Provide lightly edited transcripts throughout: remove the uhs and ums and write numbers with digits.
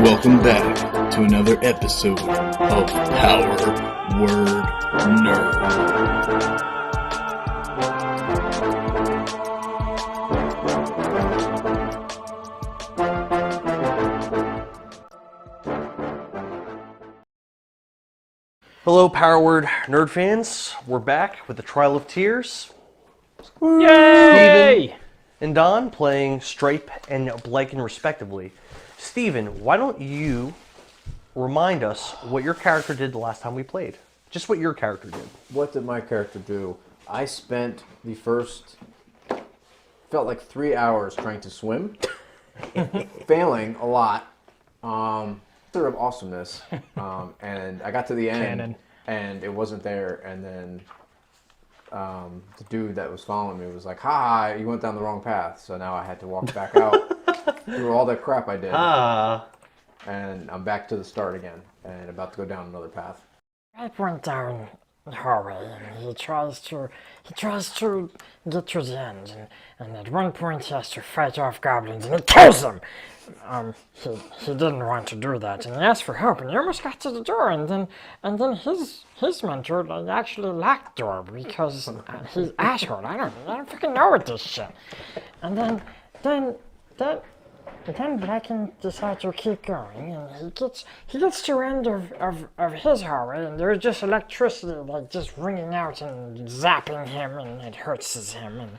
Welcome back to another episode of Power Word Nerd. Hello, Power Word Nerd fans. We're back with the Trial of Tears. Yay! Steven and Don playing Stripe and Bliken respectively. Steven, why don't you remind us what your character did the last time we played? Just what your character did. What did my character do? I spent the first, felt like 3 hours trying to swim, failing a lot, sort of awesomeness, and I got to the end, and it wasn't there, and then the dude that was following me was like, "Ha, you went down the wrong path," so now I had to walk back out through all that crap I did, and I'm back to the start again, and about to go down another path. I went down the hallway and he tries to get to the end and at one point he has to fight off goblins and he kills them. He didn't want to do that and he asked for help and he almost got to the door and then his mentor actually locked the door because he's asshole. I don't fucking know what this shit. And then Bliken decides to keep going, and he gets to the end of his hallway, and there's just electricity like just ringing out and zapping him, and it hurts him,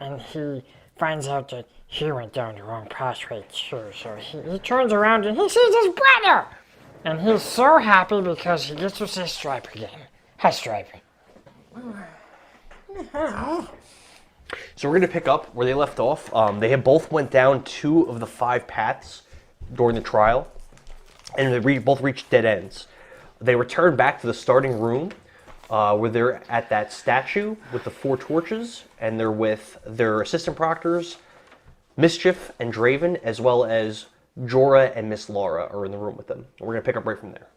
and he finds out that he went down the wrong pathway too. So he turns around and he sees his brother, and he's so happy because he gets to see Stripe again. Hi, Stripe. So we're going to pick up where they left off. They had both went down 2 of the 5 paths during the trial, and they both reached dead ends. They returned back to the starting room where they're at that statue with the 4 torches, and they're with their assistant proctors, Mischief and Draven, as well as Jorah and Miss Laura are in the room with them. We're going to pick up right from there.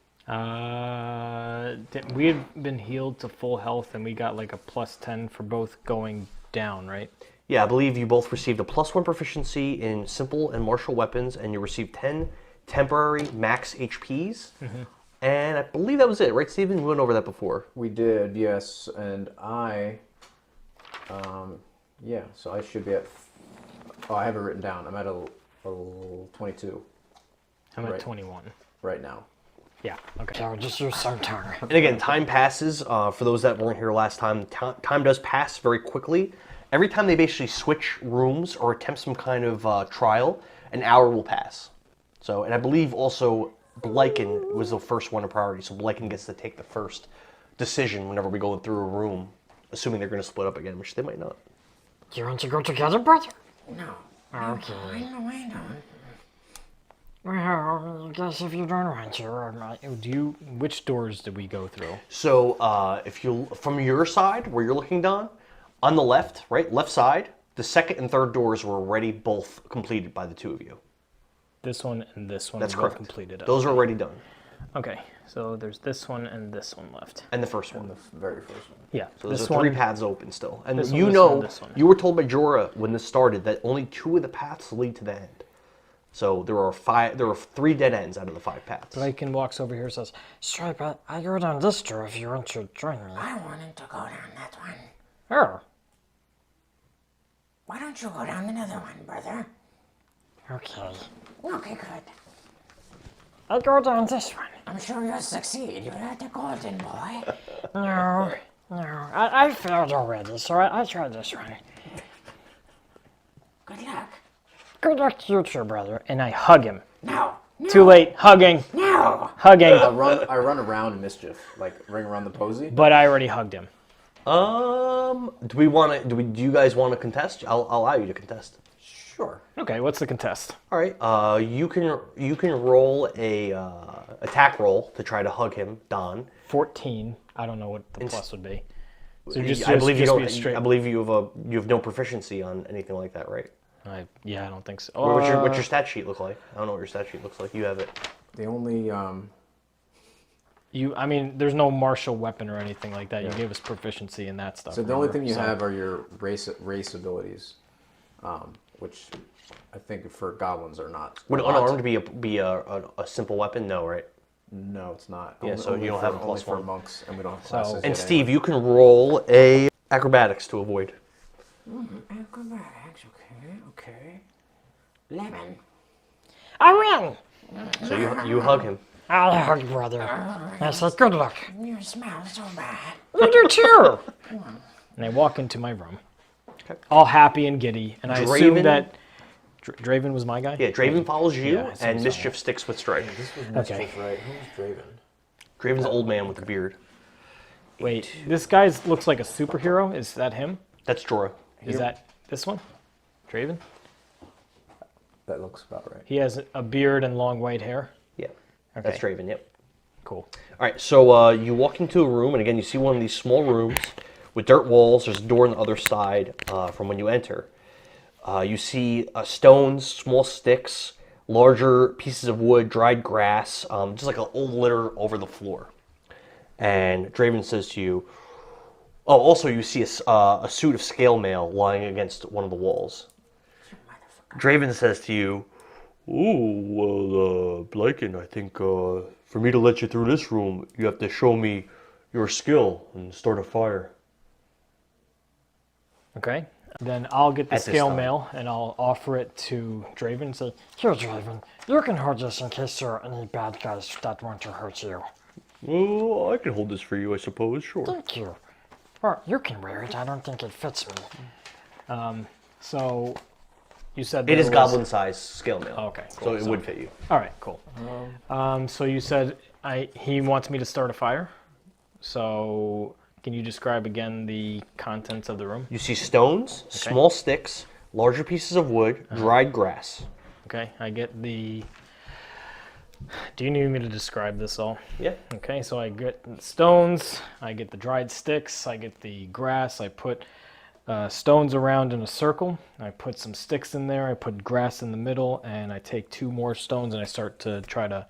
We had been healed to full health, and we got like a +10 for both going down, right? Yeah, I believe you both received a +1 proficiency in simple and martial weapons, and you received 10 temporary max HPs. Mm-hmm. And I believe that was it, right, Steven? We went over that before. We did, yes, and so I should be at, I have it written down. I'm at a 22. I'm at 21. Right now. Yeah, okay. So just use some tongue. And again, time passes. For those that weren't here last time, time does pass very quickly. Every time they basically switch rooms or attempt some kind of trial, an hour will pass. So, and I believe also Bliken was the first one of priority, so Bliken gets to take the first decision whenever we go through a room, assuming they're going to split up again, which they might not. Do you want to go together, brother? No. Okay. I don't. Well, I guess if you don't want to, Which doors did we go through? So, if you, from your side, where you're looking, Don, on the left, right, left side, the second and third doors were already both completed by the 2 of you. This one and this one. That's were correct. Completed. Those are already done. Okay, so there's this one and this one left. And the first one. The very first one. Yeah. So there's this 3 one, paths open still. And this one, you this know, one, this one. you were told by Jorah when this started that only 2 of the paths lead to the end. So there are 3 dead ends out of the 5 paths. Bliken walks over here and says, Stripe, I go down this door if you want to join me. I wanted to go down that one. Oh, Why don't you go down another one, brother? okay. Okay, good. I go down this one. I'm sure you'll succeed. You're not the golden boy. No. I failed already, so I tried this one. Good luck. Good luck to you too, brother. and I hug him. No. Too late. Hugging. No. Hugging. I run around Mischief, like ring around the posy. But I already hugged him. Do you guys want to contest? I'll allow you to contest. Sure. Okay, what's the contest? All right. You can roll a attack roll to try to hug him, Don. 14. I don't know what the plus would be. So I believe you just don't. be a straight. I believe you have no proficiency on anything like that, right? I don't think so. What's your stat sheet look like? I don't know what your stat sheet looks like. You have it. The only there's no martial weapon or anything like that. You gave us proficiency in that stuff. So the only thing you have are your race abilities. which I think for goblins are not. Would a lot. unarmed be a simple weapon? No, right? No, it's not. Yeah, so you don't have a only for +1. monks, and we don't have classes And yet Steve, anyway. you can roll a acrobatics to avoid. Acrobatics, okay. 11. I win! So you hug him. I hug brother. I say, good luck. You smell so bad. You do too! And I walk into my room, all happy and giddy, and I assume Draven? that Draven was my guy. Yeah, Draven follows you, Yeah, I assume and so. Mischief sticks with Stripe. This was Okay. Mischief, right? Who was Draven? Draven's an old man with a beard. Wait, this guy looks like a superhero. Is that him? That's Jorah. Is that this one? Draven? That looks about right. He has a beard and long white hair. Yeah, that's Okay. Draven. Yep. Cool. All right, so you walk into a room, and again, you see one of these small rooms with dirt walls. There's a door on the other side from when you enter. You see stones, small sticks, larger pieces of wood, dried grass, just like an old litter over the floor. And Draven says to you, oh, also you see a suit of scale mail lying against one of the walls. Draven says to you, "Oh, well, Bliken, I think for me to let you through this room, you have to show me your skill and start a fire." Okay. Then I'll get the At this scale time. mail and I'll offer it to Draven and say, Here, Draven. You can hold this in case there are any bad guys that want to hurt you. Well, I can hold this for you, I suppose, sure. Thank you. Well, you can wear it. I don't think it fits me. so you said It there is was- goblin size scale mail. Okay, So cool. it would fit you. All right, cool. So you said he wants me to start a fire. So can you describe again the contents of the room? You see stones, small sticks, larger pieces of wood, dried grass. Okay, I get the... Do you need me to describe this all? Yeah. Okay, so I get the stones, I get the dried sticks, I get the grass, I put stones around in a circle, I put some sticks in there, I put grass in the middle, and I take 2 more stones and I start to try to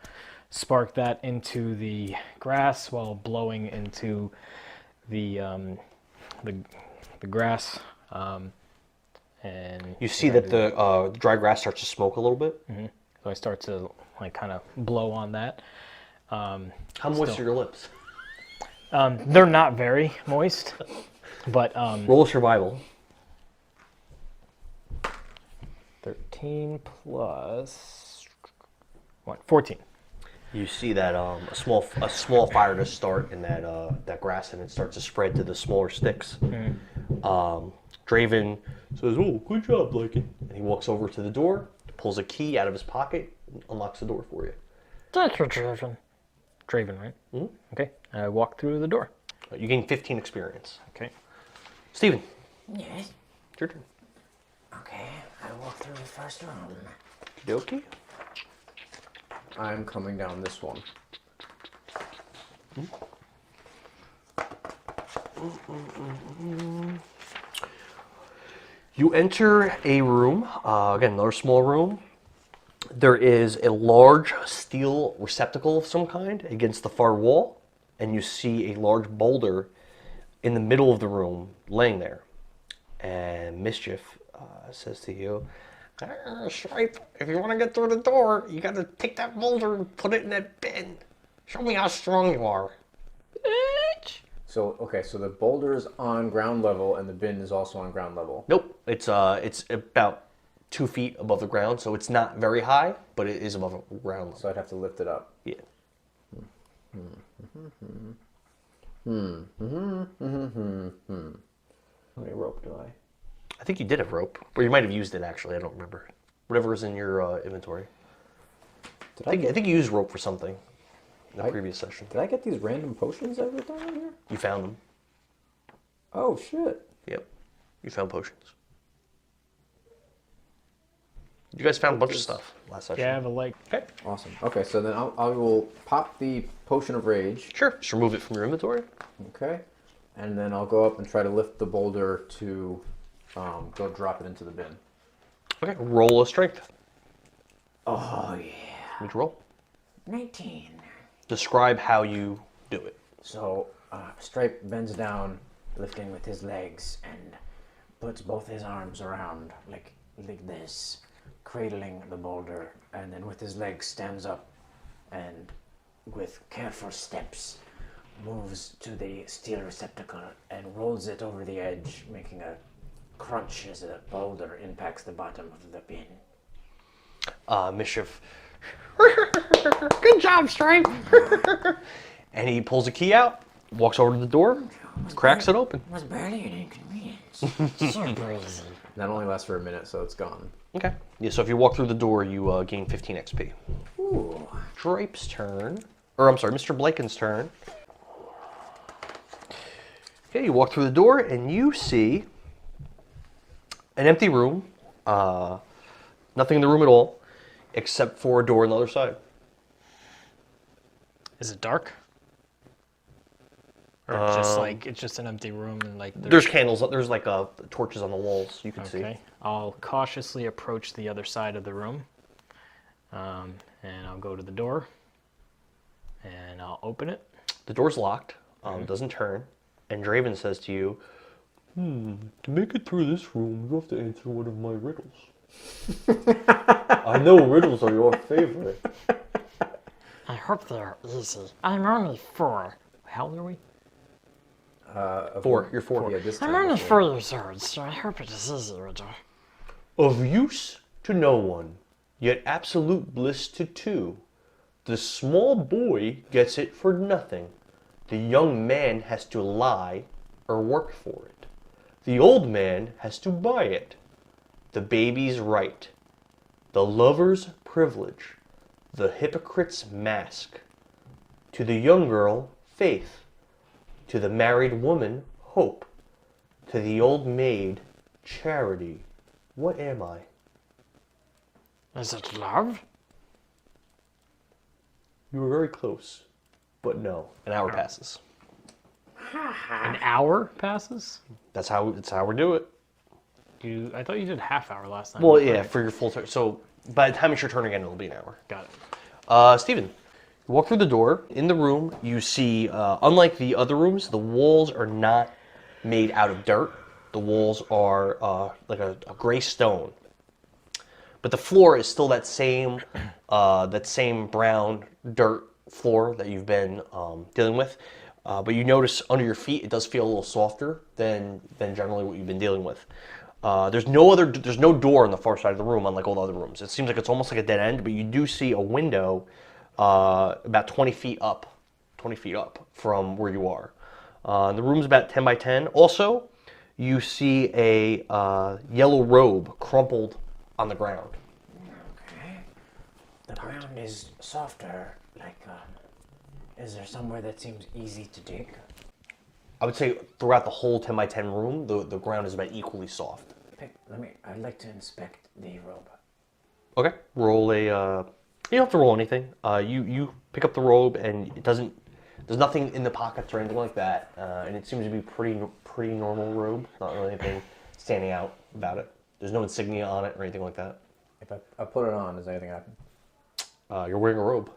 spark that into the grass while blowing into the grass. And You see that the dry grass starts to smoke a little bit. so I start to like kind of blow on that. How moist are your lips? They're not very moist, but Roll a survival. 13 plus what? 14. You see that a small fire to start in that grass, and it starts to spread to the smaller sticks. Draven says, "Oh, good job, Bliken." And he walks over to the door, pulls a key out of his pocket, and unlocks the door for you. Thank you, Draven. Draven, right? Mm-hmm. Okay. I walk through the door. You gain 15 experience. Okay. Steven, Yes. it's your turn. Okay, I walk through the first room. Okey-dokey. I'm coming down this one. You enter a room, again, another small room. There is a large steel receptacle of some kind against the far wall, and you see a large boulder in the middle of the room laying there. And Mischief says to you, "Stripe, if you want to get through the door, you got to take that boulder and put it in that bin. Show me how strong you are." So, okay, so the boulder is on ground level and the bin is also on ground level. Nope, it's about 2 feet above the ground, so it's not very high, but it is above the ground level. So I'd have to lift it up. Yeah. How many rope do I? I think you did have rope, or you might have used it actually. I don't remember. Whatever is in your inventory. I think you used rope for something in the previous session. Did I get these random potions every time in here? You found them. Oh, shit. Yep. You found potions. You guys found a bunch of stuff last session. Yeah, I have a like. Okay. Awesome. Okay, so then I will pop the potion of rage. Sure. Just remove it from your inventory. Okay. And then I'll go up and try to lift the boulder to go drop it into the bin. Okay. Roll a strength. Oh, yeah. Would you roll? 19. Describe how you do it. So, Stripe bends down, lifting with his legs, and puts both his arms around, like, like this, cradling the boulder, and then with his legs stands up and with careful steps moves to the steel receptacle and rolls it over the edge, making a crunch as the boulder impacts the bottom of the bin. Mischief. Good job, Stripe. And he pulls a key out, walks over to the door, cracks it open. It was barely an inconvenience. Super easy. That only lasts for a minute, so it's gone. Okay. Yeah, so if you walk through the door, you gain 15 XP. Ooh. Stripe's turn. Or, I'm sorry, Mr. Bliken's turn. Okay, you walk through the door, and you see an empty room. Nothing in the room at all, except for a door on the other side. Is it dark? Or it's just like it's just an empty room and like There's candles. There's like torches on the walls. You can see. okay. I'll cautiously approach the other side of the room, and I'll go to the door, and I'll open it. The door's locked. Doesn't turn. And Draven says to you, to make it through this room, you have to answer one of my riddles. I know riddles are your favorite. I hope they're easy. I'm only 4. How old are we? 4. You're 4. Yeah, this I'm time. only 4 years old, so I hope it is easy, Riddle. Of use to no one, yet absolute bliss to 2. The small boy gets it for nothing. The young man has to lie or work for it. The old man has to buy it. The baby's right. The lover's privilege. The hypocrite's mask. To the young girl, faith. To the married woman, hope. To the old maid, charity. What am I? Is it love? You were very close, but no. An hour passes. An hour passes? That's how we do it. I thought you did half hour last time. Well, yeah, for your full turn. So by the time it's your turn again, it'll be an hour. Got it. Steven, you walk through the door. In the room, you see, unlike the other rooms, the walls are not made out of dirt. The walls are like a gray stone. But the floor is still that same brown dirt floor that you've been dealing with. But you notice under your feet, it does feel a little softer than generally what you've been dealing with. There's no door on the far side of the room, unlike all the other rooms. It seems like it's almost like a dead end, but you do see a window about 20 feet up from where you are. The room's about 10 by 10. Also, you see a yellow robe crumpled on the ground. Okay. The ground is softer, like, is there somewhere that seems easy to dig? I would say throughout the whole 10 by 10 room, the ground is about equally soft. I'd like to inspect the robe. Okay, roll a. You don't have to roll anything. You pick up the robe and it doesn't. There's nothing in the pockets or anything like that, and it seems to be pretty normal robe. Not really anything standing out about it. There's no insignia on it or anything like that. If I put it on, does anything happen? You're wearing a robe.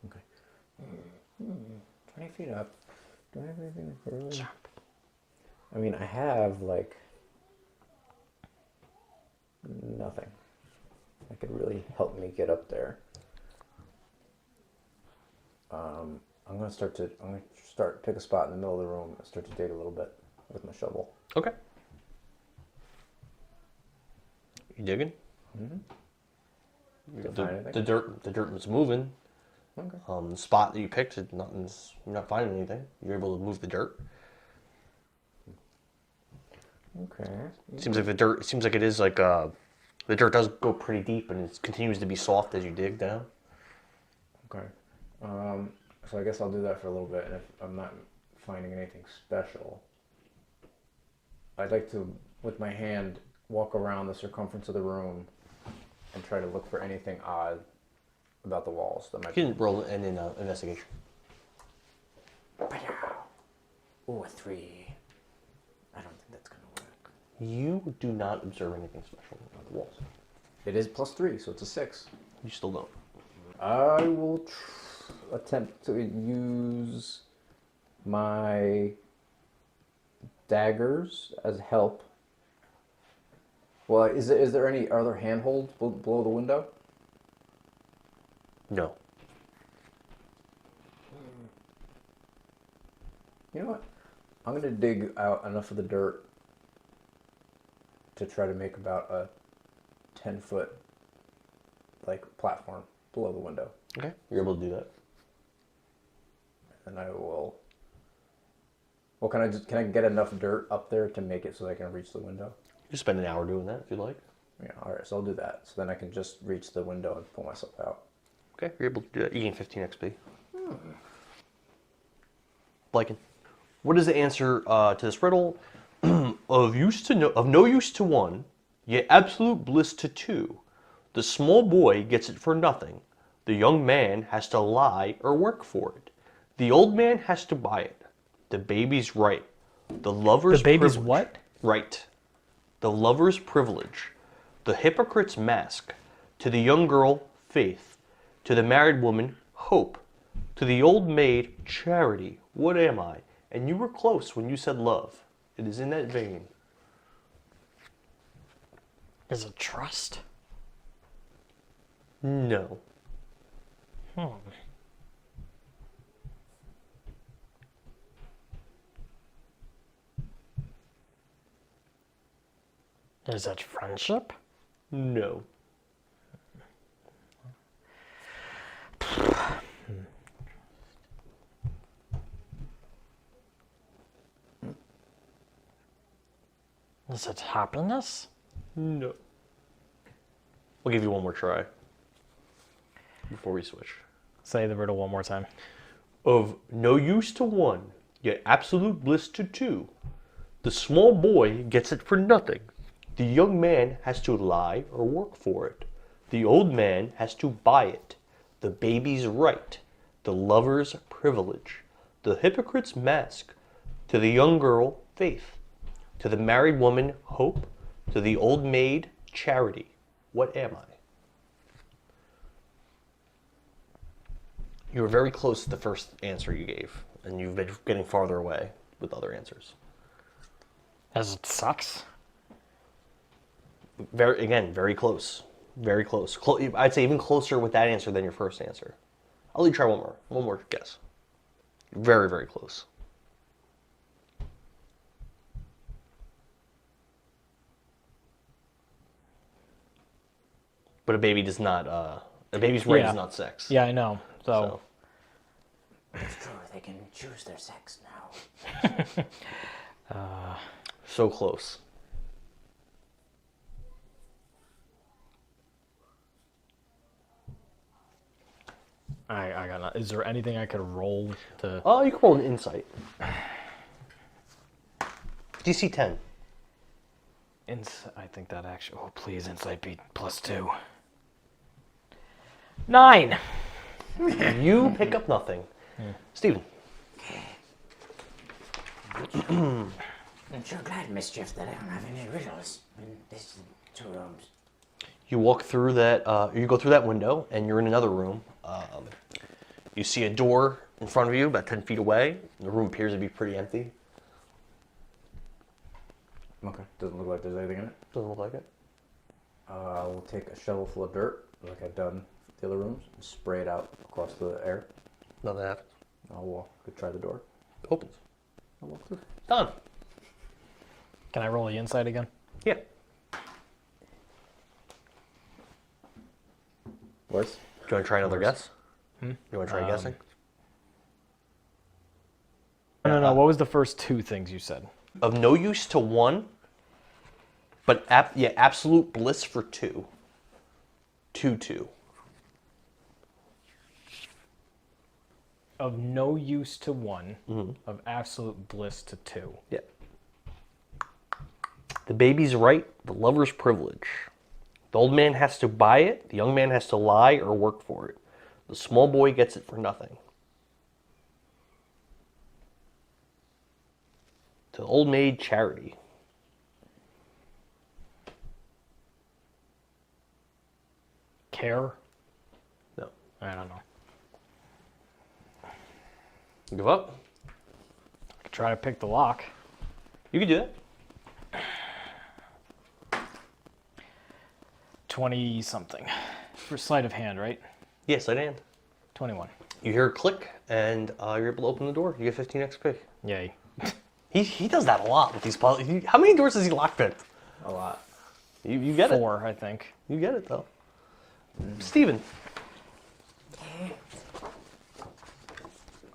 Okay. 20 feet up. Do I have anything further? I mean, I have, like, nothing that could really help me get up there. I'm gonna pick a spot in the middle of the room and start to dig a little bit with my shovel. Okay. You digging? Did I find anything? The dirt was moving. Okay. The spot that you picked, you're not finding anything. You're able to move the dirt. Okay. It seems like it is like the dirt does go pretty deep and it continues to be soft as you dig down. Okay. So I guess I'll do that for a little bit, and if I'm not finding anything special, I'd like to, with my hand, walk around the circumference of the room and try to look for anything odd about the walls that might You can roll an investigation. Ooh, a 3. I don't think that's gonna work. You do not observe anything special about the walls. It is +3, so it's a 6. You still don't. I will attempt to use my daggers as help Well, is there any other handhold below the window? No. You know what? I'm gonna dig out enough of the dirt to try to make about a 10-foot platform below the window, Okay. You're able to do that. and I will. Well, can I get enough dirt up there to make it so I can reach the window? You spend an hour doing that if you'd like. Yeah. All right. So I'll do that. So then I can just reach the window and pull myself out. Okay. You're able to do that. You gain 15 XP. Bliken. What is the answer to this riddle? Of no use to one, yet absolute bliss to two. The small boy gets it for nothing. The young man has to lie or work for it. The old man has to buy it. The baby's right. The lover's The baby's privilege. what? Right. The lover's privilege. The hypocrite's mask. To the young girl, faith. To the married woman, hope. To the old maid, charity. What am I? And you were close when you said love. It is in that vein. Is it trust? No. Is it friendship? No. Is it happiness? No. We'll give you one more try before we switch. Say the riddle one more time. Of no use to one, yet absolute bliss to two. The small boy gets it for nothing. The young man has to lie or work for it. The old man has to buy it. The baby's right. The lover's privilege. The hypocrite's mask. To the young girl, faith. To the married woman, hope. To the old maid, charity. What am I? You were very close to the first answer you gave, and you've been getting farther away with other answers. Is it sex? Very close. Very close. I'd say even closer with that answer than your first answer. I'll let you try one more. One more guess. Very, very close. But a baby does not, a baby's right is not sex. Yeah, I know. So. It's true, they can choose their sex now. So close. I got not. Is there anything I could roll to? Oh, you can roll an insight. DC 10. I think that actually. Oh, please, insight be +2. 9. You pick up nothing. Steven. I'm sure glad, Mischief, that I don't have any riddles in these 2 rooms. You walk through that, you go through that window, and you're in another room. You see a door in front of you, about 10 feet away. The room appears to be pretty empty. Okay. Doesn't look like there's anything in it. Doesn't look like it. We'll take a shovel full of dirt, like I've done the other rooms, and spray it out across the air. Nothing happens. I'll walk. Try the door. It opens. I'll walk through. Done. Can I roll the insight again? Yeah. Worse? Do you want to try another guess? You want to try guessing? No. What was the first 2 things you said? Of no use to one, but absolute bliss for 2. 2. Of no use to 1, of absolute bliss to 2. Yeah. The baby's right, the lover's privilege. The old man has to buy it, the young man has to lie or work for it. The small boy gets it for nothing. To the old maid, charity. Care? No. I don't know. Give up? I could try to pick the lock. You can do that. 20 something for sleight of hand, right? Yes, I did. 21. You hear a click, and you're able to open the door. You get 15 XP. Yay. He does that a lot with these puzzles. How many doors does he lockpick? A lot. You get 4, I think. it. You get it, though. Steven.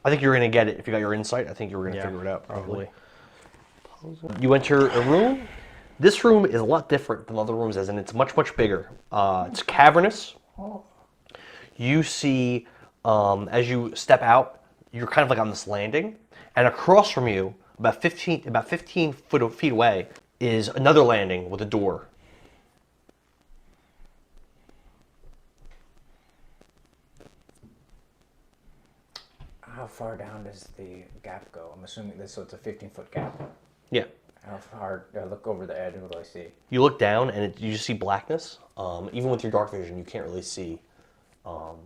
I think you're going to get it. If you got your insight, I think you were going to figure it out, probably. You enter a room. This room is a lot different than other rooms, as in it's much, much bigger. It's cavernous. You see, as you step out, you're kind of like on this landing, and across from you, about 15 feet away, is another landing with a door. How far down does the gap go? I'm assuming this, so it's a 15-foot gap. Yeah. How far? I look over the edge. What do I see? You look down, and you just see blackness. Even with your dark vision, you can't really see. So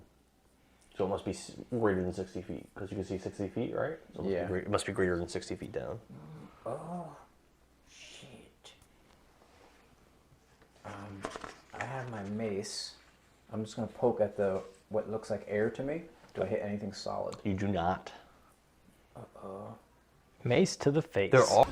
it must be greater than 60 feet, because you can see 60 feet, right? So it must be greater than 60 feet down. Oh, shit. I have my mace. I'm just gonna poke at the what looks like air to me. Do I hit anything solid? You do not. Mace to the face. There are.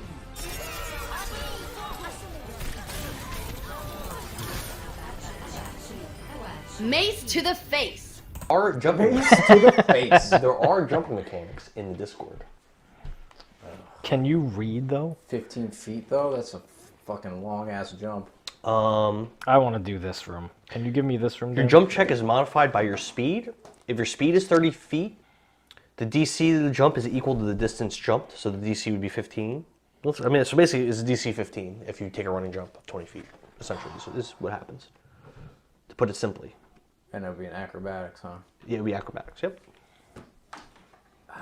Mace to the face. Are jumping To the face. There are jumping mechanics in the Discord. Can you read, though? 15 feet, though? That's a fucking long-ass jump. I want to do this room. Can you give me this room, Your Dave? jump check is modified by your speed. If your speed is 30 feet, the DC of the jump is equal to the distance jumped, so the DC would be 15. I mean, so basically it's a DC 15 if you take a running jump of 20 feet, essentially. So this is what happens. To put it simply. And that would be an acrobatics, huh? Yeah, it would be acrobatics, yep. I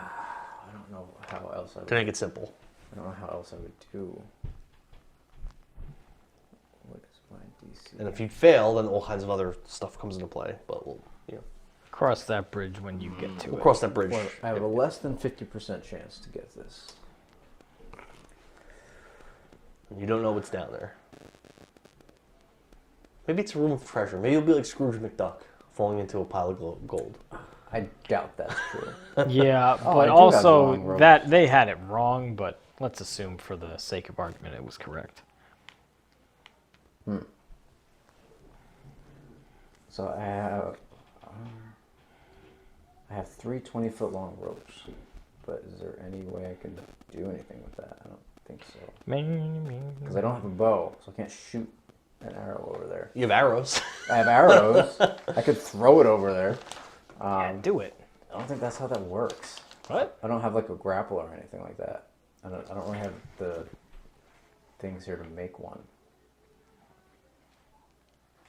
don't know how else I would... To make it simple. I don't know how else I would do. What is my DC? And if you fail, then all kinds of other stuff comes into play. But we'll, Cross that bridge when you get to we'll it. cross that bridge. Well, I have a less than 50% chance to get this. You don't know what's down there. Maybe it's a room of treasure. Maybe you'll be like Scrooge McDuck, falling into a pile of gold. I doubt that's true. Yeah, Oh, I but do have also long ropes. that they had it wrong, but let's assume for the sake of argument it was correct. So I have 3 20-foot long ropes. But is there any way I can do anything with that? I don't think so. Because I don't have a bow, so I can't shoot an arrow over there. You have arrows. I have arrows. I could throw it over there. Yeah, do it. I don't think that's how that works. What? I don't have like a grapple or anything like that. I don't really have the things here to make one.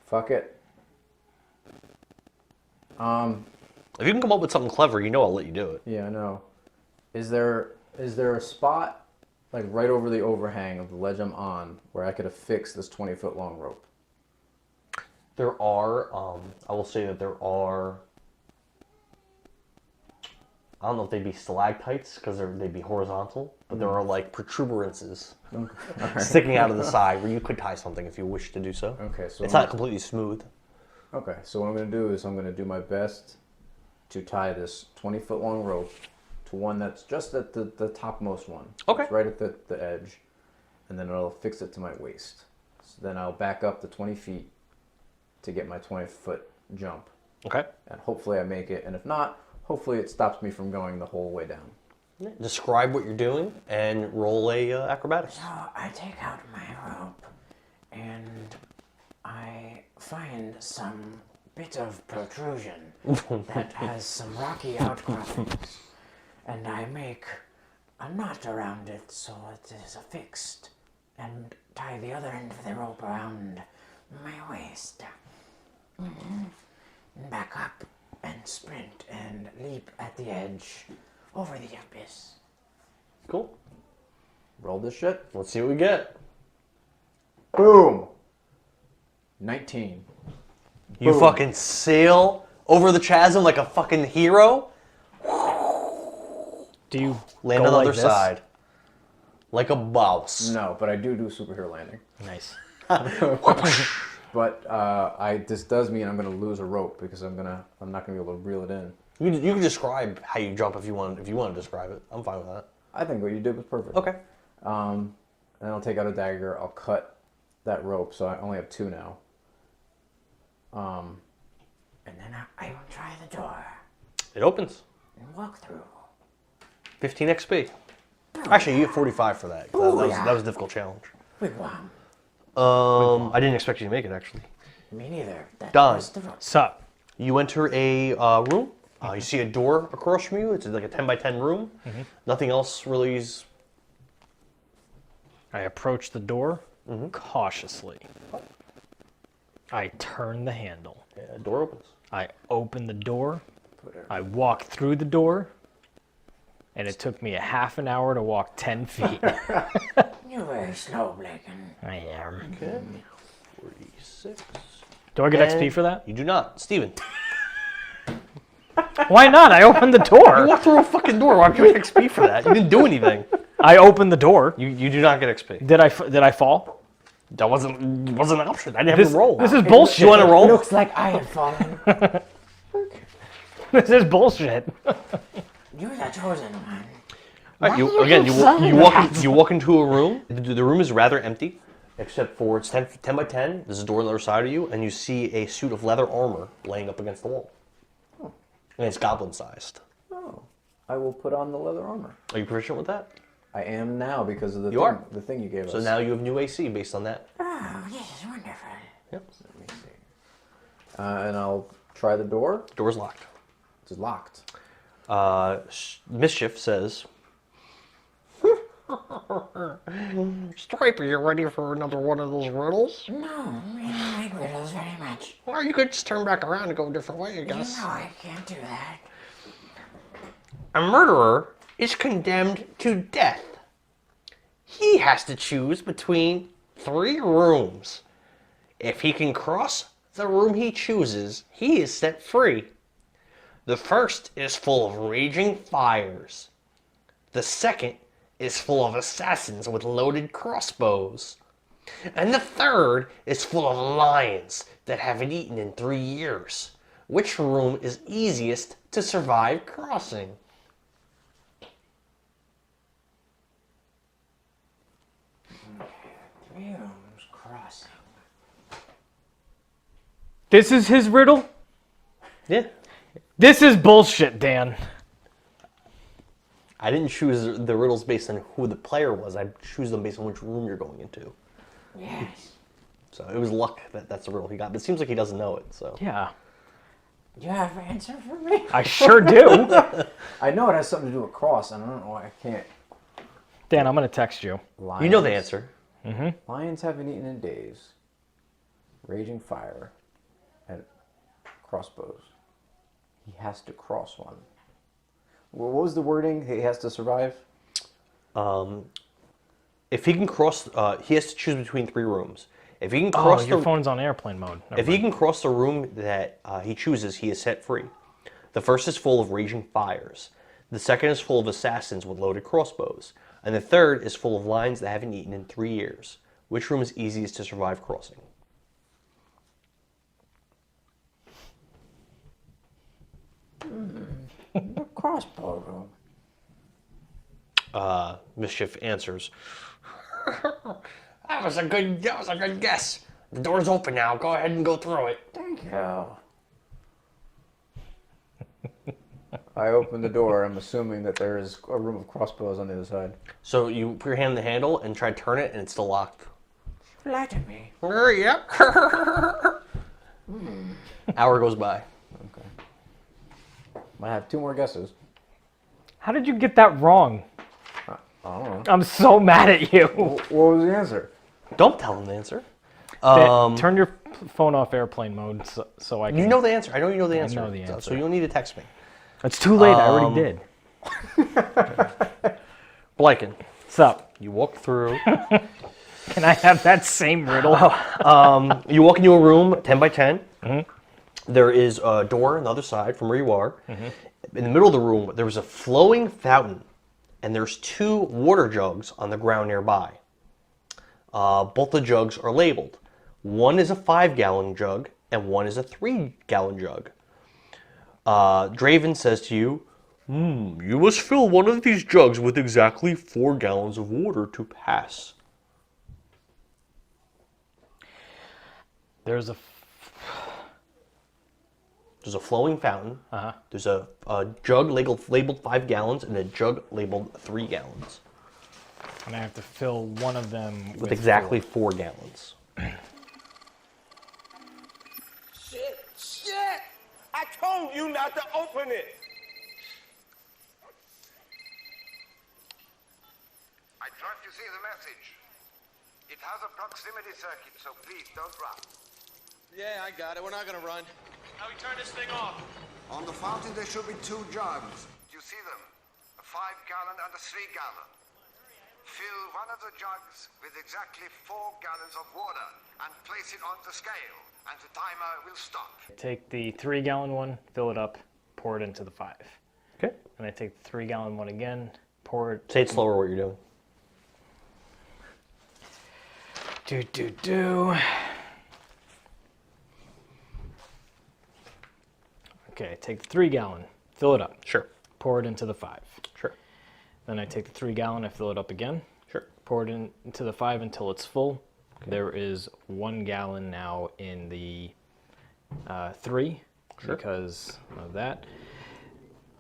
Fuck it. If you can come up with something clever, I'll let you do it. Yeah, I know. Is there a spot like right over the overhang of the ledge I'm on where I could affix this 20-foot long rope? There are, I will say that there are, I don't know if they'd be stalactites because they'd be horizontal, but there are like protuberances sticking out of the side where you could tie something if you wish to do so. Okay, so It's not completely smooth. Okay, so what I'm going to do is I'm going to do my best to tie this 20-foot long rope to one that's just at the topmost one. Okay. It's right at the edge, and then I'll fix it to my waist. So then I'll back up the 20 feet to get my 20-foot jump. Okay. And hopefully I make it, and if not, hopefully it stops me from going the whole way down. Describe what you're doing and roll a acrobatics. So I take out my rope and I find some bit of protrusion that has some rocky outcroppings, and I make a knot around it so it is affixed, and tie the other end of the rope around my waist. Back up and sprint and leap at the edge over the abyss. Cool. Roll this shit. Let's see what we get. Boom! 19. You Boom. fucking sail over the chasm like a fucking hero. Do you Land go on the other like this? side. Like a boss. No, but I do superhero landing. Nice. But this does mean I'm gonna lose a rope because I'm not gonna be able to reel it in. You can describe how you jump if you want to describe it. I'm fine with that. I think what you did was perfect. Okay. And I'll take out a dagger. I'll cut that rope, so I only have 2 now. And then I will try the door It opens. and walk through. 15 XP. Actually, you get 45 for that. That was a difficult challenge. Wigwam. I didn't expect you to make it, actually. Me neither. That Done. was the rope. Sup? You enter a room. You see a door across from you. It's like a 10 by 10 room. Nothing else really is... I approach the door cautiously. I turn the handle. Yeah, door opens. I open the door. I walk through the door. And it took me a half an hour to walk 10 feet. You're very slow, Bliken. I am. Okay. 46. Do I get And XP for that? You do not. Steven. Why not? I opened the door. You walked through a fucking door. Why would you get XP for that? You didn't do anything. I opened the door. You do not get XP. Did I fall? That wasn't an option. I didn't have to roll. This is bullshit. You want to roll? Looks like I have fallen. This is bullshit. You're the chosen one. All right, you walk into a room. The room is rather empty, except for it's 10 by 10. There's a door on the other side of you, and you see a suit of leather armor laying up against the wall. And it's goblin-sized. Oh, I will put on the leather armor. Are you proficient with that? I am now because of the thing you gave us. So now you have new AC based on that. Oh, this is wonderful. Yep. Let me see. And I'll try the door. Door's locked. It's locked. Mischief says, Stripe, are you ready for another one of those riddles? No, I don't like riddles very much. Well, you could just turn back around and go a different way, I You guess. know I can't do that. A murderer is condemned to death. He has to choose between 3 rooms. If he can cross the room he chooses, he is set free. The first is full of raging fires. The second is full of assassins with loaded crossbows. And the third is full of lions that haven't eaten in 3 years. Which room is easiest to survive crossing? Three rooms crossing. This is his riddle? Yeah. This is bullshit, Dan. I didn't choose the riddles based on who the player was. I choose them based on which room you're going into. Yes. So it was luck that that's the riddle he got. But it seems like he doesn't know it. So Yeah, You have an answer for me? I sure do. I know it has something to do with cross, and I don't know why I can't. Dan, I'm going to text you. Lions. you know the answer. Lions haven't eaten in days. Raging fire. And crossbows. He has to cross one. Well, what was the wording? He has to survive? If he can cross, he has to choose between 3 rooms. If he can Oh, cross your phone's on airplane mode. Never if he mind. can cross the room that he chooses, he is set free. The first is full of raging fires. The second is full of assassins with loaded crossbows. And the third is full of lions that haven't eaten in 3 years. Which room is easiest to survive crossing? The crossbow room. Mischief answers. That was a good guess. The door's open now. Go ahead and go through it. Thank you. I open the door. I'm assuming that there is a room of crossbows on the other side. So you put your hand on the handle and try to turn it, and it's still locked. Flatter me. Yep. Hour goes by. I have 2 more guesses. How did you get that wrong? I don't know. I'm so mad at you. What was the answer? Don't tell him the answer. Turn your phone off airplane mode so I can... You know the answer. I know you know the answer. know the answer. So you don't need to text me. It's too late. I already did. Bliken, What's up? you walk through. Can I have that same riddle? You walk into a room, 10 by 10. There is a door on the other side from where you are. In the middle of the room, there is a flowing fountain, and there's 2 water jugs on the ground nearby. Both the jugs are labeled. One is a 5-gallon jug, and one is a 3-gallon jug. Draven says to you, you must fill one of these jugs with exactly 4 gallons of water to pass. There's a flowing fountain. Uh-huh. There's a jug labeled 5 gallons and a jug labeled 3 gallons. And I have to fill one of them With exactly 4 gallons. Shit! I told you not to open it! I trust you see the message. It has a proximity circuit, so please don't run. Yeah, I got it. We're not gonna run. How we turn this thing off? On the fountain there should be 2 jugs. You see them? A 5-gallon and a 3-gallon. Fill one of the jugs with exactly 4 gallons of water and place it on the scale, and the timer will stop. Take the 3-gallon one, fill it up, pour it into the 5. Okay. And I take the 3-gallon one again, pour it. Say it slower what you're doing. Okay, take the 3-gallon, fill it up. Sure. Pour it into the 5. Sure. Then I take the 3-gallon, I fill it up again. Sure. Pour it into the 5 until it's full. Okay. There is 1 gallon now in the 3 because of that.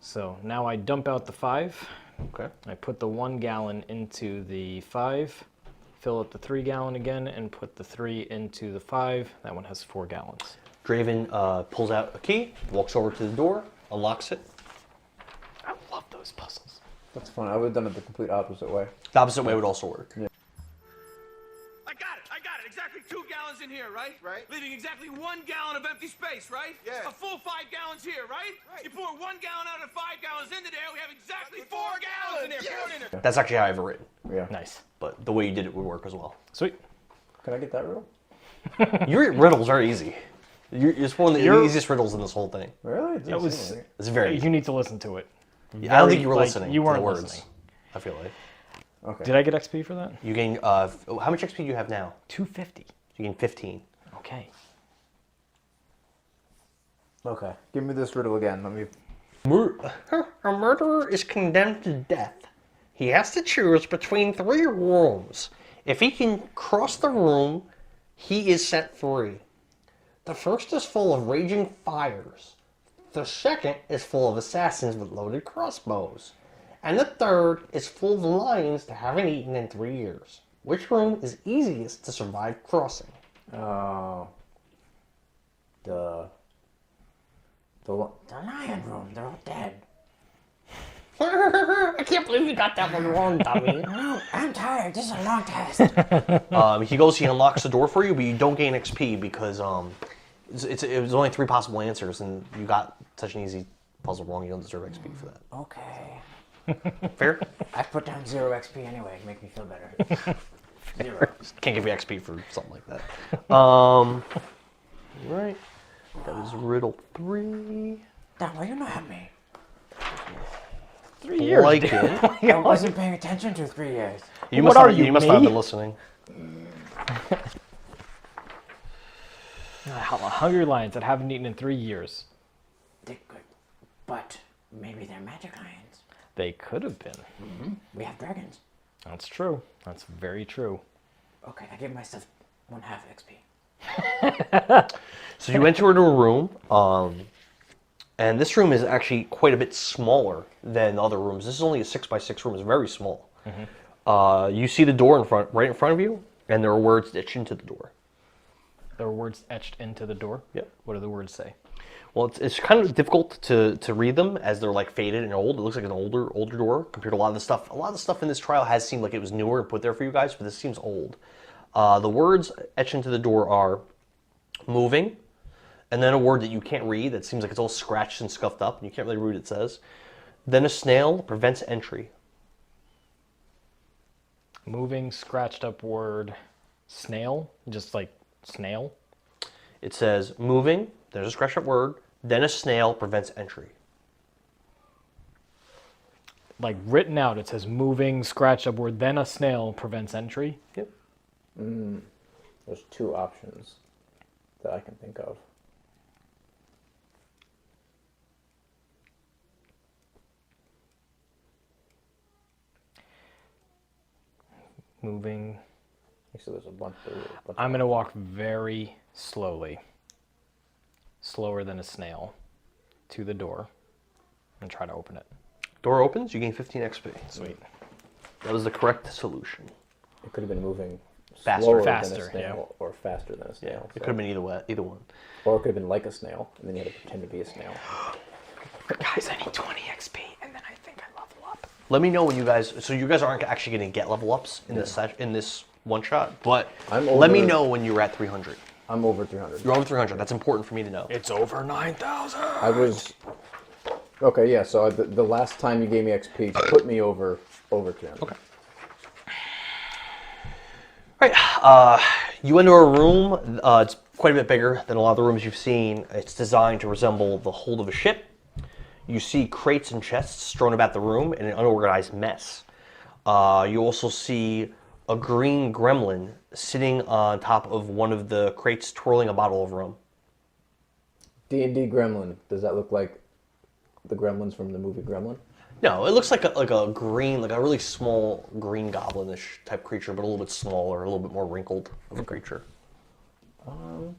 So now I dump out the 5. Okay. I put the 1 gallon into the 5, fill up the 3-gallon again, and put the 3 into the 5. That one has 4 gallons. Draven pulls out a key, walks over to the door, unlocks it. I love those puzzles. That's fun. I would have done it the complete opposite way. The opposite way would also work. Yeah. I got it. Exactly 2 gallons in here, right? Right. Leaving exactly 1 gallon of empty space, right? Yeah. A full 5 gallons here, right? Right. You pour 1 gallon out of 5 gallons into there, we have exactly 4 gallons in there. Yes. Pour it in there. That's actually how I have it written. Yeah. Nice. But the way you did it would work as well. Sweet. Can I get that riddle? Your riddles are easy. It's one of the easiest riddles in this whole thing. Really? It It was. It's very easy. You need to listen to it. Yeah, I don't think you were like, listening you to weren't the words. listening. I feel like. Okay. Did I get XP for that? You gain, how much XP do you have now? 250. You gain 15. Okay. Okay. Give me this riddle again. Let me. A murderer is condemned to death. He has to choose between 3 rooms. If he can cross the room, he is set free. The first is full of raging fires. The second is full of assassins with loaded crossbows. And the third is full of lions that haven't eaten in 3 years. Which room is easiest to survive crossing? Oh. The lion room, they're all dead. I can't believe you got that one wrong, dummy. No, I'm tired. This is a long test. He unlocks the door for you, but you don't gain XP because it was only 3 possible answers, and you got such an easy puzzle wrong. You don't deserve XP for that. Okay. Fair? I put down 0 XP anyway to make me feel better. 0. Can't give you XP for something like that. Right. That was riddle 3. Don, why you not help me? 3 years. Like it. I wasn't paying attention to 3 years. You What must are not, you, you must not have me? been listening. Hungry lions that haven't eaten in 3 years. They're good. But maybe they're magic lions. They could have been. We have dragons. That's true. That's very true. Okay, I give myself 1/2 XP. So you enter into a room, and this room is actually quite a bit smaller than the other rooms. This is only a 6x6 room. It's very small. You see the door right in front of you, and there are words etched into the door. There are words etched into the door. Yep. What do the words say? Well, it's kind of difficult to read them as they're like faded and old. It looks like an older door compared to a lot of the stuff. A lot of the stuff in this trial has seemed like it was newer and put there for you guys, but this seems old. The words etched into the door are moving, and then a word that you can't read that seems like it's all scratched and scuffed up, and you can't really read what it says. Then a snail prevents entry. Moving, scratched up word. Snail. Just like snail. It says moving, there's a scratched up word, then a snail prevents entry. Like written out, it says moving, scratched up word, then a snail prevents entry. Yep. There's two options that I can think of. Moving. So there's a bunch. I'm going to walk very slowly, slower than a snail, to the door and try to open it. Door opens, you gain 15 XP. Sweet. That was the correct solution. It could have been moving Faster. slower Faster, than a snail or faster than a Yeah, snail. it could have been either one. Or it could have been like a snail, and then you had to pretend to be a snail. Guys, I need 20 XP, and then I think I level up. Let me know when you guys. So you guys aren't actually going to get level ups in this one shot, but let me know when you're at 300. I'm over 300. You're over 300. That's important for me to know. It's over 9,000. I was... Okay, yeah, so the last time you gave me XP put me over 300. Okay. Right. You enter a room. It's quite a bit bigger than a lot of the rooms you've seen. It's designed to resemble the hold of a ship. You see crates and chests strewn about the room in an unorganized mess. You also see a green gremlin sitting on top of one of the crates twirling a bottle of rum. D&D gremlin. Does that look like the gremlins from the movie Gremlin? No, it looks like a green, like a really small green goblinish type creature, but a little bit smaller, a little bit more wrinkled of a creature. I'll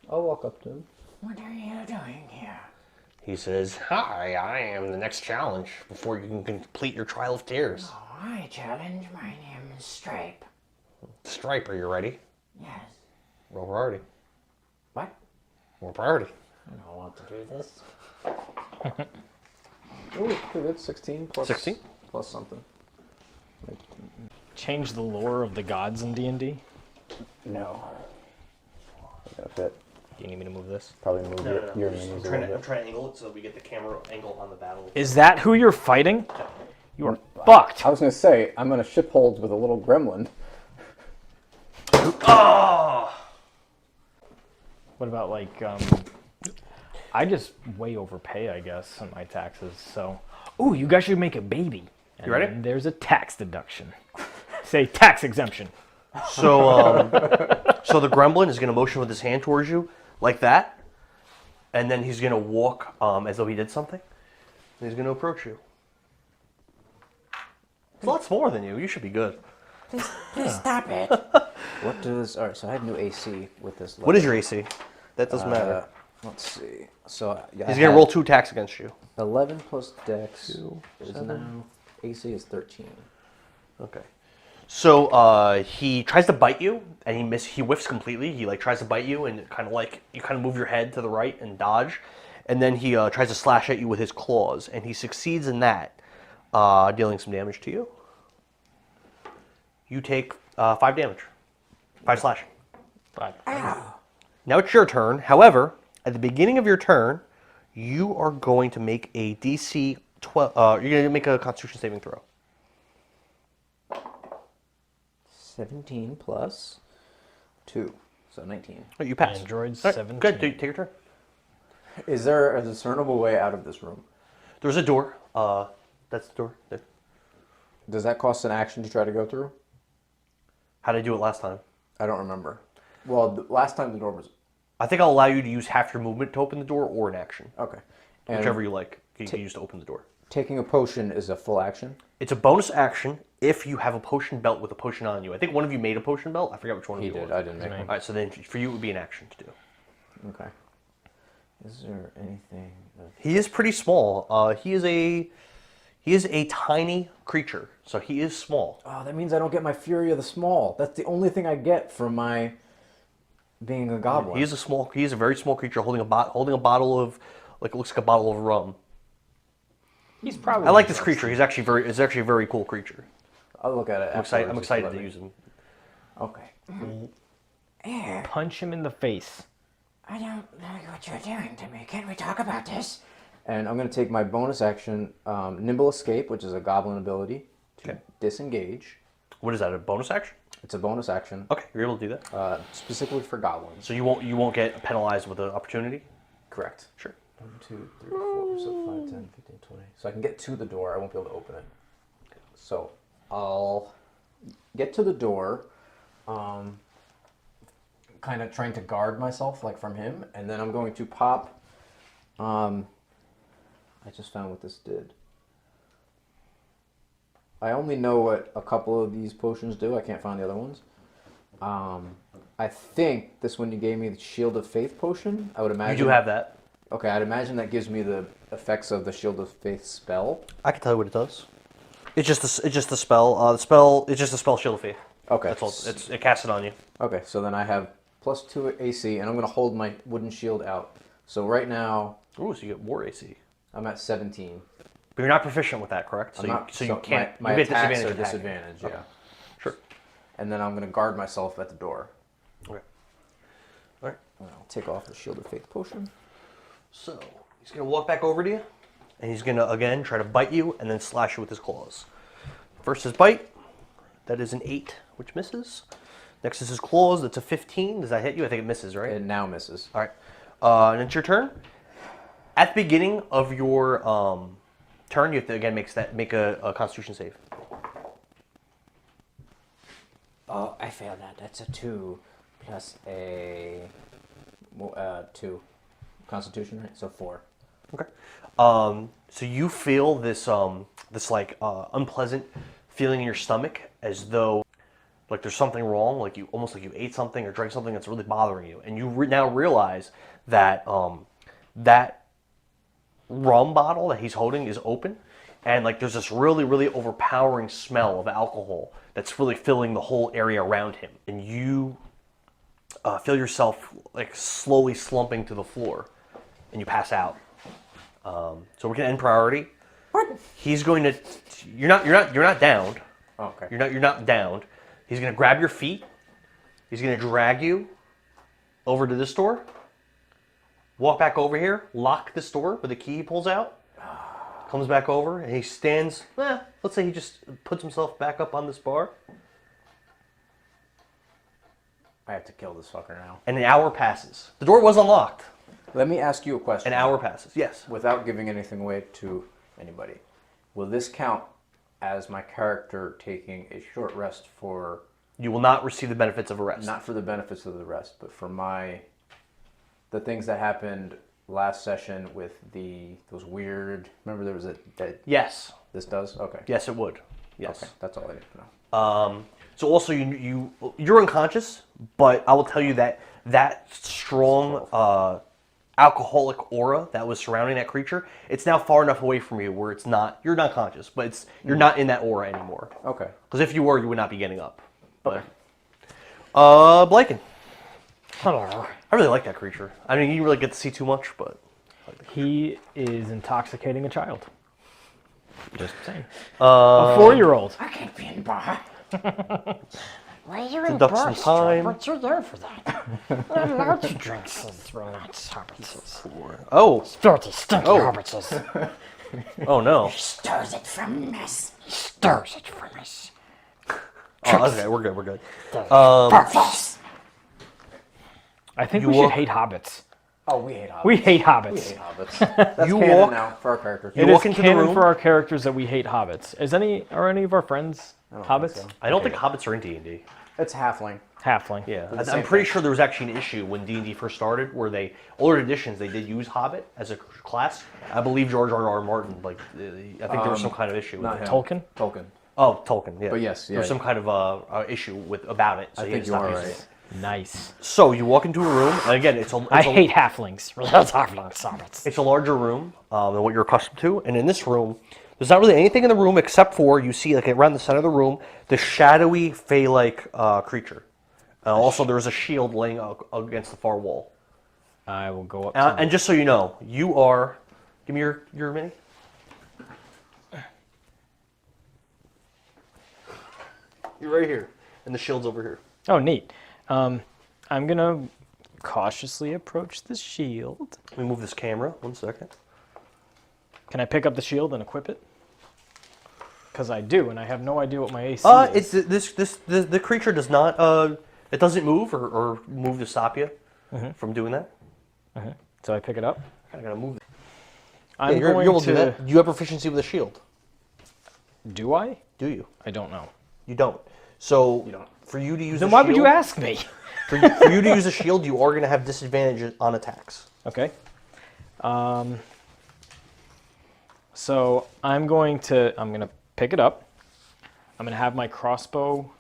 walk up to him. What are you doing here? He says, "Hi, I am the next challenge before you can complete your Trial of Tears." Oh, I challenge. My name is Stripe. Stripe, are you ready? Yes. Roll priority. What? Roll priority. I don't want to do this. Ooh, pretty good. 16 plus... 16? Plus something. Change the lore of the gods in D&D. No. Not gonna fit. Do you need me to move this? Probably move your minis a little bit. I'm trying to angle it so we get the camera angle on the battle. Is that who you're fighting? You are fucked. I was gonna say, I'm gonna ship holds with a little gremlin. Oh! What about like, I just way overpay, I guess, on my taxes. So, ooh, you guys should make a baby. And You ready? then there's a tax deduction. Say tax exemption. So, so the gremlin is going to motion with his hand towards you like that, and then he's going to walk as though he did something, and he's going to approach you. He's a lot smaller than you. You should be good. Please stop it. What does... Alright, so I have new AC with this level. What is your AC? That doesn't matter. Let's see. So yeah, He's going to roll 2 attacks against you. 11 plus Dex 2, is 7. now... AC is 13. Okay. So he tries to bite you, and he whiffs completely. He tries to bite you, and you kind of move your head to the right and dodge, and then he tries to slash at you with his claws, and he succeeds in that, dealing some damage to you. You take 5 damage, 5 slashing. 5. Ow. Now it's your turn. However, at the beginning of your turn, you are going to make a DC 12. You're going to make a Constitution saving throw. 17 plus 2, so 19. Oh, you pass. Androids, All right, 17. Good. Take your turn. Is there a discernible way out of this room? There's a door. That's the door. There. Does that cost an action to try to go through? How did I do it last time? I don't remember. Well, last time the door was... I think I'll allow you to use half your movement to open the door or an action. Okay. And Whichever you like. You can use to open the door. taking a potion is a full action? It's a bonus action if you have a potion belt with a potion on you. I think one of you made a potion belt. I forgot which one of you He did. was. I didn't make one. All right, so then for you it would be an action to do. Okay. Is there anything? He is pretty small. He is a tiny creature, so he is small. Oh, that means I don't get my Fury of the Small. That's the only thing I get from my being a goblin. He is a very small creature holding a bottle of, like, it looks like a bottle of rum. He's probably. I like this creature. It's actually a very cool creature. I'll look at it. I'm excited to use him. Okay. Punch him in the face. I don't know what you're doing to me. Can we talk about this? And I'm going to take my bonus action, Nimble Escape, which is a goblin ability, to disengage. What is that? A bonus action? It's a bonus action. Okay, you're able to do that. Specifically for goblins. So you won't get penalized with an opportunity? Correct. Sure. 1, 2, 3, 4, so 5, 10, 15, 20. So I can get to the door. I won't be able to open it. So I'll get to the door. kind of trying to guard myself, like from him, and then I'm going to pop. I just found what this did. I only know what a couple of these potions do. I can't find the other ones. I think this one you gave me, the Shield of Faith potion. I would imagine. You do have that. Okay, I'd imagine that gives me the effects of the Shield of Faith spell. I can tell you what it does. It's just the spell. It's just the spell Shield of Faith. Okay. That's all. It casts it on you. Okay, so then I have +2 AC, and I'm going to hold my wooden shield out. So right now, Ooh, so you get more AC. I'm at 17. But you're not proficient with that, correct? So you can't. My you get attacks are attack. disadvantage, Okay. yeah. Sure. And then I'm going to guard myself at the door. Okay. All right. And I'll take off the Shield of Faith potion. So he's gonna walk back over to you, and he's gonna again try to bite you, and then slash you with his claws. First his bite. That is an 8, which misses. Next is his claws. That's a 15. Does that hit you? I think it misses, right? It now misses. All right. And it's your turn. At the beginning of your turn, you have to again make a Constitution save. Oh, I failed that. That's a 2 plus a 2. Constitution, right? So 4. Okay. So you feel this unpleasant feeling in your stomach, as though like there's something wrong, like you ate something or drank something that's really bothering you, and you now realize that that rum bottle that he's holding is open, and like there's this really, really overpowering smell of alcohol that's really filling the whole area around him, and you feel yourself like slowly slumping to the floor, and you pass out. So we're gonna end priority. What? He's going to. You're not downed. Oh, okay. You're not downed. He's gonna grab your feet. He's gonna drag you over to this door. Walk back over here. Lock this door with the key he pulls out. Comes back over and he stands. Let's say he just puts himself back up on this bar. I have to kill this fucker now. And an hour passes. The door was unlocked. Let me ask you a question. An hour passes. Yes. Without giving anything away to anybody. Will this count as my character taking a short rest for... You will not receive the benefits of a rest. Not for the benefits of the rest, but for the things that happened last session with those weird... Remember there was a... Yes. This does? Okay. Yes, it would. Yes. Okay, that's all I need to know. So also you're unconscious, but I will tell you that strong alcoholic aura that was surrounding that creature, it's now far enough away from you where you're not conscious, but you're not in that aura anymore. Okay. Because if you were, you would not be getting up. But Bliken. Hello. I really like that creature. I mean, you didn't really get to see too much, but He is intoxicating a child. Just saying. A 4-year-old. I can't be in bar. Why are you Deduct some embarrassed, time. What you there for that? You're not allowed to drink since we're not hobbitses. oh Dirty, stinky hobbitses. oh no. Stirs it from us. Stirs it from us. Oh, okay, we're good. Perfect. I think You we should walk- hate hobbits. Oh, we hate hobbits. We hate hobbits. We hate hobbits. That's You canon walk- now for our characters. It You is walk into the canon room. for our characters that we hate hobbits. Are any of our friends hobbits? so. I don't think hobbits are in D&D. It's halfling. Halfling. Yeah, the I'm same pretty thing. sure there was actually an issue when D&D first started where older editions, they did use Hobbit as a class. I believe George R.R. Martin, I think there was some kind of issue with Not it. him. Tolkien? Tolkien. Oh, Tolkien, yeah. But yes, There was yeah. some kind of issue about it. So I he think had to you stop are using right. it. Nice. So you walk into a room, and again, I hate halflings. We hate halflings, hobbits. it's a larger room than what you're accustomed to. And in this room, there's not really anything in the room except for you see, like around the center of the room, the shadowy, fey-like creature. Also, there's a shield laying against the far wall. I will go up to And just so you know, you are... Give me your mini. You're right here. And the shield's over here. Oh, neat. I'm going to cautiously approach the shield. Let me move this camera. 1 second. Can I pick up the shield and equip it? Because I do, and I have no idea what my AC is. It's the creature does not... it doesn't move or move to stop you from doing that. So I pick it up. I gotta move. I'm you're going able to to... do that. You have proficiency with a shield. Do I? Do you? I don't know. You don't. So You don't. for you to use Then the why shield, would you ask me? for you to use a shield, you are going to have disadvantage on attacks. Okay. So I'm gonna pick it up. I'm gonna have my crossbow,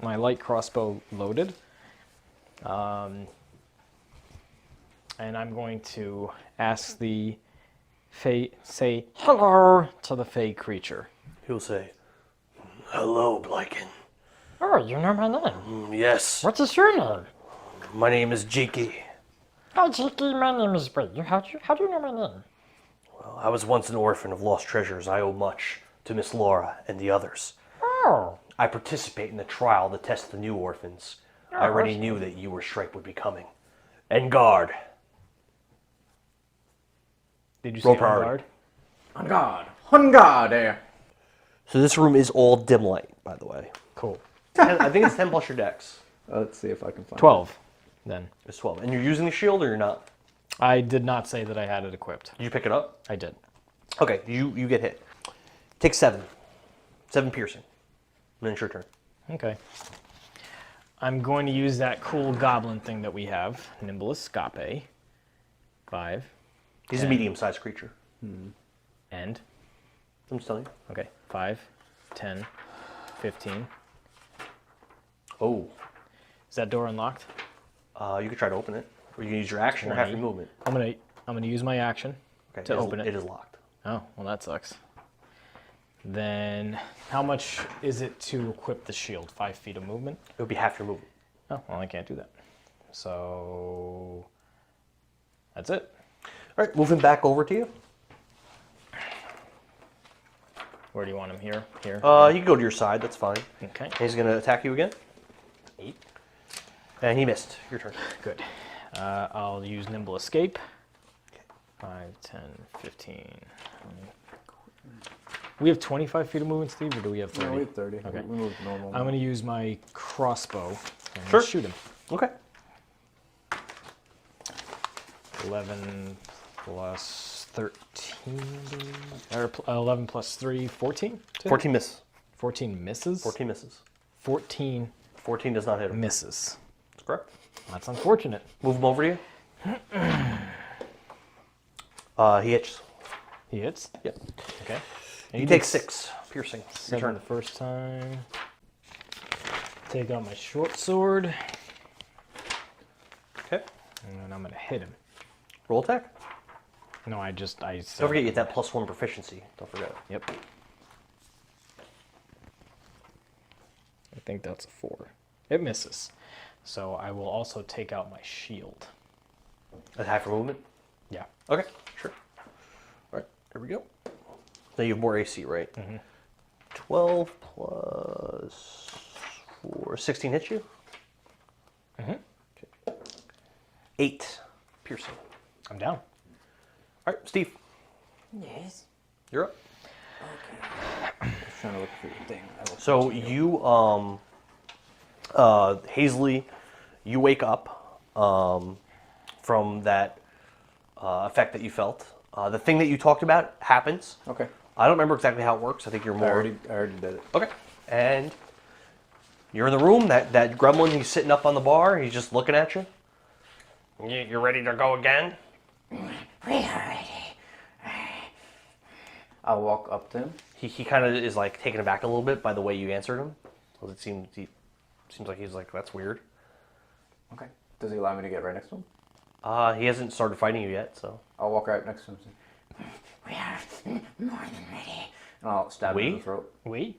my light crossbow loaded. And I'm going to ask the say hello to the Fey creature. He'll say, "Hello, Bliken. Oh, you know my name. Yes, What is your name? my name is Jiki. Hi, Jiki. My name is Wait. How do you know my name? I was once an orphan of lost treasures. I owe much to Miss Laura and the others. Oh, I participate in the trial to test the new orphans. I already knew that you or Stripe would be coming. And guard. Did you Roll say on priority. guard? On God. On God there. So this room is all dim light, by the way. Cool. I think it's 10 plus your dex. Let's see if I can find 12. Then It's 12. And you're using the shield or you're not? I did not say that I had it equipped. Did you pick it up? I did. Okay, you get hit. Take 7. 7 piercing. And then it's your turn. Okay. I'm going to use that cool goblin thing that we have, Nimble Escape. 5. He's a 10. medium-sized creature. And I'm just telling you. okay, 5, 10, 15. Oh. Is that door unlocked? You could try to open it. Or you can use your action or half your 20. movement. I'm gonna use my action Okay, to open it. It is locked. Oh, well that sucks. Then how much is it to equip the shield? 5 feet of movement? It would be half your movement. Oh, well I can't do that. So that's it. All right, moving back over to you. Where do you want him? Here? Here? You can go to your side. That's fine. Okay. He's going to attack you again. 8. And he missed. Your turn. Good. I'll use Nimble Escape. 5, 10, 15. 20. We have 25 feet of movement, Steve, or do we have 30? No, we have 30. Okay. We moved normal. I'm going to use my crossbow and Sure. shoot him. Okay. 11 plus 13, or 11 plus 3, 14? 14 misses. 14 misses? 14 misses. 14 14 does not hit him. misses. That's correct. That's unfortunate. Move him over to you. He hits. He hits? Yep. Okay. He takes 6 piercing. Your 7 turn. the first time. Take out my short sword, Okay. and then I'm going to hit him. Roll attack. No, I Don't forget you get that +1 proficiency. Don't forget it. Yep. I think that's a 4. It misses. So I will also take out my shield. That's half your movement? Yeah. Okay, sure. All right, here we go. Now you have more AC, right? 12 plus 4, 16 hits you? Okay. 8 piercing. I'm down. All right, Steve, Yes. you're up. Just trying to look for your thing. So you, Hazley, you wake up from that effect that you felt. The thing that you talked about happens. Okay. I don't remember exactly how it works. I think you're I more. already did it. Okay. And you're in the room. That gremlin, he's sitting up on the bar. He's just looking at you. You ready to go again? We are ready. I'll walk up to him. He kind of is like taken aback a little bit by the way you answered him. Because it seems like he's like, that's weird. Okay. Does he allow me to get right next to him? He hasn't started fighting you yet, so. I'll walk right next to him. We are more than ready. And I'll stab him in We? the throat. We?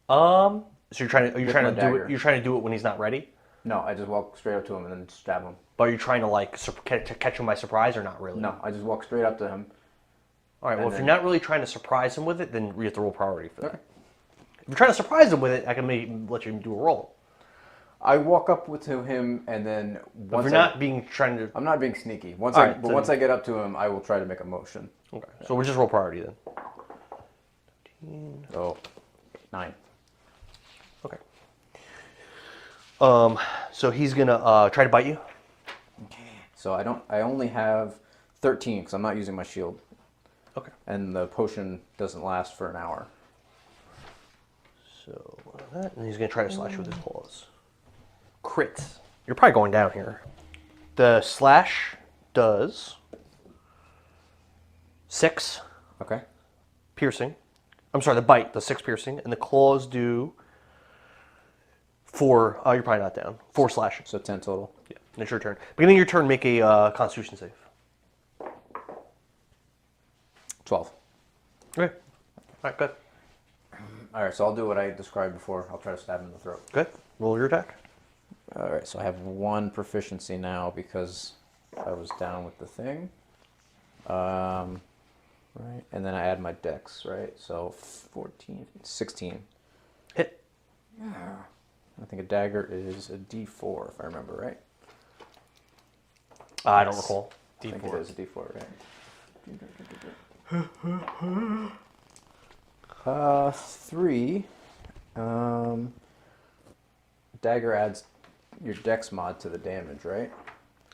So you're trying to With do my it. dagger. You're trying to do it when he's not ready. No, I just walk straight up to him and then stab him. But you're trying to like catch him by surprise, or not really? No, I just walk straight up to him. All right. Well, And if then- you're not really trying to surprise him with it, then we have to roll priority for that. Okay. If you're trying to surprise him with it, I can maybe let you do a roll. I walk up to him and then But once if you're not being trying to. I'm not being sneaky. Once All I right, but then- once I get up to him, I will try to make a motion. Okay. So we'll just roll priority then. So 9. Okay. So he's gonna try to bite you. So I only have 13 because I'm not using my shield, Okay. and the potion doesn't last for an hour. So that, and he's gonna try to slash you with his claws. Crit. You're probably going down here. The slash does 6 Okay. piercing. I'm sorry, the bite does 6 piercing, and the claws do 4. Oh, you're probably not down. 4 slashing. So 10 total. Yeah, and it's your turn. Beginning of your turn, make a Constitution save. 12. Okay. All right, good. All right, so I'll do what I described before. I'll try to stab him in the throat. Good. Roll your attack. All right, so I have 1 proficiency now because I was down with the thing. Right, and then I add my dex, right? So 14, 16. Hit. I think a dagger is a D4, if I remember right. I don't recall. I think it is a D4, right? 3. Dagger adds your dex mod to the damage, right?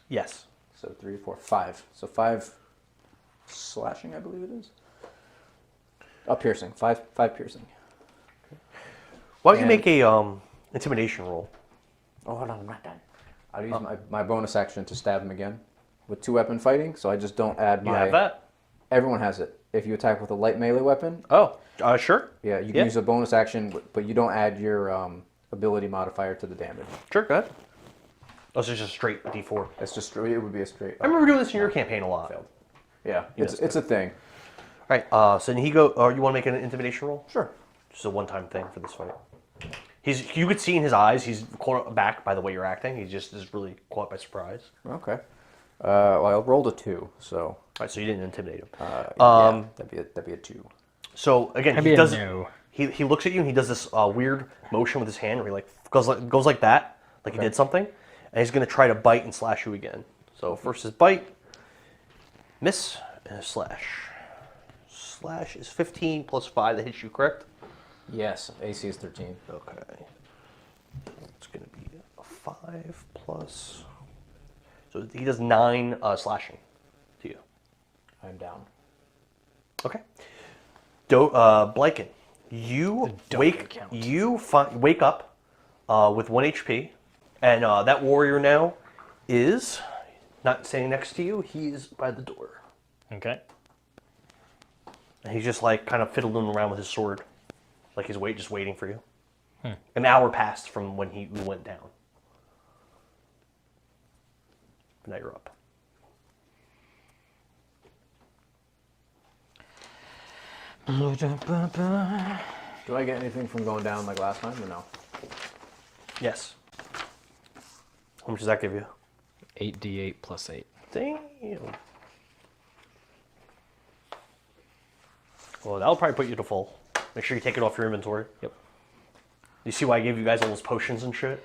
Yes. So 3, 4, 5. So 5 slashing, I believe it is. Oh, piercing. 5 piercing. Why don't you And- make a intimidation roll? Oh, hold on, I'm not done. I'll use my bonus action to stab him again with 2-weapon fighting, so I just don't add You my... have that? Everyone has it. If you attack with a light melee weapon, Oh, sure. yeah, you can Yeah. use a bonus action, but you don't add your ability modifier to the damage. Sure, go ahead. Oh, so it's just a straight D4. It's just it would be a straight. I remember doing this in your campaign a lot. Failed. Yeah, it's a thing. All right, so then he go. You want to make an intimidation roll? Sure. Just a one-time thing for this fight. You could see in his eyes, he's caught aback by the way you're acting. He just is really caught by surprise. Okay. Well, I rolled a 2, so. All right, so you didn't intimidate him. Yeah, that'd be a 2. So again, That'd be he a does. no. He looks at you and he does this weird motion with his hand where he like goes like that, like he did something, and he's gonna try to bite and slash you again. So first is bite, miss, and a slash. Slash is 15 plus 5 that hits you, correct? Yes, AC is 13. Okay. It's gonna be a 5 plus. So he does 9 slashing to you. I'm down. Okay. Bliken, you wake up with 1 HP, and that warrior now is not standing next to you. He is by the door, Okay. and he's just like kind of fiddling around with his sword, like he's just waiting for you. An hour passed from when we went down. Now you're up. Do I get anything from going down like last time or no? Yes. How much does that give you? 8d8 plus 8. Damn. Well, that'll probably put you to full. Make sure you take it off your inventory. Yep. You see why I gave you guys all those potions and shit?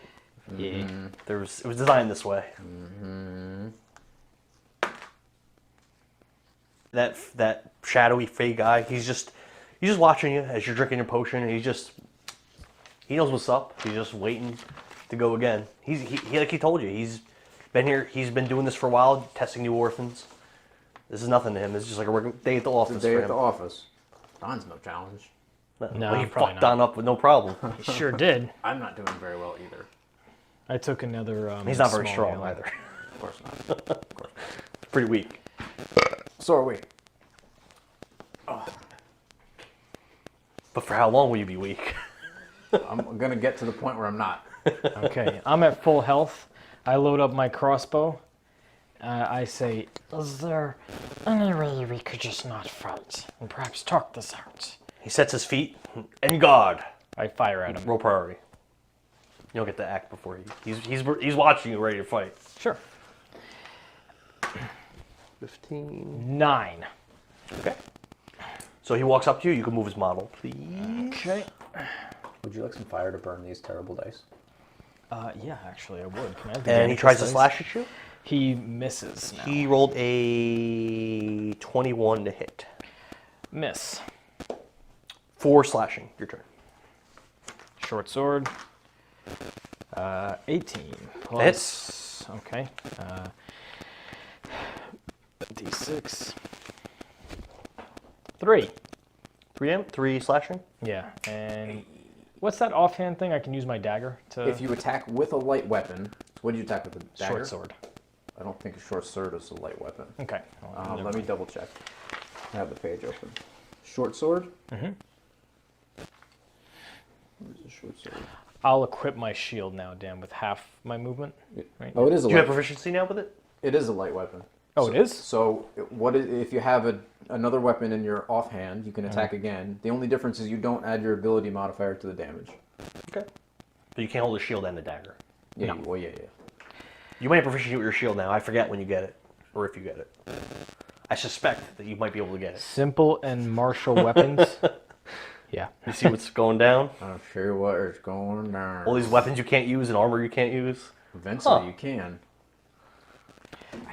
Yeah. It was designed this way. That shadowy fey guy, he's just watching you as you're drinking your potion, and he knows what's up. He's just waiting to go again. He like he told you, he's been here. He's been doing this for a while, testing new orphans. This is nothing to him. It's just like a regular day at the office. Day for at him. the office. Don's no challenge. No, he probably fucked not. Don up with no problem. He sure did. I'm not doing very well either. I took another. He's not very small strong meal. either. Of course not. Pretty weak. So are we. But for how long will you be weak? I'm gonna get to the point where I'm not. Okay, I'm at full health. I load up my crossbow. I say, Is there any way we could just not fight and perhaps talk this out? He sets his feet. And God, I fire at him. roll priority. You don't get to act before he's watching you, ready to fight. Sure. 15. 9. Okay. So he walks up to you. You can move his model, please. Okay. Would you like some fire to burn these terrible dice? Yeah, actually, I would. Can I have the And he damage tries to dice? slash at you. He misses now. He rolled a 21 to hit. Miss. 4 slashing. Your turn. Short sword. 18 plus. Hits. Okay. D6. 3. 3 slashing. Yeah, and What's that offhand thing? I can use my dagger to... If you attack with a light weapon, what do you attack with a dagger? Short sword. I don't think a short sword is a light weapon. Okay. Well, Let me double check. I have the page open. Short sword? Mm-hmm. Where's the short sword? I'll equip my shield now, Dan, with half my movement. Right? Oh, it is a Do you have light. proficiency now with it? It is a light weapon. Oh, it is? So if you have another weapon in your offhand, you can attack again. The only difference is you don't add your ability modifier to the damage. Okay. But you can't hold a shield and a dagger. Yeah. Well, yeah. You might have proficiency with your shield now. I forget when you get it, or if you get it. I suspect that you might be able to get it. Simple and martial weapons. Yeah. You see what's going down? I'm sure what is going down. All these weapons you can't use and armor you can't use. Eventually you can.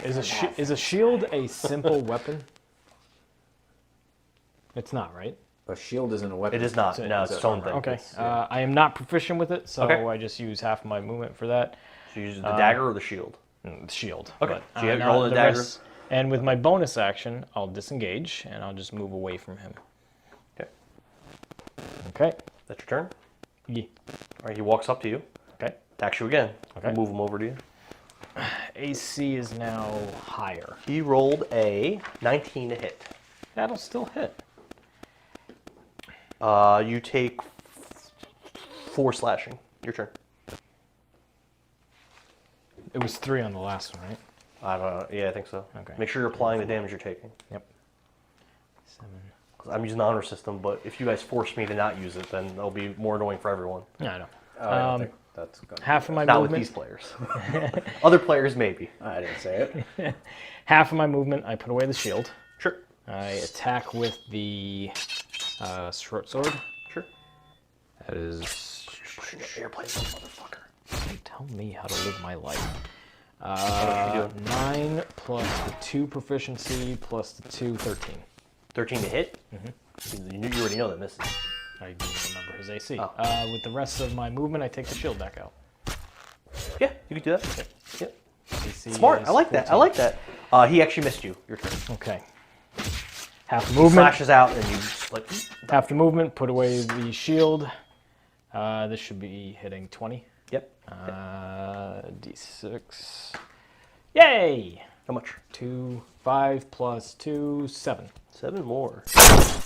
Is a shield a simple weapon? It's not, right? A shield isn't a weapon. It is not. No, it's its own thing. Okay. I am not proficient with it, so Okay. I just use half my movement for that. So you use the dagger or the shield? Shield. Okay. But, So you have not your holding the dagger? rest- And with my bonus action, I'll disengage and I'll just move away from him. Okay. Okay. That's your turn. Yeah. All right. He walks up to you. Okay. Attacks you again. Okay. Move him over to you. AC is now higher. He rolled a 19 to hit. That'll still hit. You take 4 slashing. Your turn. It was 3 on the last one, right? I don't know. Yeah, I think so. Okay. Make sure you're applying the damage you're taking. Yep. 7. 'Cause I'm using the honor system, but if you guys force me to not use it, then it'll be more annoying for everyone. Yeah, I know. I don't think that's gonna Half of my Not with movement. these players. Other players, maybe. I didn't say it. Half of my movement, I put away the shield. Sure. I attack with the short sword. Sure. That is. Airplane, motherfucker. Don't tell me how to live my life. What you doing? 9 plus the 2 proficiency plus the 2, 13. 13 to hit? Mm-hmm. You already know that misses. I didn't remember his AC. Oh. With the rest of my movement, I take the shield back out. Yeah, you could do that. Yep. AC Smart. is I like that. 14. I like that. He actually missed you. Your turn. Okay. Half the movement. Flashes out, and you just like. Half the movement. Put away the shield. This should be hitting 20. Yep. D6. Yay! How much? 2, 5 plus 2, 7. 7 more.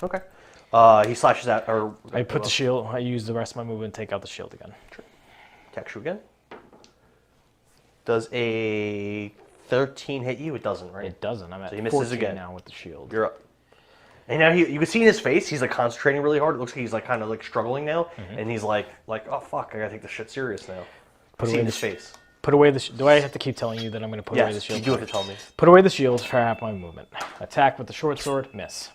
Okay. He slashes out, or I put the shield. I use the rest of my movement. Take out the shield again. attacks you again. Does a 13 hit you? It doesn't, right? It doesn't. I'm at So he misses 14 again. now with the shield. You're up. And now you can see in his face, he's like concentrating really hard. It looks like he's like kind of like struggling now, and he's like, oh fuck, I gotta take this shit serious now. Put See away in the his face. Put away the. Do I have to keep telling you that I'm going to put away the Yes, shield? you do have to tell me. Put away the shield for half my movement. Attack with the short sword, miss.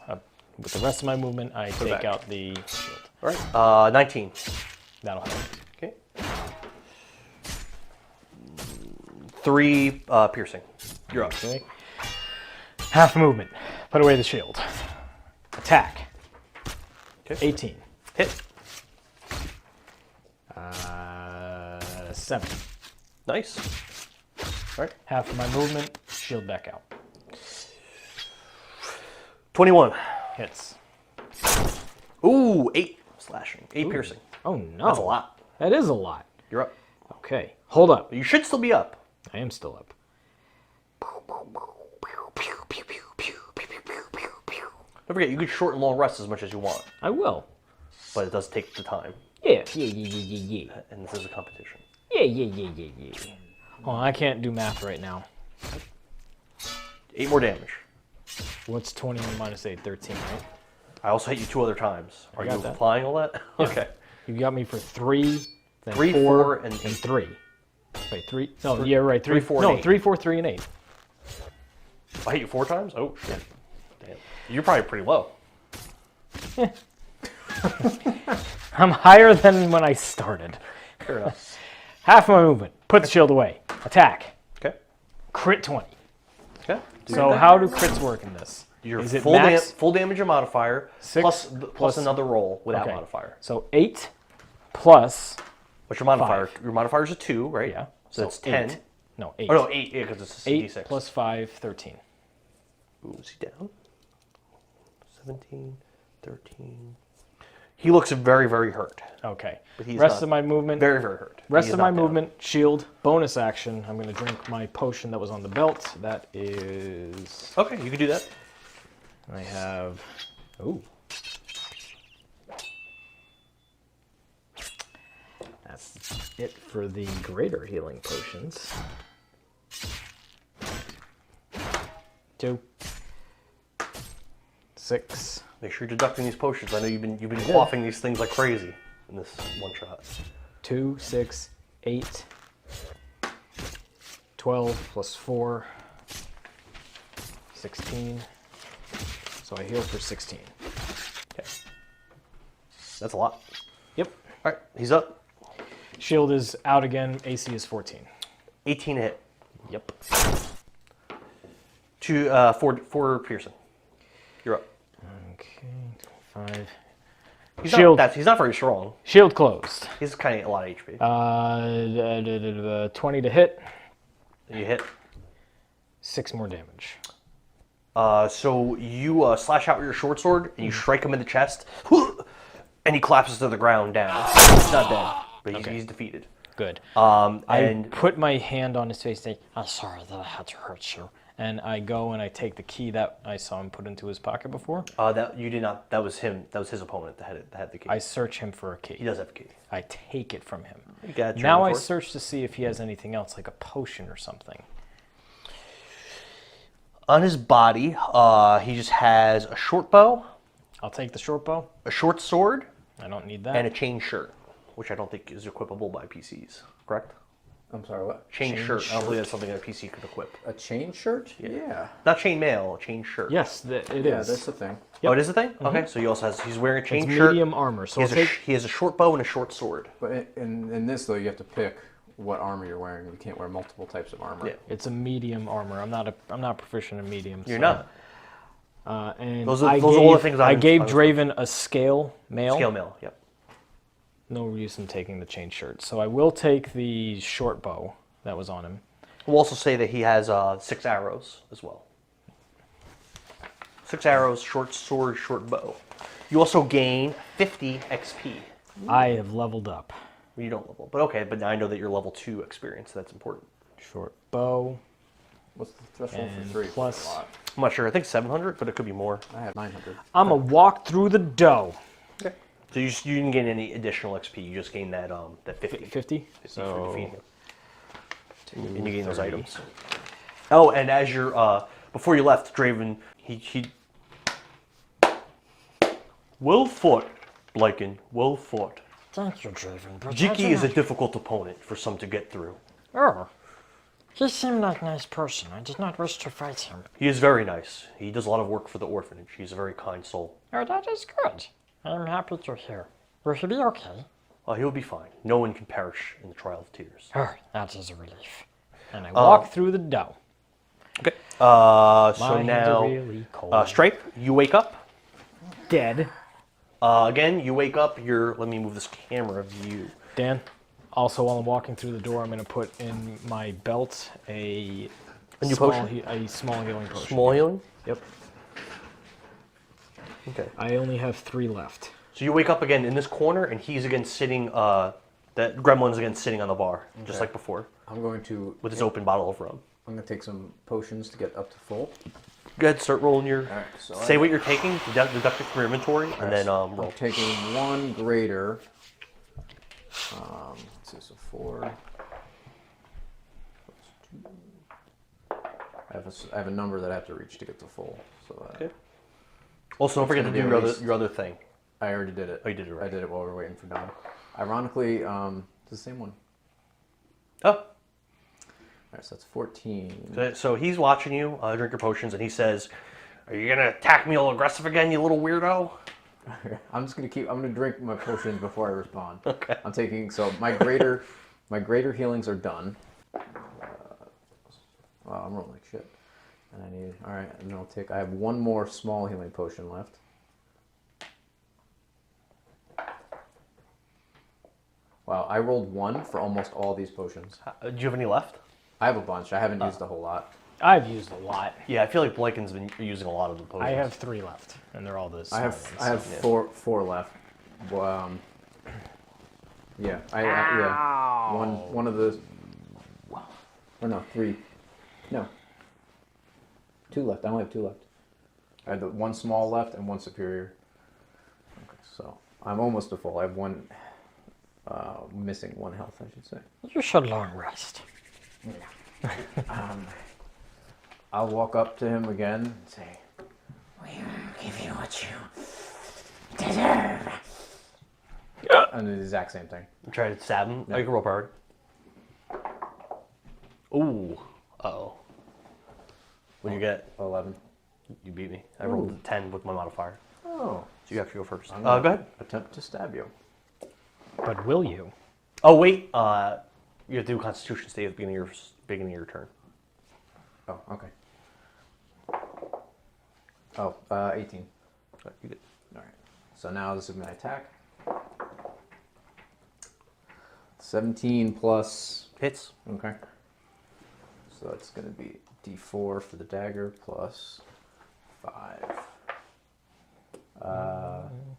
With the rest of my movement, I take back. out the shield. All right. 19. That'll help. Okay. 3 piercing. You're up. Okay. Half movement. Put away the shield. Attack. Okay. 18. Hit. 7. Nice. All right. Half of my movement. Shield back out. 21. Hits. Ooh, 8 slashing. 8 piercing. Oh no. That's a lot. That is a lot. You're up. Okay. Hold up. You should still be up. I am still up. Don't forget, you can short and long rest as much as you want, I will. but it does take the time, Yeah. and this is a competition. Yeah. Oh, I can't do math right now. 8 more damage. What's 21 minus 8? 13, right? I also hit you 2 other times. Are got you that. applying all that? Okay. You got me for 3, then 3, 4, 4, and 8. 3. Wait, 3? No, yeah, right. 3, 4, no, and 8. 3, 4, 3, and 8. I hit you 4 times? Oh, shit. Damn. You're probably pretty low. I'm higher than when I started. Fair enough. Half of my movement. Put the shield away. Attack. Okay. Crit 20. Okay. So how do crits work in this? Your Is it full, max? full damage and modifier, 6 plus another roll without Okay. modifier. So 8 plus, What's your modifier? 5. Your modifier is a 2, right? yeah. So that's 10. 8. No, 8. Oh, no, 8, yeah, because it's a 8 D6. plus 5, 13. Ooh, is he down? 17, 13. He looks very, very hurt. Okay. But he's Rest not of my movement. Very, very hurt. Rest He of is my not down. movement, shield, bonus action. I'm going to drink my potion that was on the belt. That is... Okay, you can do that. I have... Ooh. That's it for the greater healing potions. 2. 6. Make sure you're deducting these potions. I know you've been quaffing these things like crazy in this one shot. 2, 6, 8, 12 plus 4, 16. So I heal for 16. Okay. That's a lot. Yep. All right, he's up. Shield is out again. AC is 14. 18 to hit. Yep. Four Pearson. You're up. Okay. 5. He's Shield. He's not very strong. Shield closed. He's kind of a lot of HP. 20 to hit. You hit. 6 more damage. So you slash out with your short sword and you strike him in the chest, and he collapses to the ground down. He's not dead, but he's defeated. Good. And I put my hand on his face, saying, I'm sorry that I had to hurt you. and I go and I take the key that I saw him put into his pocket before. That you did not. That was him. That was his opponent that had the key. I search him for a key. He does have a key. I take it from him. You got it. Now I search to see if he has anything else, like a potion or something. On his body, he just has a short bow, I'll take the short bow. a short sword, I don't need that. and a chain shirt, which I don't think is equipable by PCs. Correct? I'm sorry, what? Chain shirt. I don't believe that's something that a PC could equip. A chain shirt? Yeah. Not chain mail, a chain shirt. Yes, it is. Yeah, that's the thing. Oh, it is a thing? Okay, so he also has, he's wearing a chain It's shirt. medium armor. So He he has a short bow and a short sword. But in this, though, you have to pick what armor you're wearing. You can't wear multiple types of armor. Yeah. it's a medium armor. I'm not proficient in medium. You're so- not. And Those are I all gave, the things I I'm- gave I was- Draven a scale mail. Scale mail, yep. No use in taking the chain shirt. So I will take the short bow that was on him. We'll also say that he has 6 arrows as well. 6 arrows, short sword, short bow. You also gain 50 XP. I have leveled up. You don't level, but okay. But now I know that you're level 2 experience. So that's important. Short bow. What's the threshold And for 3? plus- That's a lot. I'm not sure. I think 700, but it could be more. I have 900. I'm a walk through the dough. Okay. So you didn't gain any additional XP. You just gained that 50. 50? for So defeating him. And you gain those items. Oh, and as you're before you left, Draven, he well fought, Bliken. Well fought. Thank you, Draven, but I Jiki do is a not- difficult opponent for some to get through. Oh, he seemed like a nice person. I did not wish to fight him. He is very nice. He does a lot of work for the orphanage. He's a very kind soul. Oh, that is good. I am happy to hear. Will he be okay? He'll be fine. No one can perish in the trial of tears. Oh, that is a relief. and I walk through the dough. Okay. My So hands now, are really cold. Stripe, you wake up. Dead. Again, you wake up. Let me move this camera view. Dan, also while I'm walking through the door, I'm going to put in my belt a new small potion? a small healing potion. Small healing. Yep. Okay. I only have 3 left. So you wake up again in this corner, and he's again sitting. That gremlin's again sitting on the bar, just like before, I'm going to with his open bottle of rum. I'm going to take some potions to get up to full. Go ahead, start rolling your. All right, so Say what you're taking, deduct it from your inventory, and then roll. I'm taking 1 greater. Let's see, so 4. I have a number that I have to reach to get to full. So Okay. Also, don't forget to gonna do be at least- your other thing. I already did it. Oh, you did it right. I did it while we were waiting for Don. Ironically, it's the same one. Oh, All right, so that's 14. so he's watching you drink your potions, and he says, "Are you gonna attack me all aggressive again, you little weirdo?" I'm gonna drink my potions before I respond. Okay. I'm taking my greater healings are done. Wow, I'm rolling like shit. And I need and then I have 1 more small healing potion left. Wow, I rolled 1 for almost all these potions. Do you have any left? I have a bunch. I haven't used a whole lot. I've used a lot. Yeah, I feel like Bliken's been using a lot of the potions. I have 3 left, and they're all this. I have 4 left. Yeah, yeah. One of the. Or no, 3. No. 2 left. I only have 2 left. I had the 1 small left and 1 superior. Okay, so I'm almost to full. I have 1 missing 1 health, I should say. You should long rest. I'll walk up to him again and say, We'll give you what you deserve. and do the exact same thing. Try to stab him. Oh, you can roll hard. Ooh. Uh-oh. What'd you get? 11. You beat me. I rolled a 10 with my modifier. Oh. So you have to go first. I'm Go gonna ahead. Attempt to stab you. But will you? Oh, wait. You have to do a Constitution save at the beginning of your turn. Oh, okay. Oh, 18. Right, you good. All right. So now this is my attack. 17 plus. Hits. Okay. So it's going to be D4 for the dagger plus 5.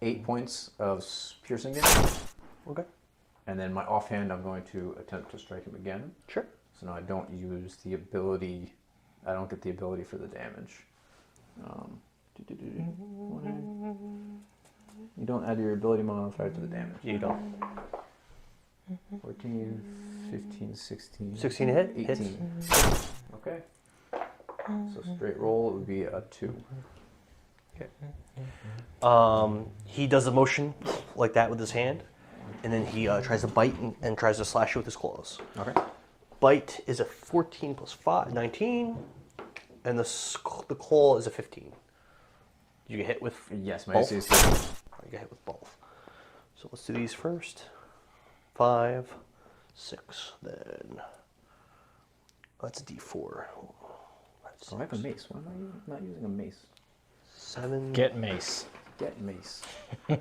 8 points of piercing damage. Okay. And then my offhand, I'm going to attempt to strike him again. Sure. So now I don't use the ability. I don't get the ability for the damage. You don't add your ability modifier to the damage. You don't. 14, 15, 16. 16 to hit? 18. Hits. Okay. So straight roll, it would be a 2. He does a motion like that with his hand, and then he tries to bite and tries to slash you with his claws. Okay. Bite is a 14 plus 5, 19, and the claw is a 15. You get hit with Yes, my both? AC is You get hit with both. So let's do these first. 5, 6, then that's a D4. That's Oh, I have a mace. Why am I not using a mace? 7. Get mace. Get mace. 5.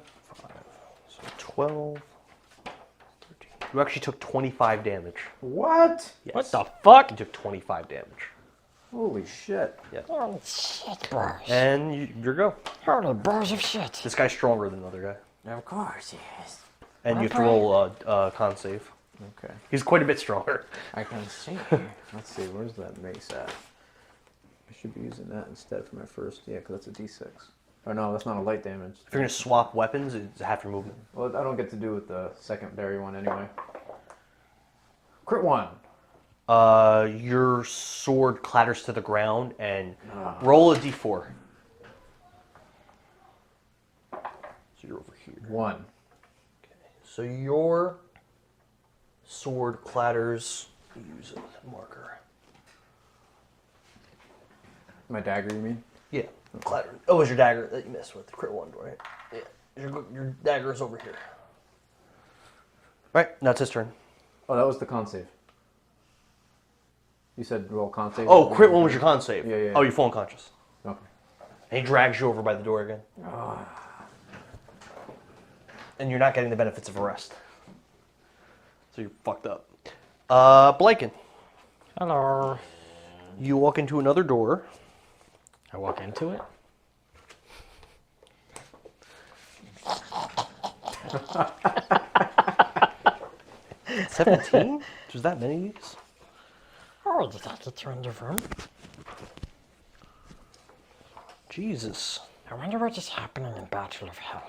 So 12. 13. You actually took 25 damage. What? Yes. What the fuck? You took 25 damage. Holy shit. Holy shit, bros. And you're go. Holy bros of shit. This guy's stronger than the other guy. Of course, yes. And you have to roll a con save. Okay. He's quite a bit stronger. I can see. Let's see, where's that mace at? I should be using that instead for my first. Yeah, because that's a D6. Oh no, that's not a light damage. If you're going to swap weapons, it's half your movement. Well, I don't get to do with the secondary one anyway. Crit 1. Your sword clatters to the ground and roll a d4. So you're over here. 1. So your sword clatters. Use a marker. My dagger, you mean? Yeah, clatter. Oh, it was your dagger that you missed with the crit 1, right? Yeah, your dagger is over here. Right, now it's his turn. Oh, that was the con save. You said roll con save? Oh, crit 1 was your con save. Yeah. Oh, you fall unconscious. Okay. And he drags you over by the door again. And you're not getting the benefits of arrest. So you're fucked up. Bliken, Hello. you walk into another door. I walk into it. – 17? There's that many of these? Oh, did I get you in the room? Jesus. I wonder what is happening in Battle of Hell.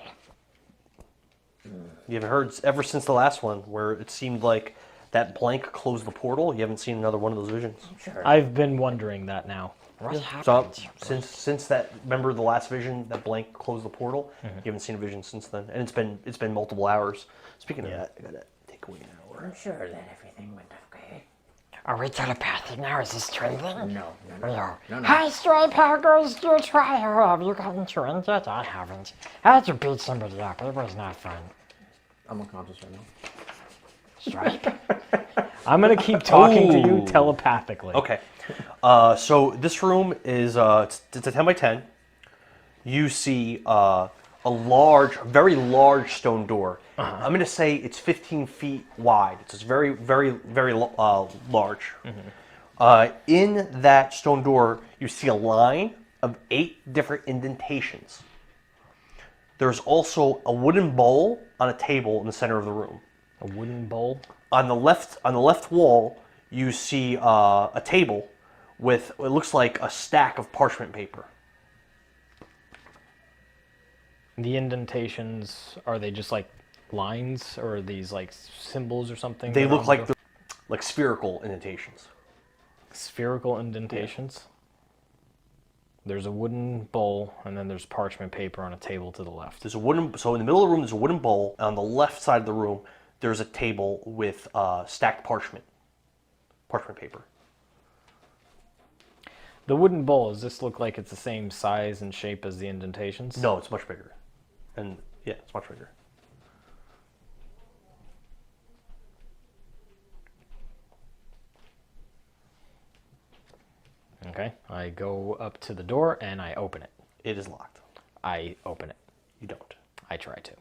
You haven't heard ever since the last one where it seemed like that blank closed the portal. You haven't seen another one of those visions. I've been wondering that now. What So happened? since that, remember the last vision, that blank closed the portal. You haven't seen a vision since then, and it's been multiple hours. Speaking of that, I gotta take away an hour. I'm sure that everything went okay. Are we telepathic now? Is this trending? No. No. Hi, Stripe. How goes your trial? Have you gotten trained yet? I haven't. I had to beat somebody up. It was not fun. I'm unconscious right now. Stripe? I'm gonna keep talking to you Ooh. telepathically. Okay. So this room is it's a 10 by 10. You see a very large stone door. I'm going to say it's 15 feet wide. It's just very, very, very large. In that stone door, you see a line of 8 different indentations. There's also a wooden bowl on a table in the center of the room. A wooden bowl. On the left wall, you see a table with what looks like a stack of parchment paper. The indentations, are they just like lines, or are these like symbols or something? They that are look on like the they're like spherical indentations. spherical indentations. There's a wooden bowl, and then there's parchment paper on a table to the left. So in the middle of the room, there's a wooden bowl. On the left side of the room, there's a table with stacked parchment paper. The wooden bowl, does this look like it's the same size and shape as the indentations? No, it's much bigger. And yeah, it's much bigger. Okay, I go up to the door and I open it. It is locked. I open it. You don't. I try to. Is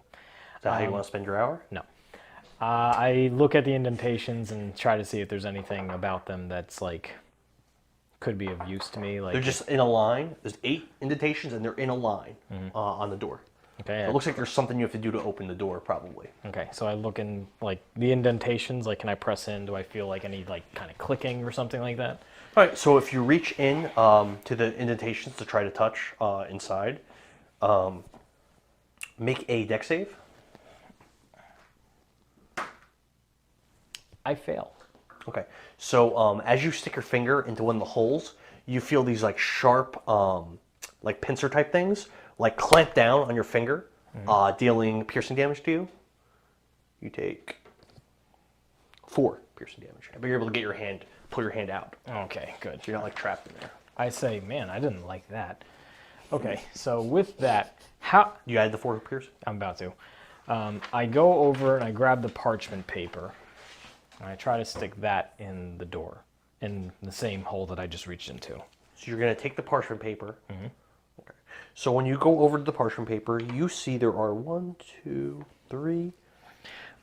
that how you want to spend your hour? No. I look at the indentations and try to see if there's anything about them that's like could be of use to me. Like They're just in a line. There's 8 indentations, and they're in a line on the door. okay. So it looks like there's something you have to do to open the door, probably. Okay, so I look in like the indentations. Like, can I press in? Do I feel like any like kind of clicking or something like that? All right. So if you reach in to the indentations to try to touch inside, make a dex save. I fail. Okay. So as you stick your finger into one of the holes, you feel these like sharp, like pincer type things, like clamp down on your finger, dealing piercing damage to you. You take 4 piercing damage, but you're able to get your hand, pull your hand out. Okay, good. So you're not like trapped in there. I say, man, I didn't like that. Okay, so with that, how You added the 4 piercing. I'm about to. I go over and I grab the parchment paper, and I try to stick that in the door, in the same hole that I just reached into. So you're going to take the parchment paper. Okay. So when you go over to the parchment paper, you see there are 1, 2, 3.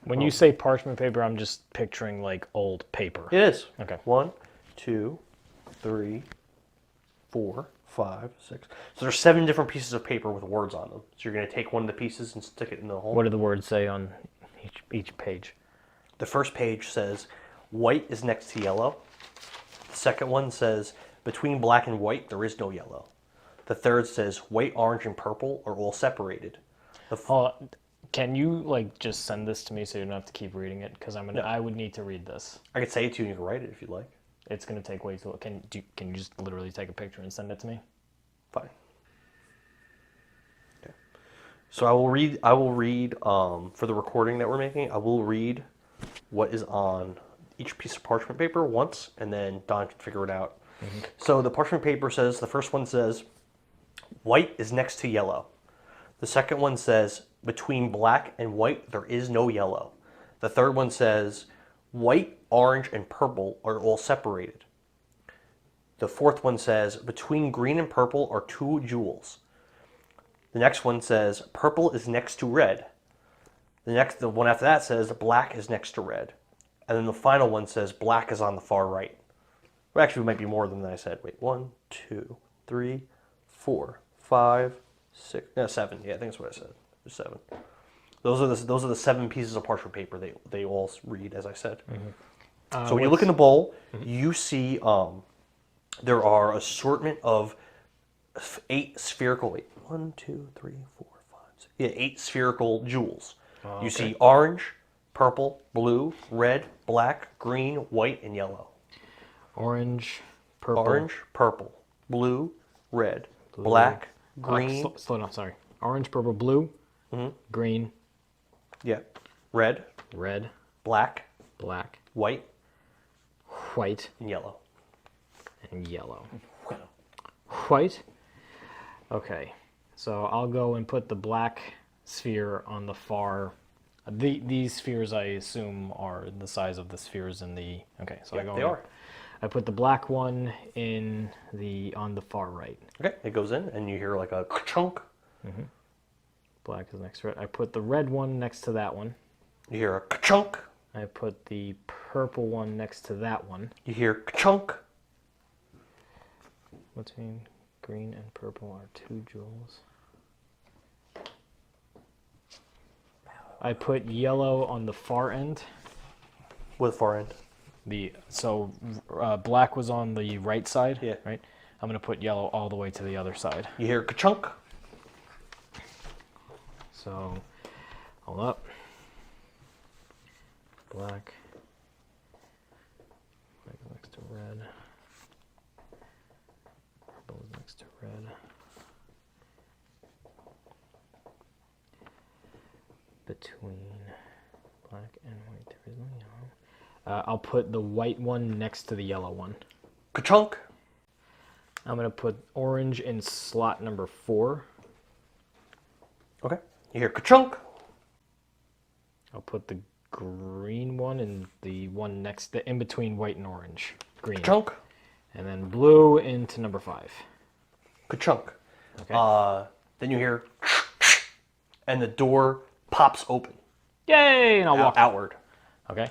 When you say parchment paper, I'm just picturing like old paper. It is. Okay. 1, 2, 3, 4, 5, 6. So there's 7 different pieces of paper with words on them. So you're going to take one of the pieces and stick it in the hole. What do the words say on each page? The first page says, white is next to yellow. The second one says, between black and white, there is no yellow. The third says, white, orange, and purple are all separated. Can you like just send this to me so you don't have to keep reading it? Because I would need to read this. I could say it to you and you can write it if you'd like. It's gonna take way too long. Can you just literally take a picture and send it to me? Fine. Okay. So I will read for the recording that we're making, I will read what is on each piece of parchment paper once, and then Don can figure it out. So the parchment paper says, the first one says, white is next to yellow. The second one says, between black and white, there is no yellow. The third one says, white, orange, and purple are all separated. The fourth one says, between green and purple are 2 jewels. The next one says, purple is next to red. The one after that says, black is next to red. And then the final one says, black is on the far right. Well, actually, it might be more than I said. Wait, 1, 2, 3, 4, 5, 6, no, 7. Yeah, I think that's what I said. There's 7. Those are the 7 pieces of parchment paper they all read, as I said. So when you look in the bowl, you see there are assortment of 8 spherical. Wait, 1, 2, 3, 4, 5, 6. Yeah, 8 spherical jewels. You see orange, purple, blue, red, black, green, white, and yellow. Orange, purple. Orange, purple, blue, red, black, green. Slow down. Sorry. Orange, purple, blue, green, Yeah. Red, red, black, black, white, white, and yellow. and yellow. White. Okay. So I'll go and put the black sphere on the far. These spheres, I assume, are the size of the spheres in the. Okay, so Yeah, I go. they are. I put the black one on the far right. Okay, it goes in, and you hear like a chunk. Black is next to it. I put the red one next to that one. You hear a chunk. I put the purple one next to that one. You hear chunk. Between green and purple are 2 jewels. I put yellow on the far end. With far end. Black was on the right side. Yeah. Right. I'm gonna put yellow all the way to the other side. You hear ka-chunk. So, hold up. Black. Black is next to red. Purple is next to red. Between black and white, there is no yellow. I'll put the white one next to the yellow one. Ka-chunk. I'm gonna put orange in slot number 4. Okay. You hear ka-chunk. I'll put the green one in the one next, in between white and orange. Green. Ka-chunk. And then blue into number 5. Ka-chunk. Okay. Then you hear and the door pops open. Yay! And I'll walk outward. Okay.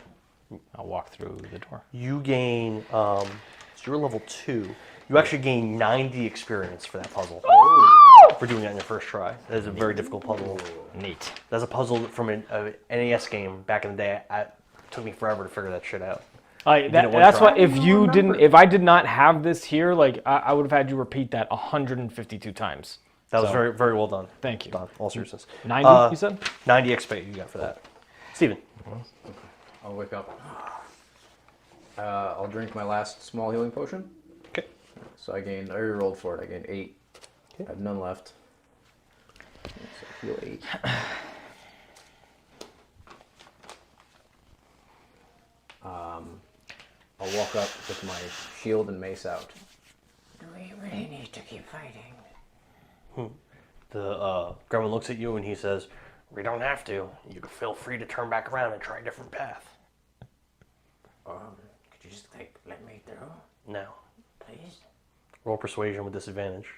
I'll walk through the door. You gain, so you're level 2. You actually gain 90 experience for that puzzle. For doing that in your first try. That is a very difficult puzzle. Neat. That's a puzzle from an NES game back in the day. It took me forever to figure that shit out. That's why if I did not have this here, like I would have had you repeat that 152 times. That was very, very well done. Thank you. Done, all seriousness. 90, you said? 90 XP you got for that. Steven. I'll wake up. I'll drink my last small healing potion. Okay. So I already rolled for it. I gained 8. Okay. I have none left. So heal 8. I'll walk up with my shield and mace out. Do we really need to keep fighting? The gremlin looks at you and he says, "We don't have to. You can feel free to turn back around and try a different path." Could you just let me through, No. please? Roll persuasion with disadvantage.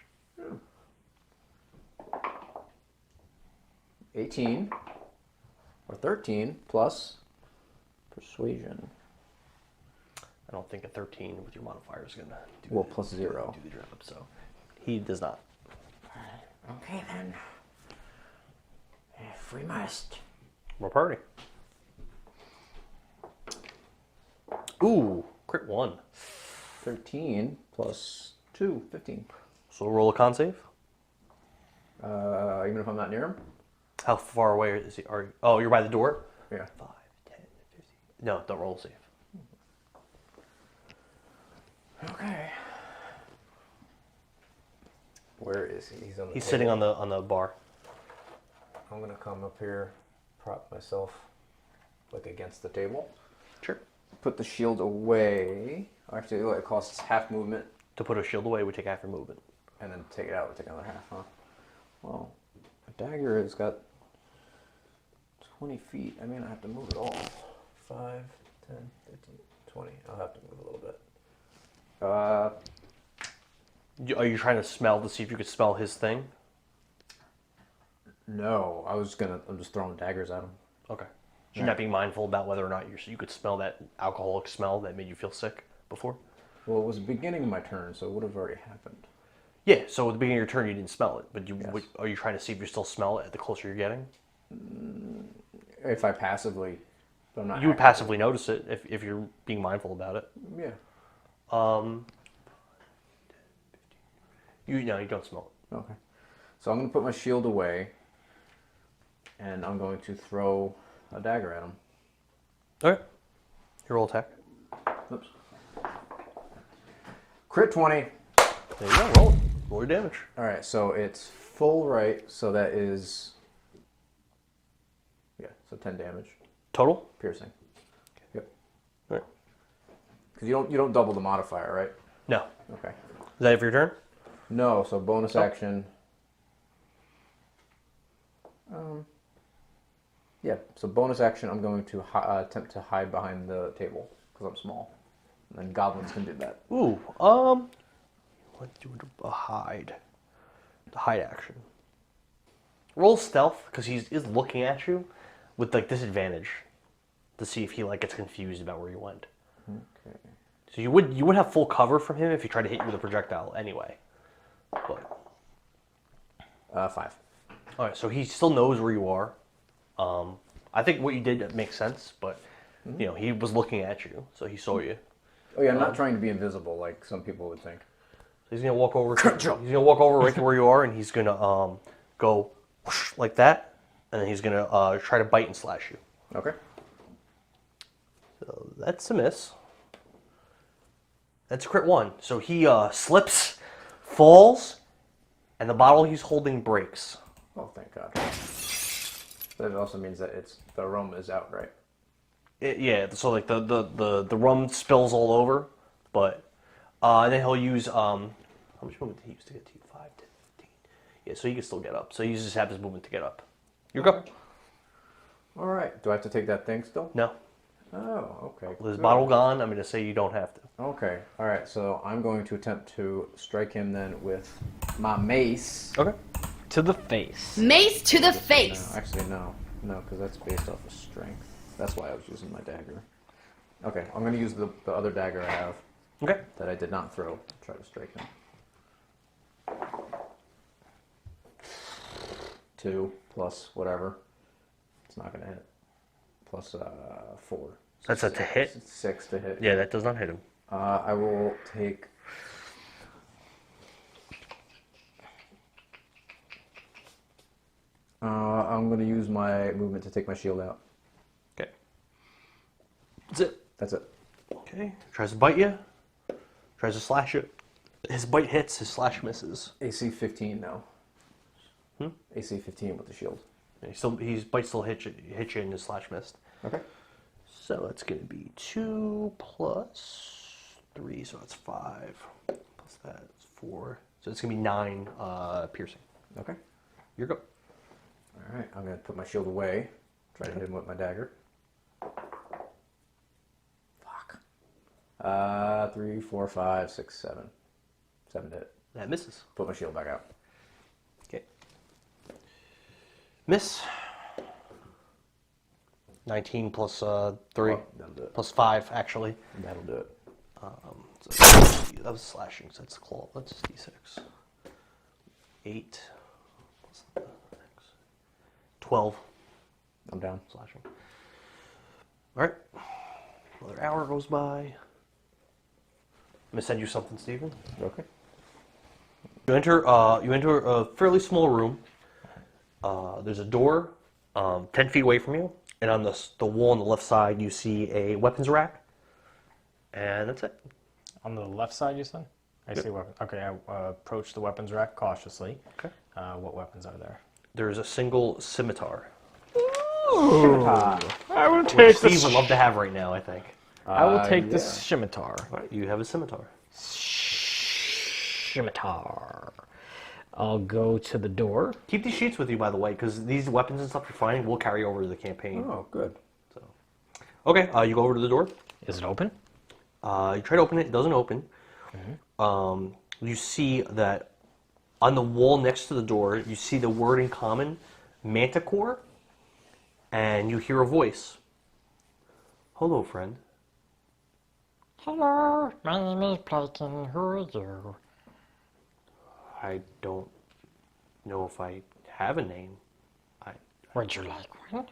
18 or 13 plus persuasion. I don't think a 13 with your modifier is gonna do Well, plus 0. do the job. So he does not. Okay then. If we must. Roll party. Ooh, crit 1. 13 plus 2, 15. So roll a con save. Even if I'm not near him? How far away is he? Oh, you're by the door? Yeah. 5, 10, 15. No, don't roll a save. Okay. Where is he? He's sitting on the bar. I'm gonna come up here, prop myself like against the table. Sure. Put the shield away. Actually, it costs half movement, To put a shield away would take half your movement. and then take it out would take another half, huh? Well, a dagger has got 20 feet. I may not have to move at all. 5, 10, 15, 20. I'll have to move a little bit. Are you trying to smell to see if you could smell his thing? No, I'm just throwing daggers at him. Okay. So you're not being mindful about whether or not you could smell that alcoholic smell that made you feel sick before? Well, it was the beginning of my turn, so it would have already happened. Yeah, so at the beginning of your turn you didn't smell it, but Yes. are you trying to see if you still smell it the closer you're getting? If I passively, but I'm not. You would actively. passively notice it if you're being mindful about it. Yeah. You don't smell it. Okay. So I'm going to put my shield away, and I'm going to throw a dagger at him. Okay. Your roll attack. Oops. Crit 20. There you go. Roll it. Roll your damage. All right, so it's full right, so that is, yeah, so 10 damage, Total? piercing. Yep. All right. Because you don't double the modifier, right? No. Okay. Is that it for your turn? No, so bonus action. Yeah, so bonus action, I'm going to attempt to hide behind the table because I'm small, and then goblins can do that. Ooh. Let's do a hide. The hide action. Roll stealth because he is looking at you with like disadvantage to see if he gets confused about where you went. Okay. So you would have full cover from him if he tried to hit you with a projectile anyway. But 5. all right, so he still knows where you are. I think what you did makes sense, but you know, he was looking at you, so he saw you. Oh yeah, I'm not trying to be invisible like some people would think. He's gonna walk over. He's gonna walk over right to where you are, and he's gonna go whoosh, like that, and then he's gonna try to bite and slash you. Okay. So that's a miss. That's a crit 1. So he slips, falls, and the bottle he's holding breaks. Oh, thank God. But it also means that the rum is out, right? Yeah. So like the rum spills all over, but and then he'll use how much movement did he use to get to you? 5, 10, 15. Yeah. So he can still get up. So he just have his movement to get up. You're go. All right. Do I have to take that thing still? No. Oh, okay. With his good. bottle gone, I'm going to say you don't have to. Okay. All right. So I'm going to attempt to strike him then with my mace. Okay. To the face. Mace to the No, face. actually, no, because that's based off of strength. That's why I was using my dagger. Okay, I'm going to use the other dagger I have Okay. that I did not throw to try to strike him. 2 plus whatever. It's not going to hit. Plus 4. That's a to hit? 6 to hit. Yeah, that does not hit him. I will take... I'm going to use my movement to take my shield out. Okay. That's it. That's it. Okay. Tries to bite you. Tries to slash you. His bite hits, his slash misses. AC 15 now. AC 15 with the shield. His bite still hit you and his slash missed. Okay. So it's going to be 2 plus 3, so that's 5. Plus that is 4. So it's going to be 9 piercing. Okay. You're go. All right. I'm going to put my shield away. Try to hit him with my dagger. Fuck. 3, 4, 5, 6, 7. 7 to hit. That misses. Put my shield back out. Okay. Miss. 19 plus 3. Oh, that'll do it. Plus 5, actually. That'll do it. So that was slashing, so that's claw. That's d6. 8 plus 6. 12 I'm down. slashing. All right. Another hour goes by. I'm gonna send you something, Steven. Okay. You enter a fairly small room. There's a door 10 feet away from you, and on the wall on the left side, you see a weapons rack, and that's it. On the left side, you said? I see weapons. Okay, I approach the weapons rack cautiously. Okay. What weapons are there? There's a single scimitar, I will which take Steve would love to have right now, I think. I will take the scimitar. All right, you have a scimitar. Scimitar. I'll go to the door. Keep these sheets with you, by the way, because these weapons and stuff you're finding will carry over to the campaign. Oh, good. So, okay, you go over to the door. Is it open? You try to open it. It doesn't open. You see that on the wall next to the door, you see the word in common, Manticore, and you hear a voice. Hello, friend. Hello, my name is Bliken. Who are you? I don't know if I have a name. Would you like one?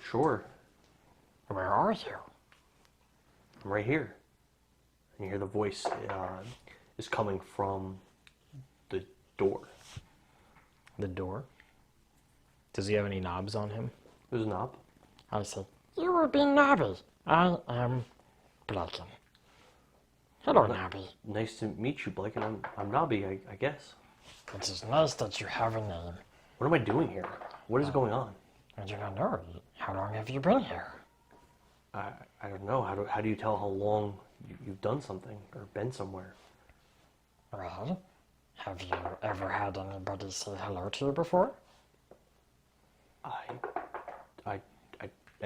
Sure. Where are you? I'm right here. And you hear the voice is coming from the door. The door? Does he have any knobs on him? There's a knob. I said, you will be Nobby. I am Bliken. Hello, Nobby. Nice to meet you, Blake, and I'm Nobby, I guess. It is nice that you have a name. What am I doing here? What is going on? I do not know. How long have you been here? I don't know. How do you tell how long you've done something or been somewhere? Well, have you ever had anybody say hello to you before? I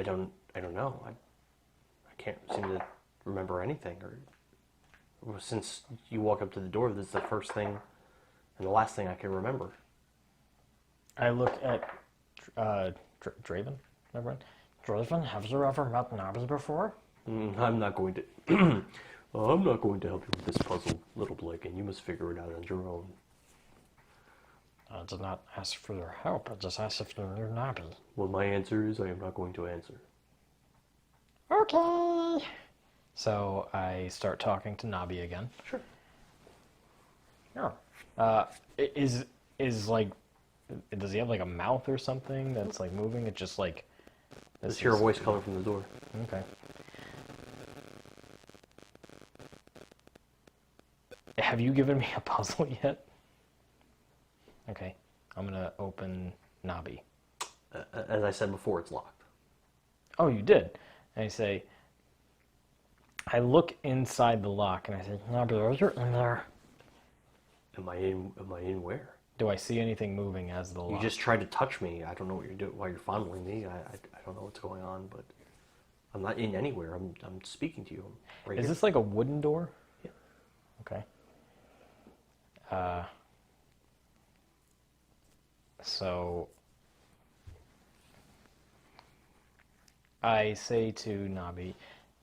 don't know. I can't seem to remember anything. Or since you walk up to the door, this is the first thing and the last thing I can remember. I look at Draven. Everyone. Draven, have you ever met Nobby before? I'm not going to. I'm not going to help you with this puzzle, little Blake, and you must figure it out on your own. I did not ask for your help. I just asked if you knew Nabi. Well, my answer is I am not going to answer. Okay. So I start talking to Nabi again. Sure. Yeah. Is like, does he have like a mouth or something that's like moving? It's just like. Just hear a voice coming from the door. Okay. Have you given me a puzzle yet? Okay. I'm gonna open Nabi. As I said before, it's locked. Oh, you did. And I say, I look inside the lock and I say, Nabi, are you in there? Am I in where? do I see anything moving as the You lock? just tried to touch me. I don't know what you're doing. Why you're fondling me? I don't know what's going on, but I'm not in anywhere. I'm speaking to you. I'm right Is here. this like a wooden door? Yeah. Okay. So I say to Nabi,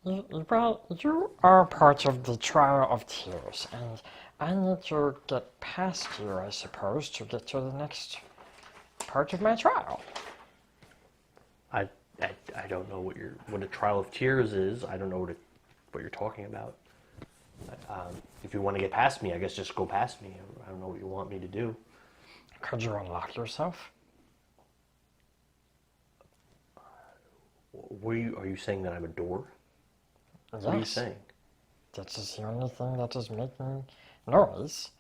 Well, you are part of the Trial of Tears, and I need to get past you, I suppose, to get to the next part of my trial. I don't know what a trial of tears is. I don't know what you're talking about. If you want to get past me, I guess just go past me. I don't know what you want me to do. Could you unlock yourself? Are you saying that I'm a door? Yes. What are you saying? That is the only thing that is making noise.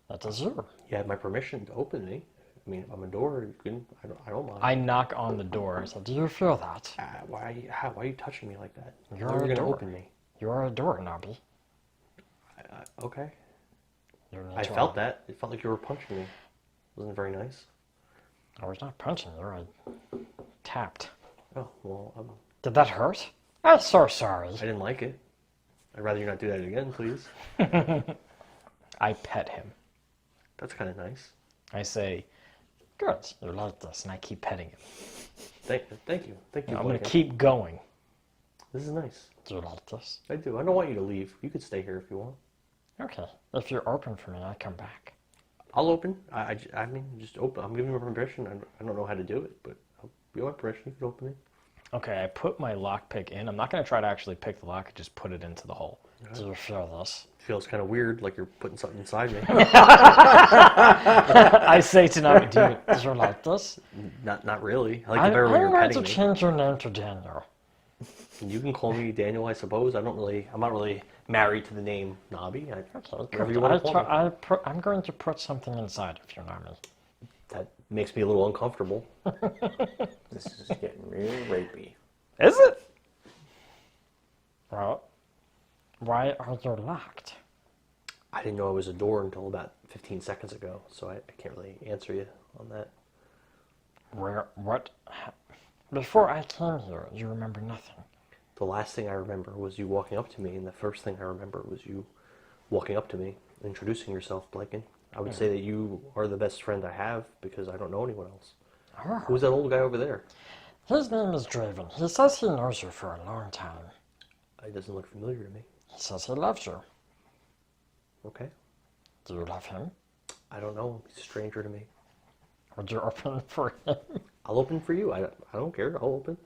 That is you. You have my permission to open me. I mean, I'm a door. You can. I don't mind. I knock on the door. So do you feel that? Why are you touching me like that? You're How are you a going to door. open me? You are a door, Nabi. Okay. You need I to felt that. It felt like you were punching me. Wasn't very nice. I was not punching you. I tapped. Oh well, Did that hurt? I'm so sorry. I didn't like it. I'd rather you not do that again, please. I pet him. That's kind of nice. I say, Good. You like this. and I keep petting him. Thank you. I'm going Bliken. to keep going. This is nice. Do you like this? I do. I don't want you to leave. You could stay here if you want. Okay. If you're open for me, I come back. I'll open. I mean, just open. I'm giving you permission. I don't know how to do it, but you want permission, you can open it. Okay, I put my lockpick in. I'm not going to try to actually pick the lock. I just put it into the hole. Do you feel this? It feels kind of weird, like you're putting something inside me. I say to Nabi, Do you like this? Not really. I like it better when I'm you're going petting to me. change your name to Daniel. You can call me Daniel, I suppose. I'm not really married to the name Nabi. Okay, Whatever good. you want to call me. I'm going to put something inside of you, Nabi. That makes me a little uncomfortable. This is getting real rapey. is it? Well, why are you locked? I didn't know I was a door until about 15 seconds ago, so I can't really answer you on that. Before I came here, you remember nothing. The last thing I remember was you walking up to me, and the first thing I remember was you walking up to me, introducing yourself, Bliken. I would say that you are the best friend I have because I don't know anyone else. Oh. Who's that old guy over there? His name is Draven. He says he knows you for a long time. It doesn't look familiar to me. He says he loves you. Okay. Do you love him? I don't know. He's a stranger to me. Would you open for him? I'll open for you. I don't care. I'll open.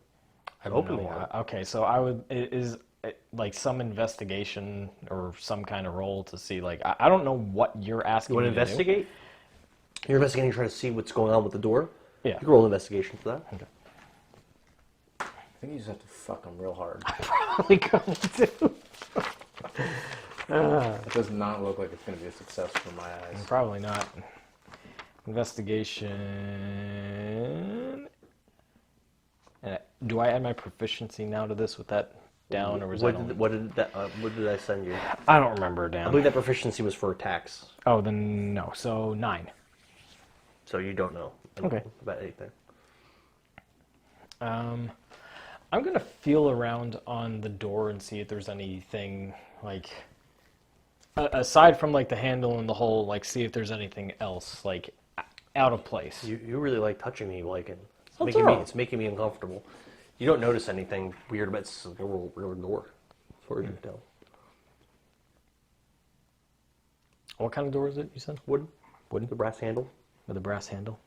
I don't Open know. me. Okay, so I would is it like some investigation or some kind of role to see like I don't know what you're asking You want to me to do. investigate? You're investigating, trying to see what's going on with the door? Yeah. You can roll an investigation for that. Okay. I think you just have to fuck him real hard. Probably going to. It does not look like it's going to be a success from my eyes. Probably not. Investigation. And do I add my proficiency now to this with that down, or was that only... What did I send you? I don't remember I down. believe that proficiency was for attacks, Oh, then no. So 9. so you don't know Okay. about anything. I'm gonna feel around on the door and see if there's anything like aside from like the handle and the hole. Like, see if there's anything else like out of place. You really like touching me, Bliken. I do. It's making me uncomfortable. You don't notice anything weird about it's like a real door, as far as you can tell. What kind of door is it? You said Wooden, the brass handle. with a brass handle.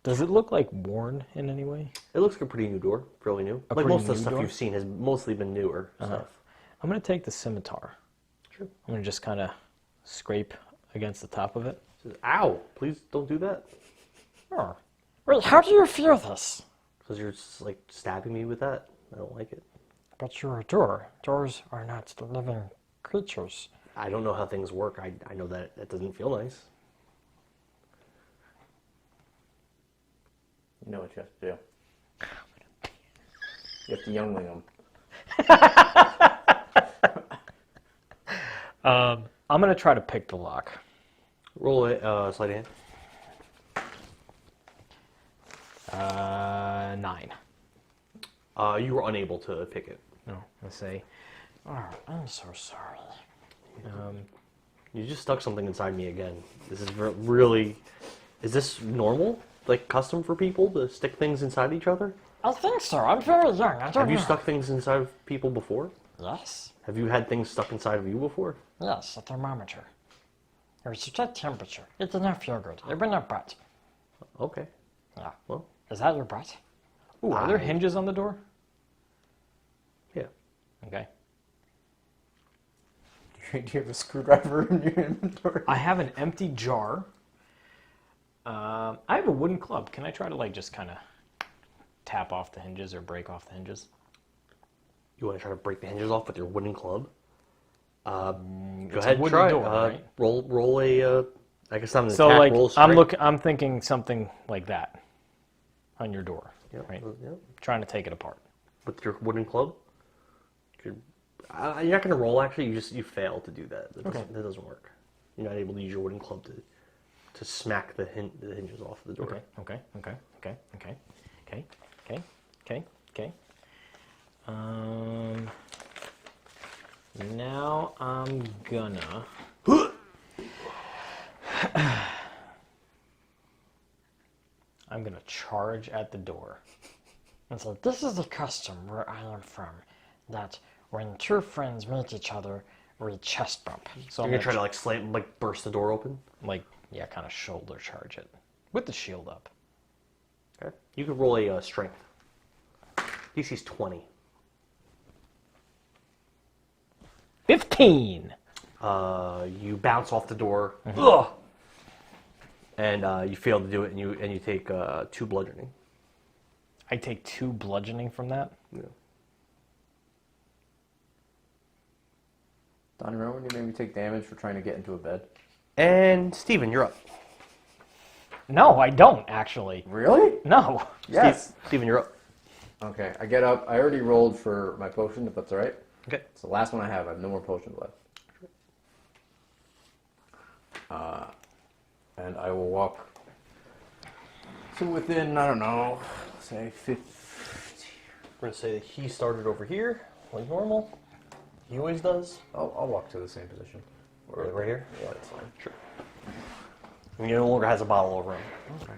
Does it look like worn in any way? It looks like a pretty new door, fairly new. A Like pretty most of the new stuff door? you've seen has mostly been newer stuff. I'm going to take the scimitar. Sure. I'm going to just kind of scrape against the top of it. Ow! Please don't do that. Oh. Wait, how do you feel this? Because you're just, like stabbing me with that. I don't like it. But you're a door. Doors are not living creatures. I don't know how things work. I know that it doesn't feel nice. You know what you have to do. You have to youngling them. I'm going to try to pick the lock. Roll it, sleight of hand. 9. You were unable to pick it. No, let's say. Oh, I'm so sorry. You just stuck something inside me again. This is really... Is this normal? Like custom for people to stick things inside each other? I think so. I'm very young. I don't Have you know. stuck things inside of people before? Yes. Have you had things stuck inside of you before? Yes, a thermometer. It was to check temperature. It did not feel good. It went up butt. Okay. Yeah. Well, Is that your butt? Ooh, are there hinges on the door? yeah. Okay. Do you have a screwdriver in your inventory? I have an empty jar. I have a wooden club. Can I try to, like, just kind of tap off the hinges or break off the hinges? You want to try to break the hinges off with your wooden club? Go It's a ahead and wooden try. door, right? Roll a. I guess I'm an So, attack. like, roll strength. I'm thinking something like that on your door, Yep, right? yep. Trying to take it apart. With your wooden club. You're not going to roll. Actually, you fail to do that. That doesn't work. You're not able to use your wooden club to smack the hinges off the door. Okay. Now I'm gonna. I'm gonna charge at the door. And so this is the custom where I am from, that when two friends meet each other, we chest bump. So You're I'm going to try to like slam, like burst the door open. kind of shoulder charge it with the shield up. Okay. You could roll a strength. DC's 20. 15. You bounce off the door. Ugh! And you fail to do it, and you take 2 bludgeoning. I take 2 bludgeoning from that. Yeah. Don, remember when you made me take damage for trying to get into a bed? And Steven, you're up. No, I don't actually. Really? No. Yes. Steven, you're up. Okay, I get up. I already rolled for my potion, if that's all right. Okay. It's the last one I have. I have no more potions left. And I will walk to within, I don't know, say 50. We're going to say that he started over here, like normal. He always does. I'll walk to the same position. Right here? Yeah, that's fine. Sure. And he no longer has a bottle over him. Okay.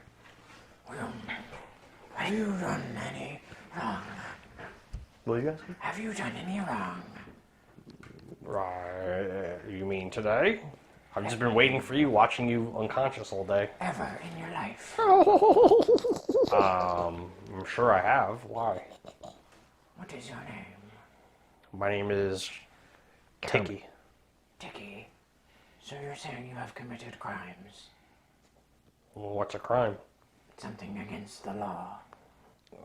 Well, have you done any wrong? What you guys? Have you done any wrong? Right. You mean today? I've just been waiting for you, watching you unconscious all day. Ever in your life? I'm sure I have. Why? What is your name? My name is Tiki. Tiki. So you're saying you have committed crimes? What's a crime? Something against the law? I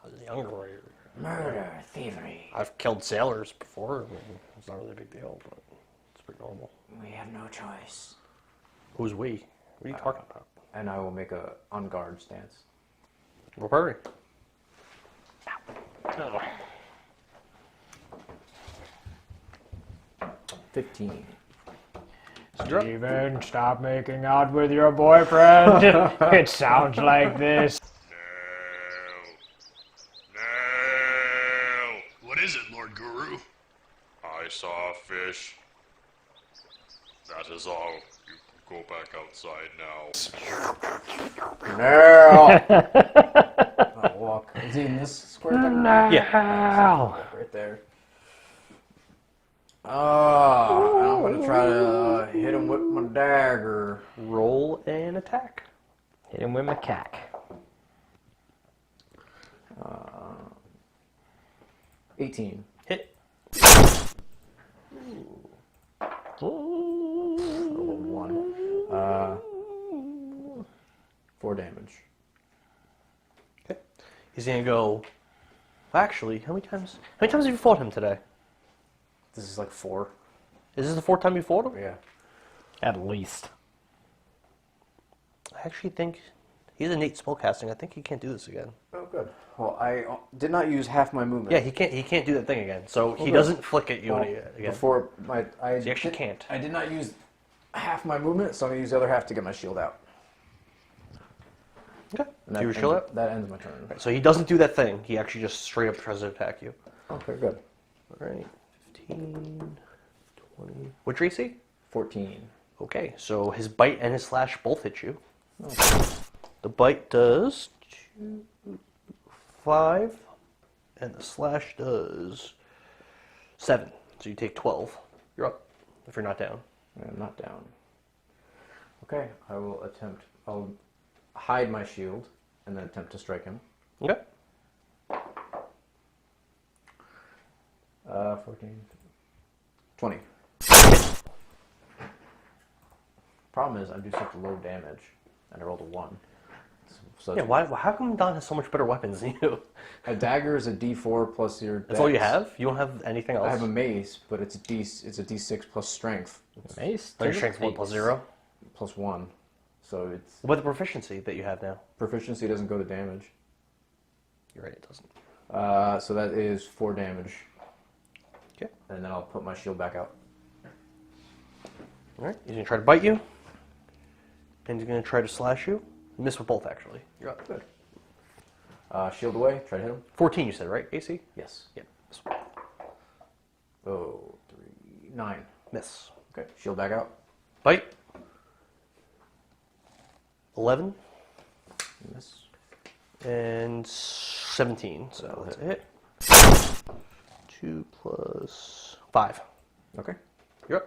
was younger. Murder, thievery. I've killed sailors before. It's not really a big deal, but it's pretty normal. We have no choice. Who's we? What are you talking about? And I will make a on guard stance. Well, hurry. 15. Steven, stop making out with your boyfriend. It sounds like this. No. What is it, Lord Guru? I saw a fish. That is all. You can go back outside now. No! I'll walk. Is he in this square? Yeah. Right there. I'm gonna try to hit him with my dagger. Roll an attack. Hit him with macaque. 18. Hit. One. 4 damage. Okay. He's gonna go. Actually, how many times have you fought him today? This is like 4. Is this the 4th time you fought him? Yeah. At least. I actually think he's innate spellcasting. I think he can't do this again. Oh, good. Well, I did not use half my movement. Yeah, he can't do that thing again. So he good. doesn't flick at you Well, again. Before He actually can't. I did not use half my movement, so I'm gonna use the other half to get my shield out. Okay. And Do your shield out? That ends my turn. Right, so he doesn't do that thing. He actually just straight up tries to attack you. Okay, good. All right. 15, 20. What's your AC? 14. Okay, so his bite and his slash both hit you. The bite does 5, and the slash does 7. So you take 12. You're up if you're not down. I'm not down. Okay, I'll hide my shield and then attempt to strike him. Okay. 14, 20. Problem is, I do such low damage, and I rolled a 1. So Yeah, why? How come Don has so much better weapons than you? a dagger is a D4 plus your. That's all you dex. have? You don't have anything else? I have a mace, but it's a D6 plus strength. Mace? Your strength 1 plus 0? Plus 1. So it's What the proficiency that you have now? proficiency doesn't go to damage. You're right, it doesn't. So that is 4 damage. Okay. And then I'll put my shield back out. All right, he's going to try to bite you. And he's going to try to slash you. You miss with both, actually. You're up. Good. Shield away. Try to hit him. 14, you said, right, AC? Yes. Yep. Oh, 3, 9. Miss. Okay. Shield back out. Bite. 11. Miss. And 17. So that's a hit. 2 plus 5. Okay. You're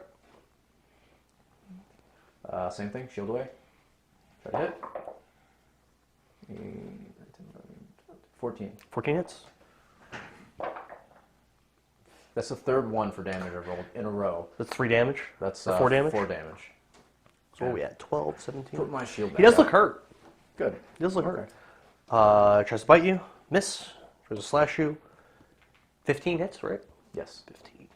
up. Same thing. Shield away. Try to hit. 14. 14 hits. That's the third one for damage I've rolled in a row. That's 3 damage. That's 4 damage. 4 damage. So what are we at? 12, 17? Put my shield back He does out. look hurt. Good. He does look hurt. Tries to bite you. Miss. Tries to slash you. 15 hits, right? Yes. 15.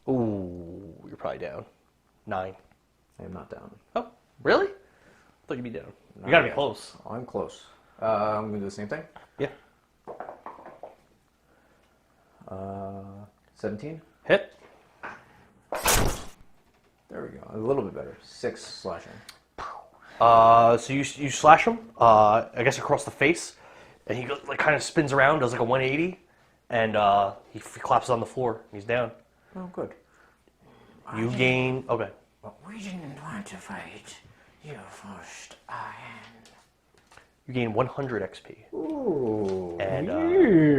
Ooh, you're probably down. 9. I am not down. Oh, really? I thought you'd be down. Not You gotta yet. be close. I'm close. I'm gonna do the same thing. Yeah. 17. Hit. There we go. A little bit better. 6 slashing. So you slash him, I guess across the face, and he like kind of spins around, does like a 180, and he collapses on the floor. He's down. Oh, good. You gain. Okay. We didn't want to fight. You first, You gain 100 XP. Ooh. And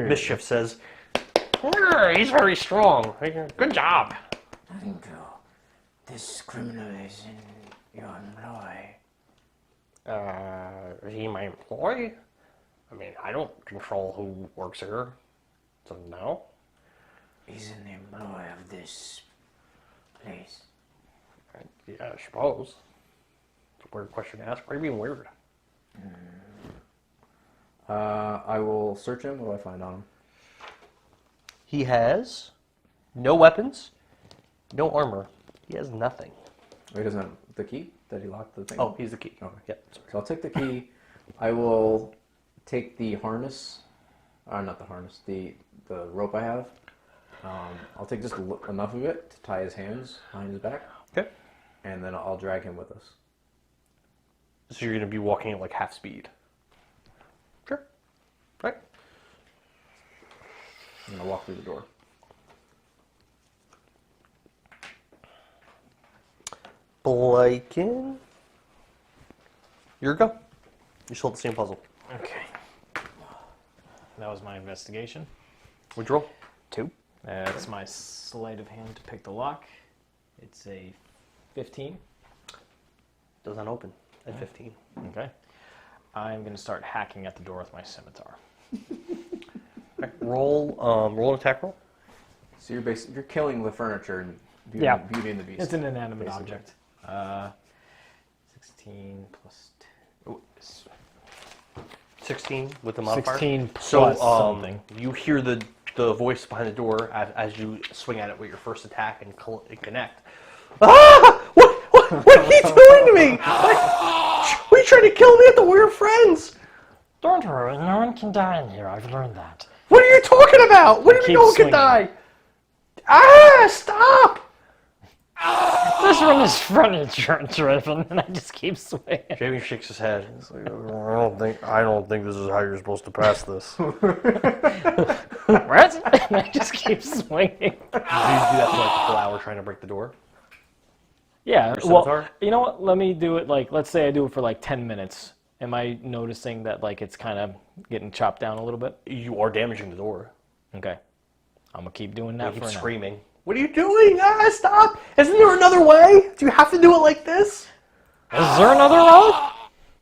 Mischief says, "He's very strong. Good job." Letting go. This criminal is in your employ. Is he my employee? I mean, I don't control who works here. So no. He's in the employ of this place. Yeah, I suppose. It's a weird question to ask. Why are you being weird? I will search him. What do I find on him? He has no weapons, no armor. He has nothing. Oh, he doesn't have the key that he locked the thing. Oh, he's the key. Okay. Yeah. So I'll take the key. I will take the harness. Not the harness. The rope I have. I'll take just enough of it to tie his hands behind his back. Okay. And then I'll drag him with us. So you're going to be walking at like half speed. Sure. Right. I'm going to walk through the door. Bliken. Your go. You still have the same puzzle. Okay. That was my investigation. What'd you roll? 2. That's my sleight of hand to pick the lock. It's a 15. Does not open at 15. Okay. I'm going to start hacking at the door with my scimitar. Okay. Roll an attack roll. So you're killing the furniture and Beauty and the Beast. It's an inanimate basically. object. 16 plus 2. 16 with the modifier. 16 So plus something. you hear the voice behind the door as you swing at it with your first attack and connect. Ah! What are you doing to me? What are you trying to kill me at the Weird Friends? Don't worry, no one can die in here. I've learned that. What are you talking about? What do you mean no one can die? Ah! Stop! This one is furniture driven, and I just keep swinging. Jamie shakes his head. He's like, I don't think this is how you're supposed to pass this. What? And I just keep swinging. Do you do that for like a full hour trying to break the door? Yeah, Your well, scimitar? you know what? Let me do it let's say I do it for 10 minutes. Am I noticing that it's kind of getting chopped down a little bit? You are damaging the door. Okay. I'm going to keep doing that You for keep now. screaming. What are you doing? Ah, stop! Isn't there another way? Do you have to do it like this? Is there another way?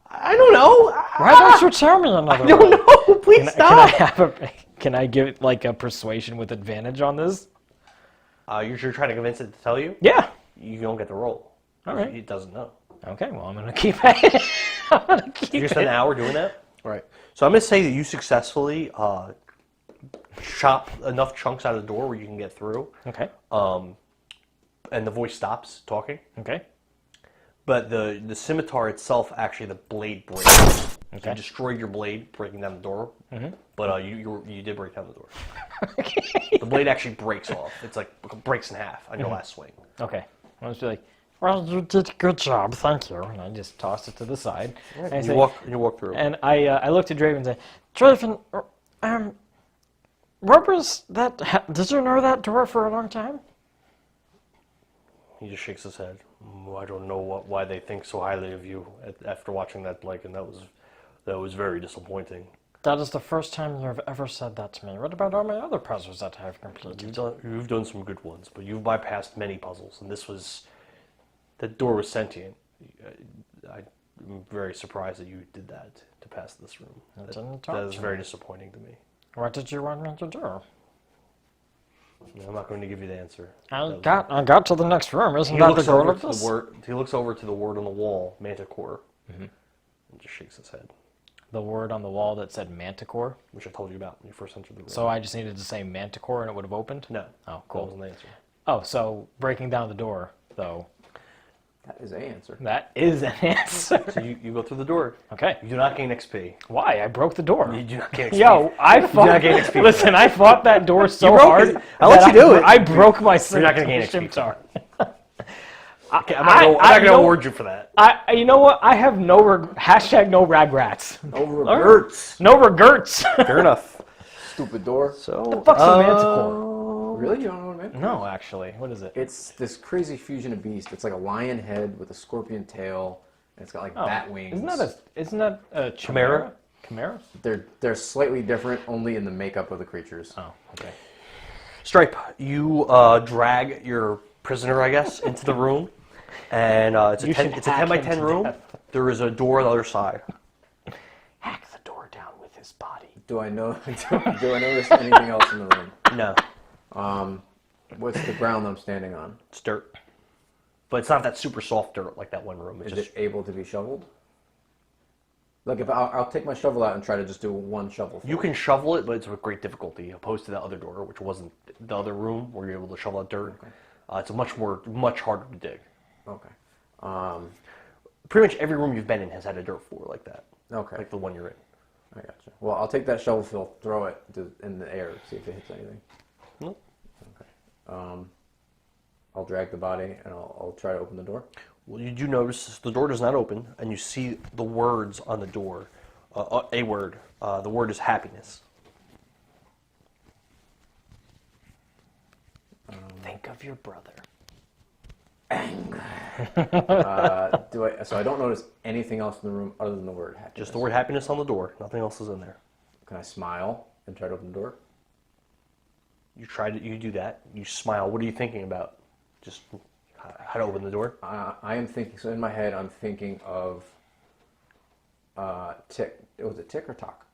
I don't know. Why don't you tell me another I don't way? know. Please stop. Can I give it a persuasion with advantage on this? You're trying to convince it to tell you? Yeah. You don't get the roll. All right. It doesn't know. Okay, well, I'm going to keep it. I'm going to keep You spent it. an hour doing that? Right. So I'm going to say that you successfully chop enough chunks out of the door where you can get through. Okay. And the voice stops talking. Okay. But the scimitar itself, actually, the blade breaks. Okay. You destroyed your blade breaking down the door. Mm-hmm. But you did break down the door. Okay. The blade actually breaks off. It's breaks in half on your last swing. Okay. I'll just be like, Well, you did a good job, thank you. and I just tossed it to the side. And I You say- walk through. And I looked at Draven and said, Draven, what was that? Did you know that door for a long time? He just shakes his head. I don't know why they think so highly of you after watching that Bliken. That was very disappointing. That is the first time you have ever said that to me. What about all my other puzzles that I have completed? You've done some good ones, but you've bypassed many puzzles, and the door was sentient. I'm very surprised that you did that to pass this room. That is very disappointing to me. What did you want me to do? I'm not going to give you the answer. I got to the next room. Isn't that the goal of this? He looks over to the word on the wall, Manticore, and just shakes his head, the word on the wall that said Manticore. which I told you about when you first entered the room. So I just needed to say Manticore and it would have opened? No. Oh, That cool. wasn't the answer. Oh, so breaking down the door, though, That is an answer. that is an answer. So you go through the door. Okay. You do not gain XP. Why? I broke the door. You do not gain XP. Yo, I fought. not gain XP. Listen, I fought that door so broke hard. it. I'll let that you do it. I broke my You're not going to gain XP. scimitar. Okay, I'm not going to award you for that. You know what? I have no hashtag no regrets. Overburts. No regrets. Fair enough. Stupid door. So, the fuck's a Manticore? Really? You don't know what I meant? No, actually. What is it? It's this crazy fusion of beast. It's like a lion head with a scorpion tail, and it's got bat wings. Isn't that a chimera? Chimera? They're slightly different, only in the makeup of the creatures. Oh, okay. Stripe, you drag your prisoner, I guess, into the room, and it's a 10 by 10 room. There is a door on the other side. Hack the door down with his body. Do I know? Do I notice anything else in the room? No, What's the ground I'm standing on? it's dirt, but it's not that super soft dirt like that one room. It's Is just it able to be shoveled? Like if I'll take my shovel out and try to just do one shovel. you can shovel it, but it's with great difficulty, opposed to the other door, which wasn't the other room where you're able to shovel out dirt. Okay. It's much harder to dig. Okay. Pretty much every room you've been in has had a dirt floor like that. Okay. Like the one you're in. I gotcha. Well, I'll take that shovel, throw it in the air, see if it hits anything. Nope. Okay. I'll drag the body and I'll try to open the door. Well, you do notice the door does not open, and you see the words on the door. A word. The word is happiness. Think of your brother. So I don't notice anything else in the room other than the word happiness. Just the word happiness on the door. Nothing else is in there. Can I smile and try to open the door? You do that. You smile. What are you thinking about? Just how to open the door? I am thinking. So in my head, I'm thinking of Tick. Was it Tick or Talk?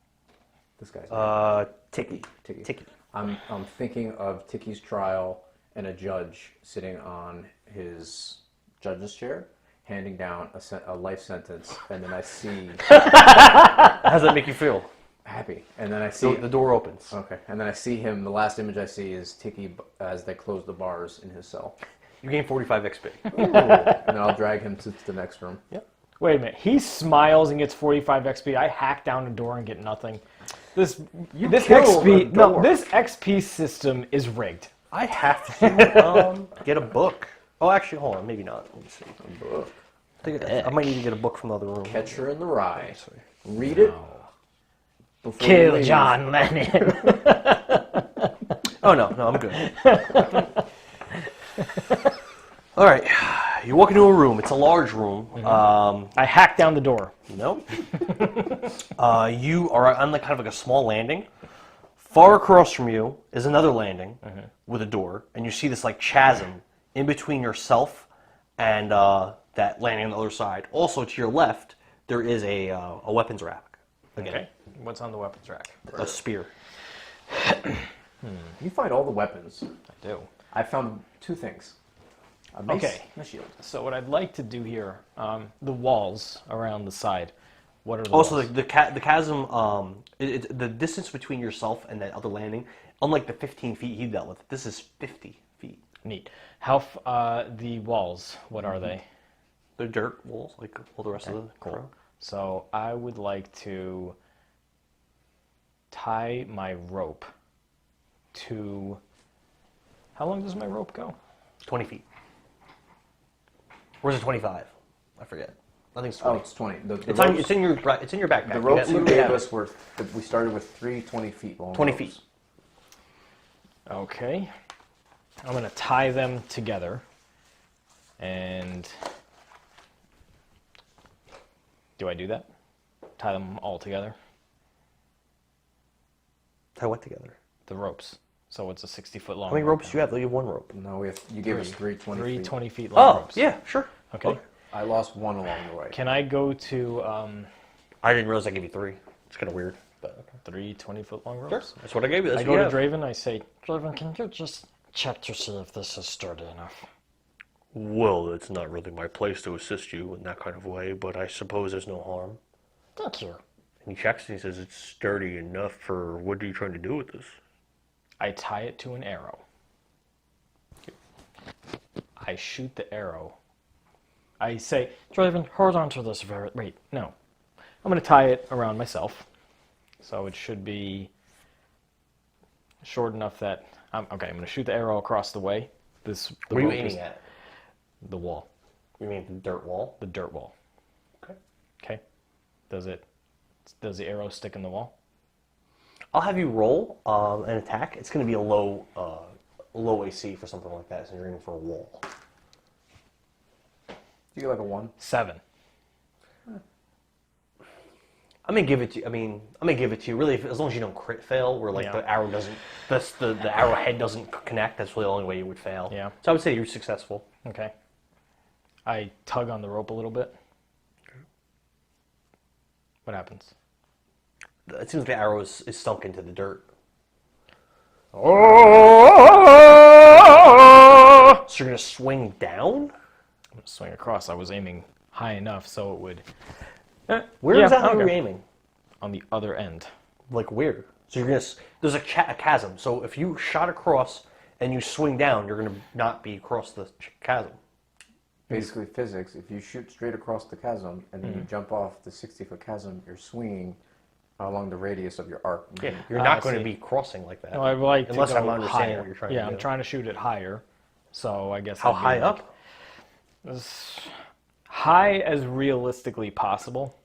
This guy's name. Tiki. Tiki. I'm thinking of Tiki's trial and a judge sitting on his judge's chair, handing down a life sentence, and then I see. How does that make you feel? Happy, and then I see the door opens. Okay, and then I see him. The last image I see is Tiki as they close the bars in his cell. You gain 45 XP. And then I'll drag him to the next room. Yep. Wait a minute. He smiles and gets 45 XP. I hack down the door and get nothing. This XP system is rigged. I have to get a book. Oh, actually, hold on. Maybe not. Let me see. A book. I might need to get a book from the other room. Catcher in the Rye. Read it. Kill John Lennon. Oh, no, I'm good. All right. You walk into a room. It's a large room. I hack down the door. No. You are on kind of like a small landing. Far across from you is another landing with a door, and you see this like chasm in between yourself and that landing on the other side. Also, to your left, there is a weapons rack. Again. Okay. What's on the weapons rack? A spear. You find all the weapons. I do. I found two things. A mace Okay. and a shield. So what I'd like to do here, the walls around the side. What are the Also, walls? the chasm, the distance between yourself and that other landing, unlike the 15 feet he dealt with, this is 50 feet. Neat. The walls, what are they? They're dirt walls, like all the rest of the crow. So I would like to tie my rope to... How long does my rope go? 20 feet. Or is it 25? I forget. I think it's 20. Oh, it's 20. It's in your backpack. The ropes you literally gave have us we started with 20 feet long 20 ropes. feet. Okay. I'm going to tie them together. And... Do I do that? Tie them all together? Tie what together? The ropes. So it's a 60-foot long How many ropes do you have? You have one rope. No, you gave us three 20 Three feet. 20-feet long ropes. Yeah, sure. Okay. I lost one along the way. Can I go to I didn't realize I gave you 3. It's kind of weird, but okay. 3 20-foot long ropes? Sure. That's what I gave you. That's I what go you to have. Draven, I say, Draven, can you just check to see if this is sturdy enough? Well, it's not really my place to assist you in that kind of way, but I suppose there's no harm. Thank you. And he checks and he says it's sturdy enough for what are you trying to do with this? I tie it to an arrow. I shoot the arrow. I say, Draven, hold on to this wait, no. I'm going to tie it around myself. So it should be short enough that... I'm going to shoot the arrow across the way. What are you rope aiming is at? The wall. You mean the dirt wall? The dirt wall. Okay. Okay. Does the arrow stick in the wall? I'll have you roll an attack. It's going to be a low AC for something like that, so you're aiming for a wall. You get like a 1? 7. I'm gonna give it to you. I'm gonna give it to you. Really, as long as you don't crit fail, where like the arrow doesn't, the arrowhead doesn't connect. That's really the only way you would fail. Yeah. So I would say you're successful. Okay. I tug on the rope a little bit. What happens? It seems like the arrow is sunk into the dirt. Oh! So you're gonna swing down? I'm gonna swing across. I was aiming high enough so it would. Where exactly are you aiming? On the other end. Like where? So you're gonna. There's a chasm. So if you shot across and you swing down, you're gonna not be across the chasm. Basically physics, if you shoot straight across the chasm and then you jump off the 60-foot chasm, you're swinging along the radius of your arc. Yeah, you're not going to be crossing like that. No, I would like unless to go I'm understanding higher. what you're trying to do. Yeah, I'm trying to shoot it higher. So I guess How I'd be high like up? as high as realistically possible.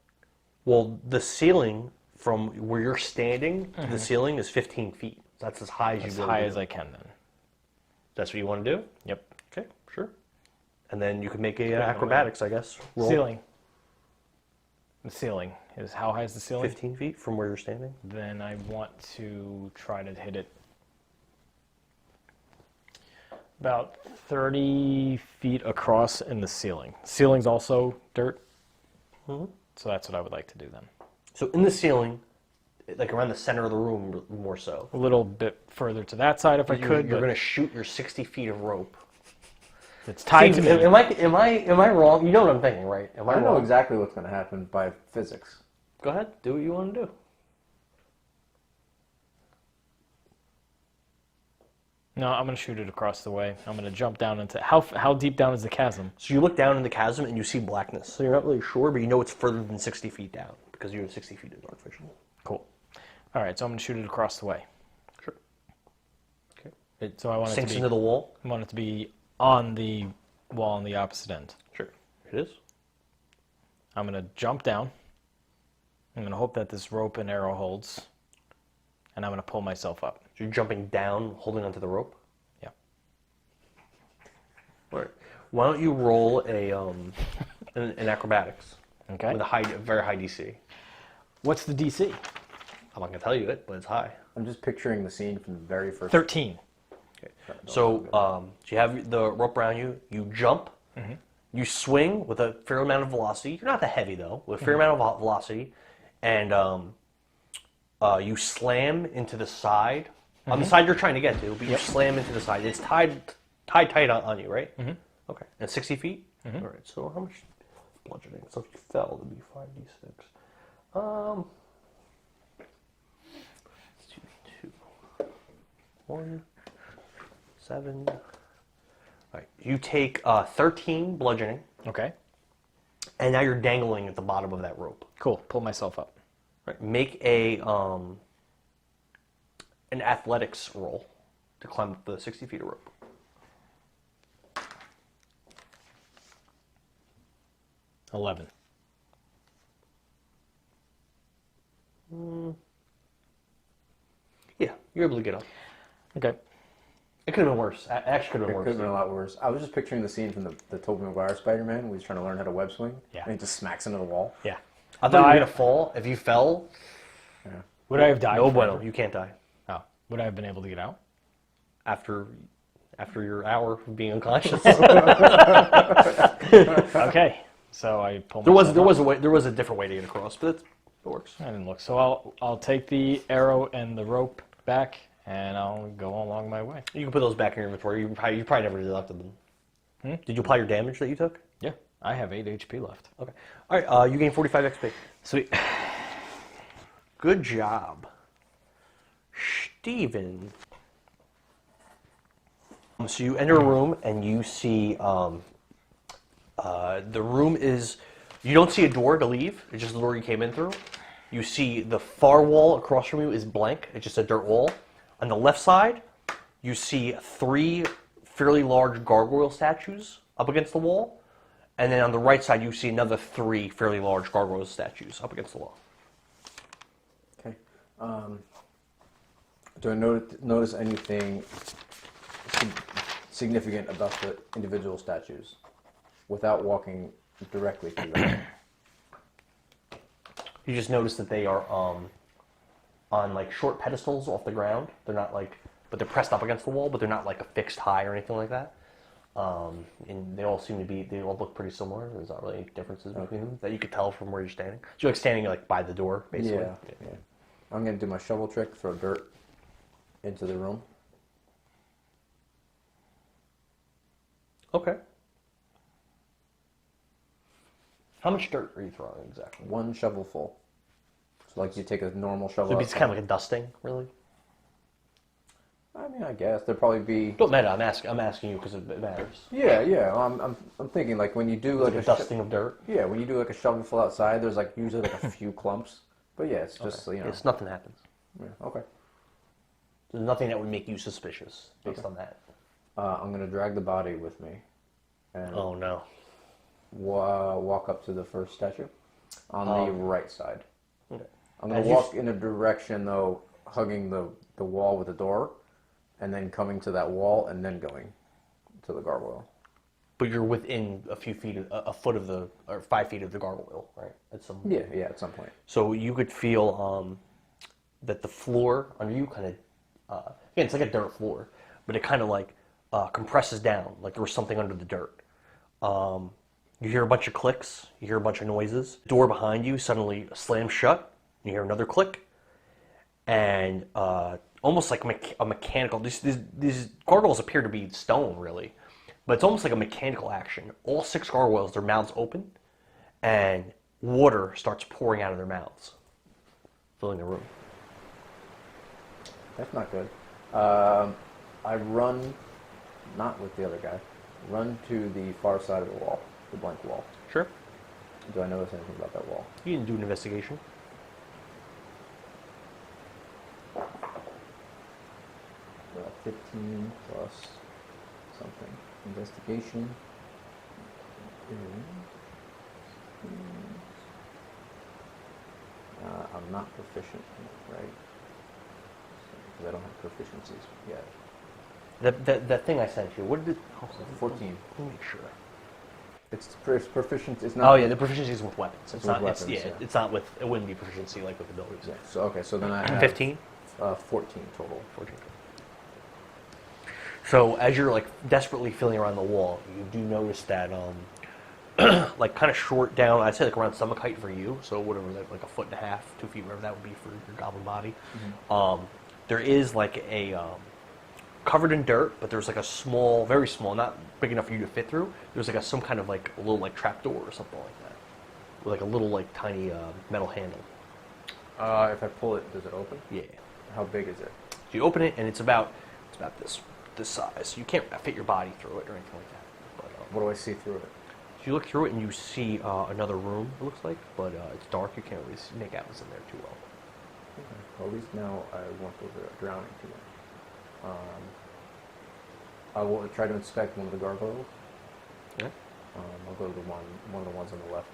Well, the ceiling from where you're standing to the ceiling is 15 feet. That's as high as you As go. high as I can then. That's what you want to do? Yep. Okay, sure. And then you can make a acrobatics, I guess. Roll. Ceiling. The ceiling is how high is the ceiling? 15 feet from where you're standing. Then I want to try to hit it About 30 feet across in the ceiling. Ceiling's also dirt. So that's what I would like to do then. So in the ceiling, like around the center of the room more so. A little bit further to that side if I could. You're going to shoot your 60 feet of rope. It's tied to me. Am I wrong? You know what I'm thinking, right? Am I I know wrong? exactly what's going to happen by physics. Go ahead. Do what you want to do. No, I'm going to shoot it across the way. I'm going to jump down into... How deep down is the chasm? So you look down in the chasm and you see blackness. So you're not really sure, but you know it's further than 60 feet down because you have 60 feet of dark vision. Cool. All right, so I'm going to shoot it across the way. Sure. Okay. It so I want sinks it to be, into the wall? I want it to be on the wall on the opposite end. Sure. It is. I'm going to jump down. I'm going to hope that this rope and arrow holds. And I'm going to pull myself up. So you're jumping down, holding onto the rope? Yeah. All right. Why don't you roll an acrobatics? Okay. With a very high DC. What's the DC? I'm not going to tell you it, but it's high. I'm just picturing the scene from the very first... 13. Okay. So you have the rope around you. You jump. You swing with a fair amount of velocity. You're not that heavy, though. With a fair amount of velocity. And you slam into the side. On the side you're trying to get to, but you slam into the side. It's tied tight on you, right? Okay. And 60 feet? All right. So how much bludgeoning? So if you fell, it would be 5d6. Let's do 2. 1, 7. All right. You take 13 bludgeoning. Okay. And now you're dangling at the bottom of that rope. Cool. Pull myself up. Right. Make an athletics roll to climb up the 60 feet of rope. $11. Yeah, you're able to get up. Okay. It could have been worse. It actually could have It been could have worse. been a lot worse. I was just picturing the scene from the Tobey Maguire Spider-Man where he's trying to learn how to web swing. Yeah. And he just smacks into the wall. Yeah. I thought you were going to fall. If you fell, Would I have died? no forever? bueno. You can't die. Oh. Would I have been able to get out? After your hour of being unconscious. Okay. So I pull There myself up. was a way. There was a different way to get across, but it works. I didn't look. So I'll take the arrow and the rope back, and I'll go along my way. You can put those back in your inventory. You probably never deducted them. Did you apply your damage that you took? Yeah. I have 8 HP left. Okay. All right. You gain 45 XP. Sweet. Good job, Steven. So you enter a room and you see the room is. You don't see a door to leave. It's just the door you came in through. You see the far wall across from you is blank. It's just a dirt wall. On the left side, you see 3 fairly large gargoyle statues up against the wall. And then on the right side, you see another 3 fairly large gargoyle statues up against the wall. Okay. Do I notice anything significant about the individual statues without walking directly through them? You just notice that they are on like short pedestals off the ground. They're not like, but they're pressed up against the wall, but they're not like affixed high or anything like that. And they all look pretty similar. There's not really any differences between them that you could tell from where you're standing. So you're like standing like by the door, basically. Yeah. I'm gonna do my shovel trick, throw dirt into the room. Okay. How much dirt are you throwing exactly? 1 shovel full. So like you take a normal shovel. So it's kind of like a dusting, really. I mean, I guess there'd probably be. Don't matter. I'm asking you because it matters. Yeah. I'm thinking like when you do like a dusting of dirt. Yeah, when you do like a shovelful outside, there's like usually like a few clumps. But yeah, it's just you know. It's nothing happens. Yeah, okay. There's nothing that would make you suspicious based on that. I'm gonna drag the body with me, and Oh no. walk up to the first statue on the right side. Okay. I'm gonna As you walk in a direction though, hugging the wall with the door, and then coming to that wall, and then going to the gargoyle. But you're within a few feet, a foot of or 5 feet of the gargoyle, right? At some. Yeah, at some point. So you could feel that the floor under you kind of, again, it's like a dirt floor, but it kind of like compresses down, like there was something under the dirt. You hear a bunch of clicks, you hear a bunch of noises. The door behind you suddenly slams shut, you hear another click, and almost like a mechanical, these gargoyles appear to be stone, really, but it's almost like a mechanical action. All 6 gargoyles, their mouths open, and water starts pouring out of their mouths, filling the room. That's not good. I run, not with the other guy, run to the far side of the wall, the blank wall. Sure. Do I notice anything about that wall? You can do an investigation. Uh, 15 plus something. Investigation. I'm not proficient in it, right? Because I don't have proficiencies yet. That thing I sent you, what did it... 14. Let me make sure. It's proficient. It's not. Oh yeah, the proficiency is with weapons. It's not. with weapons, yeah, yeah. it's not with. It wouldn't be proficiency like with abilities. Yeah. So okay. So then I have 15. 14 total. 14. So as you're like desperately feeling around the wall, you do notice that like kind of short down. I'd say like around stomach height for you. So whatever, like a foot and a half, 2 feet, whatever that would be for your goblin body. Mm-hmm. There is like a covered in dirt, but there's like a small, very small, not big enough for you to fit through. There's like some kind of like a little like trap door or something like that, with like a little like tiny metal handle. If I pull it, does it open? Yeah. How big is it? So you open it, and it's about this size. You can't fit your body through it or anything like that. But What do I see through it? so you look through it, and you see another room. It looks like, but it's dark. You can't really make out what's in there too well. Okay. Well, at least now I won't go drowning too much. I will try to inspect one of the gargoyles. Yeah. I'll go to the one of the ones on the left.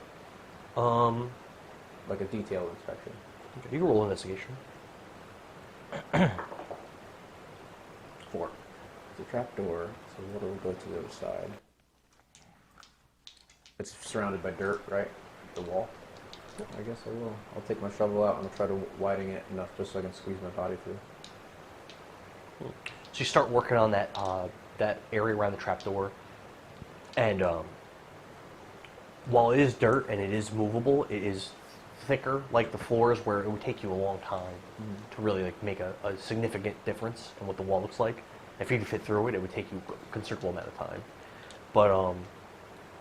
Like a detailed inspection. Okay, you can roll investigation. 4. It's a trap door, so water will go to the other side. It's surrounded by dirt, right? The wall. I guess I will. I'll take my shovel out and I'll try to widen it enough just so I can squeeze my body through. So you start working on that that area around the trapdoor, and while it is dirt and it is movable, it is thicker, like the floors, where it would take you a long time to really like make a significant difference in what the wall looks like. If you could fit through it, it would take you a considerable amount of time. But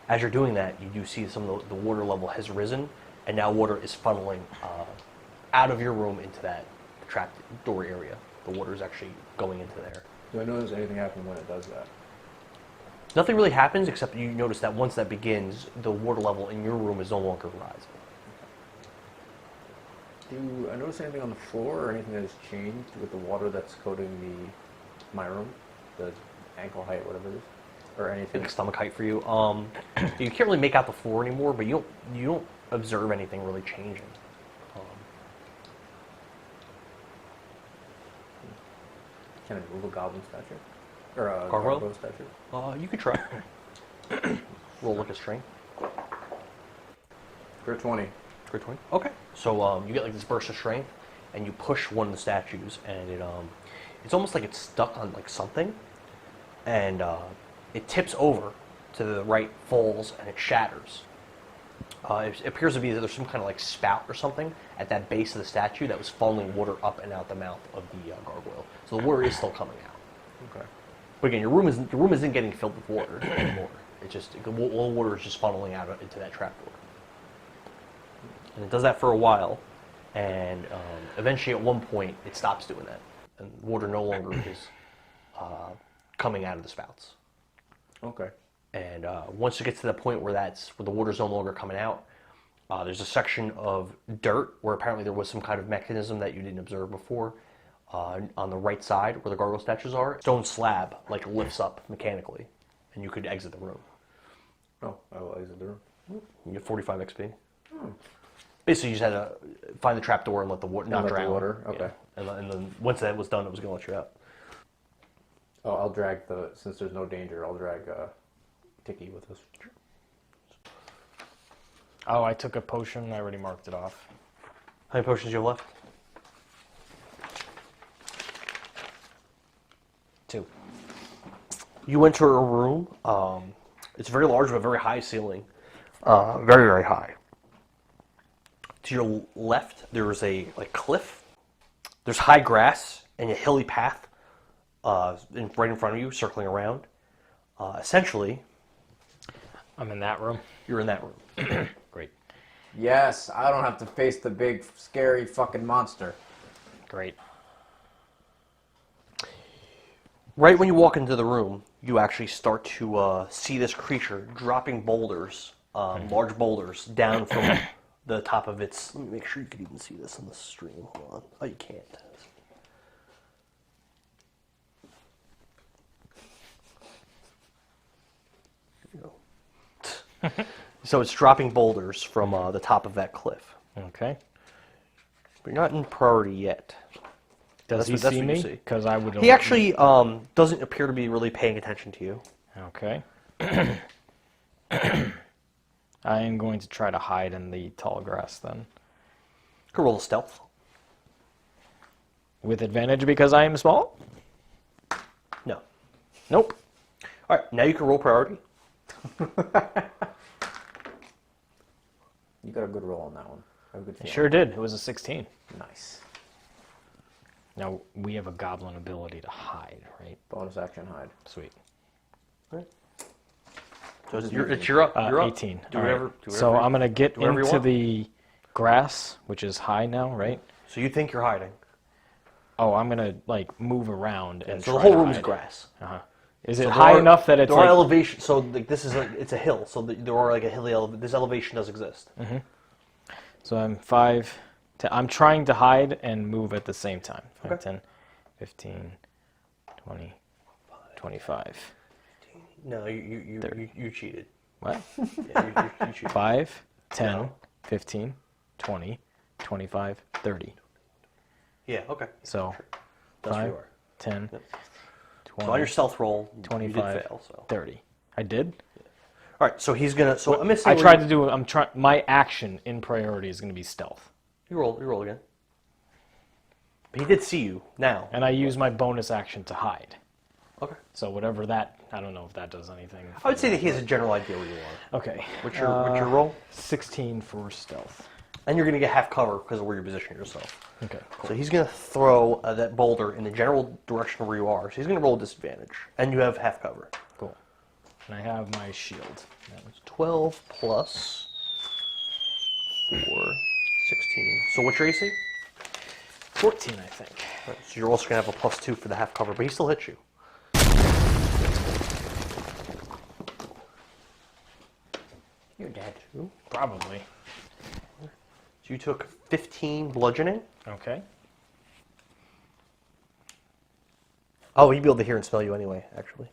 as you're doing that, you do see some of the water level has risen, and now water is funneling out of your room into that trap door area. The water is actually going into there. Do I notice anything happen when it does that? Nothing really happens, except you notice that once that begins, the water level in your room is no longer rising. Do I notice anything on the floor or anything that has changed with the water that's coating my room? The ankle height, whatever it is? Or anything? Like stomach height for you. You can't really make out the floor anymore, but you don't observe anything really changing. Can I move a goblin statue? Or a Gargoyle? gargoyle statue? You could try. Roll like a strength. For 20. For 20. Okay. So you get like this burst of strength, and you push one of the statues, and it's almost like it's stuck on like something, and it tips over to the right, falls, and it shatters. It appears to be that there's some kind of like spout or something at that base of the statue that was funneling water up and out the mouth of the gargoyle. So the water is still coming out. Okay. But again, your room isn't getting filled with water anymore. It's just all the water is just funneling out into that trapdoor. And it does that for a while, and eventually at one point it stops doing that, and water no longer is coming out of the spouts. Okay. And once you get to the point where the water's no longer coming out, there's a section of dirt where apparently there was some kind of mechanism that you didn't observe before. On the right side where the gargoyle statues are, stone slab like lifts up mechanically, and you could exit the room. Oh, I will exit the room. You get 45 XP. Basically, you just had to find the trapdoor and let the water not drown. The water. Okay. Yeah. And then once that was done, it was going to let you out. Oh, I'll drag since there's no danger, I'll drag Tiki with us. Oh, I took a potion. I already marked it off. How many potions do you have left? 2. You enter a room. It's very large with a very high ceiling. Very, very high. To your left, there's a cliff. There's high grass and a hilly path right in front of you, circling around. Essentially, I'm in that room. you're in that room. Great. Yes, I don't have to face the big, scary fucking monster. Great. Right when you walk into the room, you actually start to see this creature dropping boulders, large boulders, down from the top of its... Let me make sure you can even see this on the stream. Hold on. Oh, you can't. Here we go. So it's dropping boulders from the top of that cliff. Okay. But you're not in priority yet. Does he That's see what you me? see. Because I would. He actually doesn't appear to be really paying attention to you. Okay. I am going to try to hide in the tall grass then. You can roll a stealth. With advantage because I am small? No. Nope. All right, now you can roll priority. You got a good roll on that one. I have a good I feeling. sure did. It was a 16. Nice. Now, we have a goblin ability to hide, right? Bonus action hide. Sweet. So it's you're up. You're up. 18. Do All whatever. right. Do So whatever- I'm going to get do whatever you into want. the grass, which is high now, right? So you think you're hiding? Oh, I'm going to, like, move around and So try the whole to room's hide. grass. Uh-huh. Is So it there high are- enough that it's there are like... elevation? So like this is it's a hill. So there are like a hilly this elevation does exist. So I'm 5... I'm trying to hide and move at the same time. 5, Okay. 10, 15, 20, 25. No, you cheated. What? Yeah, you cheated. 5, 10, No. 15, 20, 25, 30. Yeah. Okay. So That's where 5, you are. 10, Yep. 20, So on your stealth roll, you 25, did fail. So 30. I did? all right. So he's gonna. So I'm missing. I tried to do... My action in priority is going to be stealth. You roll again. But he did see you now. And I use my bonus action to hide. Okay. So whatever that... I don't know if that does anything. I would say that he has a general idea where you are. Okay. What's your roll? 16 for stealth. And you're gonna get half cover because of where you position yourself. Okay, cool. So he's gonna throw that boulder in the general direction where you are. So he's gonna roll a disadvantage, and you have half cover. Cool. And I have my shield. It's 12 plus 4, 16. So what's your AC? 14, I think. Right, so you're also gonna have a +2 for the half cover, but he still hits you. You're dead. Probably. So you took 15 bludgeoning. Okay. Oh, he'd be able to hear and smell you anyway, actually.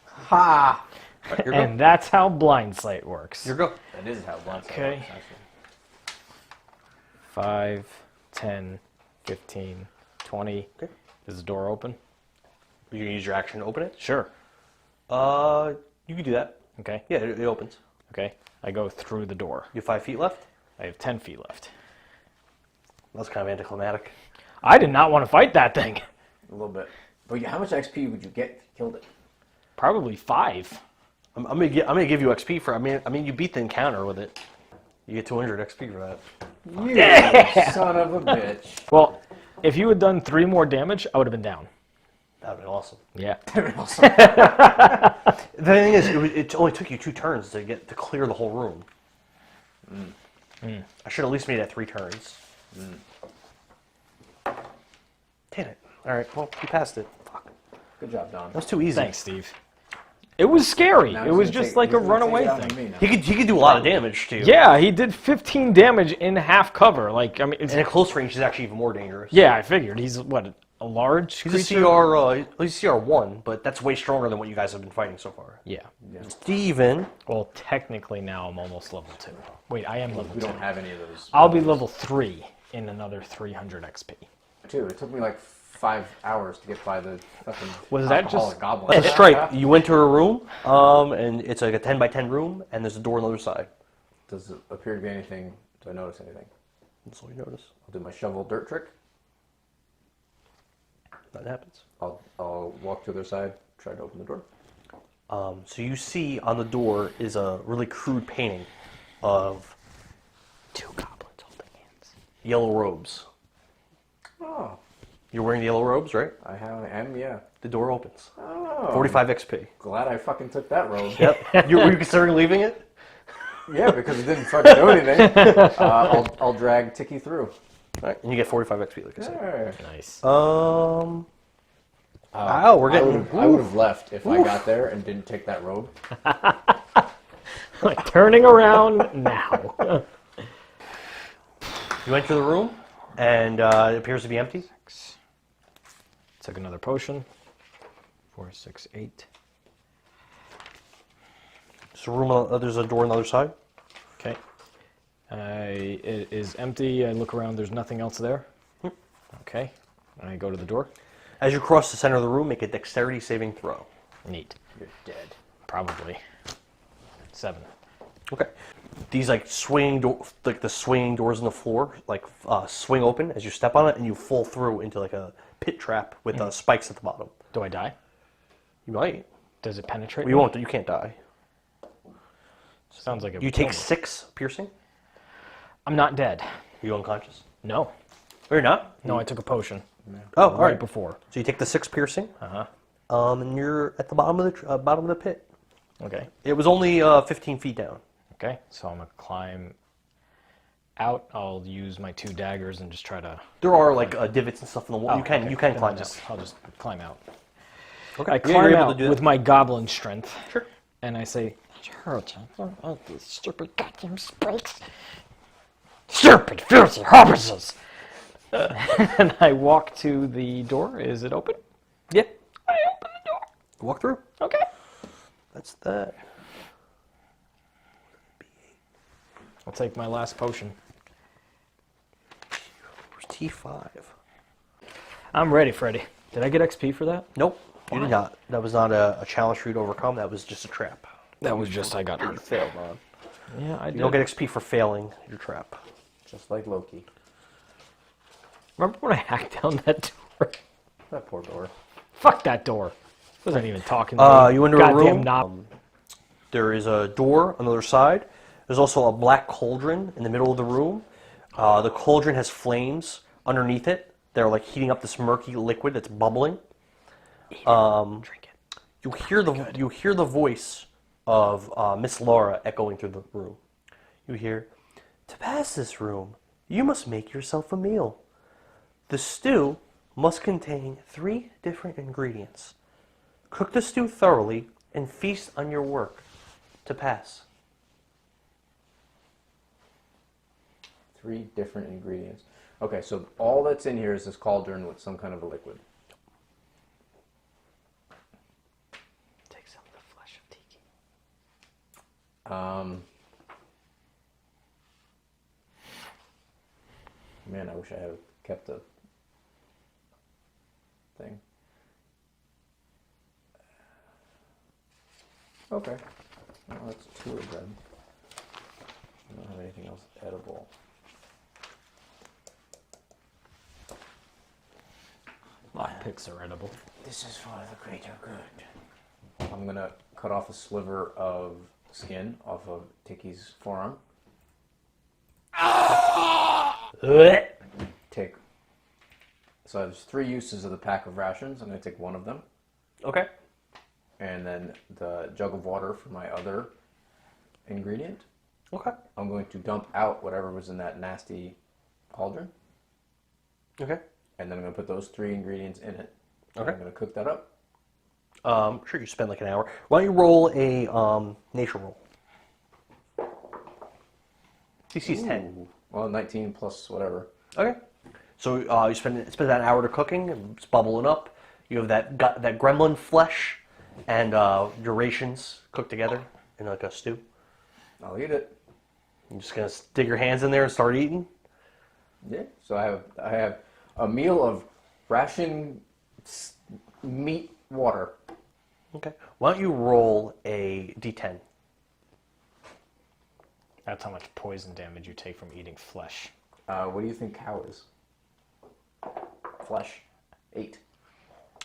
Ha! Right, you're And that's how blind sight works. You're go. That is how blind sight Okay. works, actually. 5, 10, 15, 20. Okay. Is the door open? You can use your action to open it. Sure. You can do that. Okay. Yeah, it opens. Okay. I go through the door. You have 5 feet left. I have 10 feet left. That's kind of anticlimactic. I did not want to fight that thing. A little bit. But how much XP would you get if you killed it? Probably 5. I'm gonna give you XP for. I mean, you beat the encounter with it. You get 200 XP for that. You son of a bitch. Well, if you had done 3 more damage, I would have been down. That would be awesome. Yeah. The thing is, it only took you 2 turns to clear the whole room. I should at least made it 3 turns. Damn it! All right, well, you passed it. Fuck, Good job, Don. that was too easy. Thanks, Steve. It was scary. Now It he's was gonna just take- like he's a gonna take runaway it out on thing. me now. He could do a lot of damage to you. Yeah, he did 15 damage in half cover. Like, I mean, it's, And at close range, he's actually even more dangerous. yeah, I figured. He's, what, a large He's a creature? he's CR1, but that's way stronger than what you guys have been fighting so far. Yeah. Steven. Well, technically now I'm almost level 2. Wait, I am level We 2. don't have any of those. I'll be level 3 in another 300 XP. Too. It took me like 5 hours to get by the fucking Was that just- alcoholic goblin. It's a stripe. You enter a room, and it's like a 10 by 10 room, and there's a door on the other side. Does it appear to be anything? Do I notice anything? That's all you notice. I'll do my shovel dirt trick. That happens. I'll walk to their side, try to open the door. So you see on the door is a really crude painting of 2 goblins holding hands. Yellow robes. Oh. You're wearing the yellow robes, right? I am, yeah. The door opens. Oh. 45 XP. Glad I fucking took that robe. Yep. Were you considering leaving it? Yeah, because it didn't fucking do anything. I'll drag Tiki through. All right, and you get 45 XP, like I said. Yeah. Nice. Wow, we're I getting... would have left if I got there and didn't take that robe. Like turning around now. You enter the room, and it appears to be empty. Took another potion. 4, 6, 8. There's a door on the other side. Okay. It is empty. I look around. There's nothing else there. Okay. I go to the door. As you cross the center of the room, make a dexterity saving throw. Neat. You're dead. Probably. 7. Okay. These like the swinging doors in the floor, like swing open as you step on it, and you fall through into like a pit trap with spikes at the bottom. Do I die? You might. Does it penetrate? You won't. You can't die. Sounds like it. You take 6 piercing. I'm not dead. Are you unconscious? No. Oh, you're not. No, I took a potion. Oh, all right. Before. So you take the 6 piercing. Uh-huh. And you're at the bottom of the pit. Okay. It was only 15 feet down. Okay. So I'm gonna climb out. I'll use my 2 daggers and just try to. There are like divots and stuff in the wall. Oh, you can okay. climb I'll out. just climb out. Okay. I Yeah, you're climb able out to do that. with my goblin strength. Sure. And I say, Hurt. Oh, these stupid goddamn spikes. Stupid, filthy hobbitses. and I walk to the door. Is it open? Yeah. I open the door. Walk through. Okay. That's that. I'll take my last potion. Where's T5? I'm ready, Freddy. Did I get XP for that? Nope. You did not. That was not a challenge for you to overcome. That was just a trap. That was just I got You hurt. failed on. Yeah, I did. You don't get XP for failing your trap. Just like Loki. Remember when I hacked down that door? That poor door. Fuck that door. Wasn't even talking to me. You enter a Goddamn room. knob. There is a door on the other side. There's also a black cauldron in the middle of the room. The cauldron has flames underneath it. They're like heating up this murky liquid that's bubbling. Drink it. You hear the voice of Miss Laura echoing through the room. You hear, "To pass this room, you must make yourself a meal. The stew must contain 3 different ingredients. Cook the stew thoroughly and feast on your work to pass." 3 different ingredients. Okay, so all that's in here is this cauldron with some kind of a liquid. Take some of the flesh of Tiki. Man, I wish I had kept the thing. Okay. Well, that's 2 of them. I don't have anything else edible. Lockpicks are edible. This is for the greater good. I'm gonna cut off a sliver of skin off of Tiki's forearm. Take. So there's 3 uses of the pack of rations. I'm gonna take 1 of them, Okay. and then the jug of water for my other ingredient. Okay. I'm going to dump out whatever was in that nasty cauldron, Okay. and then I'm gonna put those 3 ingredients in it. Okay. I'm gonna cook that up. Sure, you spend like an hour. Why don't you roll a nature roll? DC is 10. Ooh. Well, 19 plus whatever. Okay. So you spend that hour to cooking. It's bubbling up. You have that gremlin flesh and your rations cooked together in like a stew. I'll eat it. You're just gonna stick your hands in there and start eating. Yeah. So I have a meal of ration meat water. Okay. Why don't you roll a d10? That's how much poison damage you take from eating flesh. What do you think cow is? Flesh. 8.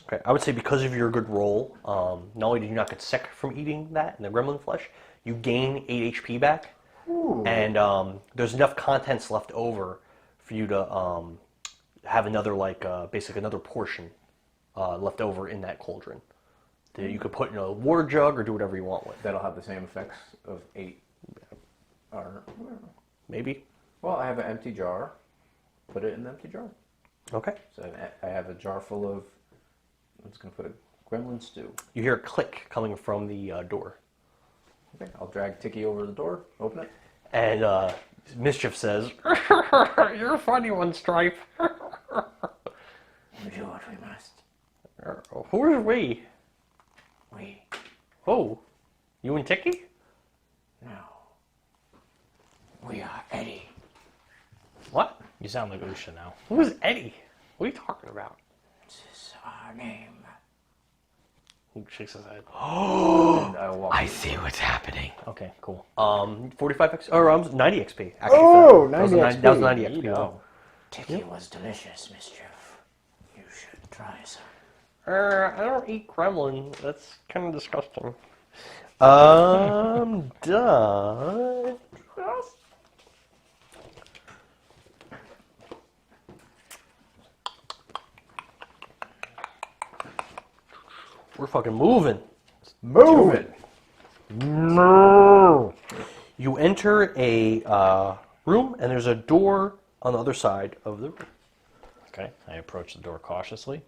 Okay, I would say because of your good roll, not only did you not get sick from eating that and the gremlin flesh, you gain 8 HP back, and there's enough contents left over for you to have another, basically another portion left over in that cauldron that you could put in a water jug or do whatever you want with. That'll have the same effects of 8. Or Maybe. well, I have an empty jar. Put it in the empty jar. Okay. So I have a jar full of. I'm just gonna put a gremlin stew. You hear a click coming from the door, Okay, I'll drag Tiki over to the door. Open it. and Mischief says, "You're a funny one, Stripe." We do what we must. Who's we? We. Oh, you and Tiki? No. We are Eddie. What? You sound like Usha now. Who's Eddie? What are you talking about? This is our name. He shakes his head. And I walk. I see what's happening. Okay, cool. 45 XP, or 90 XP. Actually, Oh, that was 90 a XP. That was 90 XP. Neato. Tiki was delicious, Mischief. You should try some. I don't eat gremlin. That's kind of disgusting. Done. We're fucking moving. Move it. No. You enter a room, and there's a door on the other side of the room. Okay, I approach the door cautiously.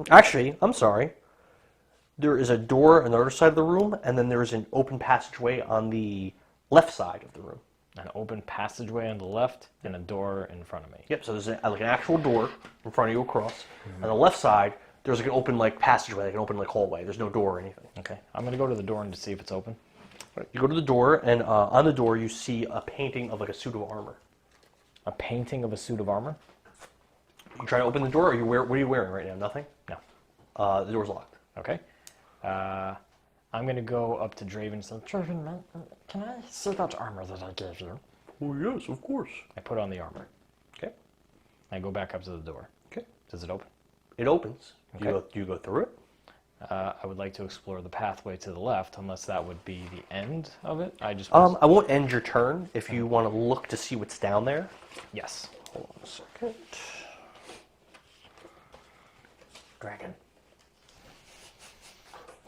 Actually, I'm sorry. There is a door on the other side of the room, and then there is an open passageway on the left side of the room. An open passageway on the left and a door in front of me. Yep. So there's like an actual door in front of you across. On the left side, there's like an open passageway, like an open hallway. There's no door or anything. Okay, I'm gonna go to the door and to see if it's open. You go to the door, and on the door you see a painting of like a suit of armor. A painting of a suit of armor? You try to open the door, or what are you wearing right now? Nothing? No. The door's locked. Okay. I'm gonna go up to Draven and say, Draven, man, can I see that armor that I gave you? Oh yes, of course. I put on the armor. Okay. I go back up to the door. Okay. Does it open? It opens. Okay. You go through it. I would like to explore the pathway to the left, unless that would be the end of it. I won't end your turn if you want to look to see what's down there. Yes. Hold on a second. Dragon.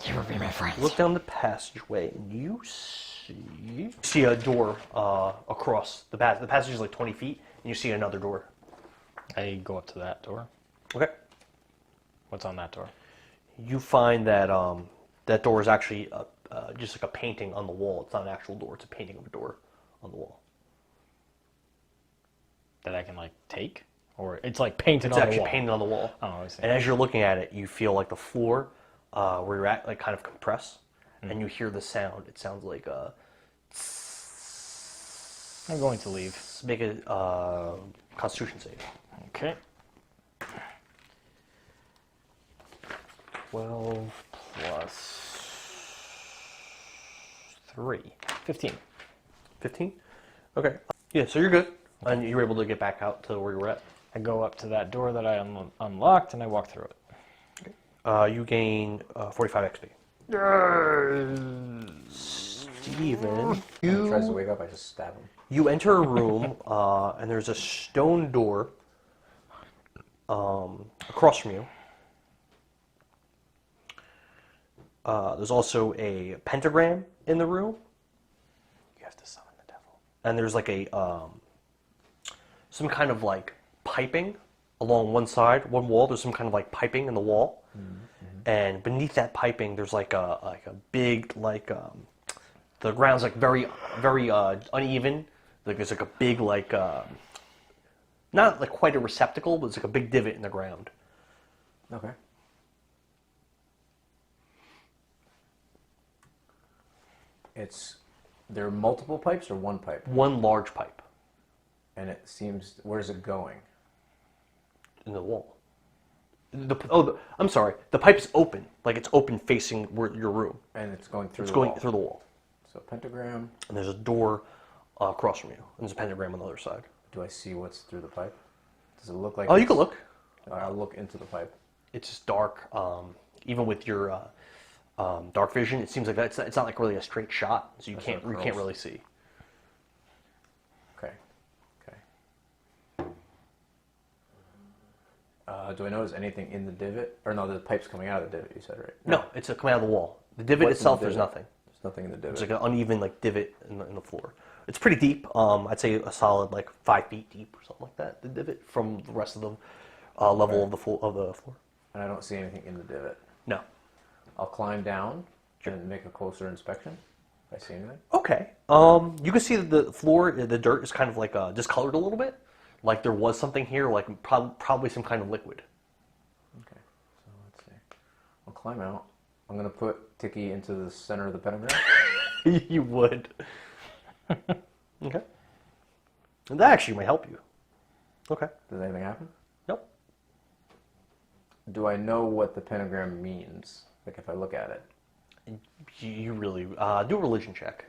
You will be my friend. Look down the passageway, and you see a door across the passage. The passage is like 20 feet, and you see another door. I go up to that door. Okay. What's on that door? You find that that door is actually just like a painting on the wall. It's not an actual door. It's a painting of a door on the wall. That I can, like, take? Or it's, like, painted It's on the actually wall? painted on the wall. Oh, I see. And as you're looking at it, you feel like the floor where you're at, like, kind of compress, and you hear the sound. It sounds like a... I'm going to leave. Make a Constitution save. Okay. 12 Plus 3. 15. 15? Okay. Yeah, so you're good. And you were able to get back out to where you were at. I go up to that door that I unlocked and I walk through it. You gain 45 XP. Steven, When he tries to wake up, I just stab him. you enter a room, and there's a stone door across from you. There's also a pentagram in the room. You have to summon the devil. And there's like a some kind of like piping along one side, one wall. There's some kind of like piping in the wall, and beneath that piping, there's like a big the ground's like very uneven. Like there's like a big not like quite a receptacle, but it's like a big divot in the ground. Okay. There are multiple pipes or one pipe? One large pipe And it seems, where's it going? in the wall. I'm sorry. The pipe is open, like it's open facing your room. And it's going through It's the going wall. through the wall. So pentagram. And there's a door across from you. And there's a pentagram on the other side. Do I see what's through the pipe? Does it look like? Oh, you can look. I'll look into the pipe. it's just dark. Even with your dark vision, it seems like it's not like really a straight shot, so you can't really see. Okay. Do I notice anything in the divot? Or no, the pipe's coming out of the divot, you said, right? No, it's coming out of the wall. The divot itself, there's nothing. There's nothing in the divot. It's like an uneven divot in the floor. It's pretty deep. I'd say a solid 5 feet deep or something like that. The divot from the rest of the level of the floor. And I don't see anything in the divot. No. I'll climb down and make a closer inspection. If I see anything. Okay. You can see that the floor, the dirt is kind of discolored a little bit. Like there was something here, like probably some kind of liquid. Okay. So let's see. I'll climb out. I'm gonna put Tiki into the center of the pentagram. You would. Okay. And that actually might help you. Okay. Does anything happen? Nope. Do I know what the pentagram means? Like if I look at it? You really do a religion check.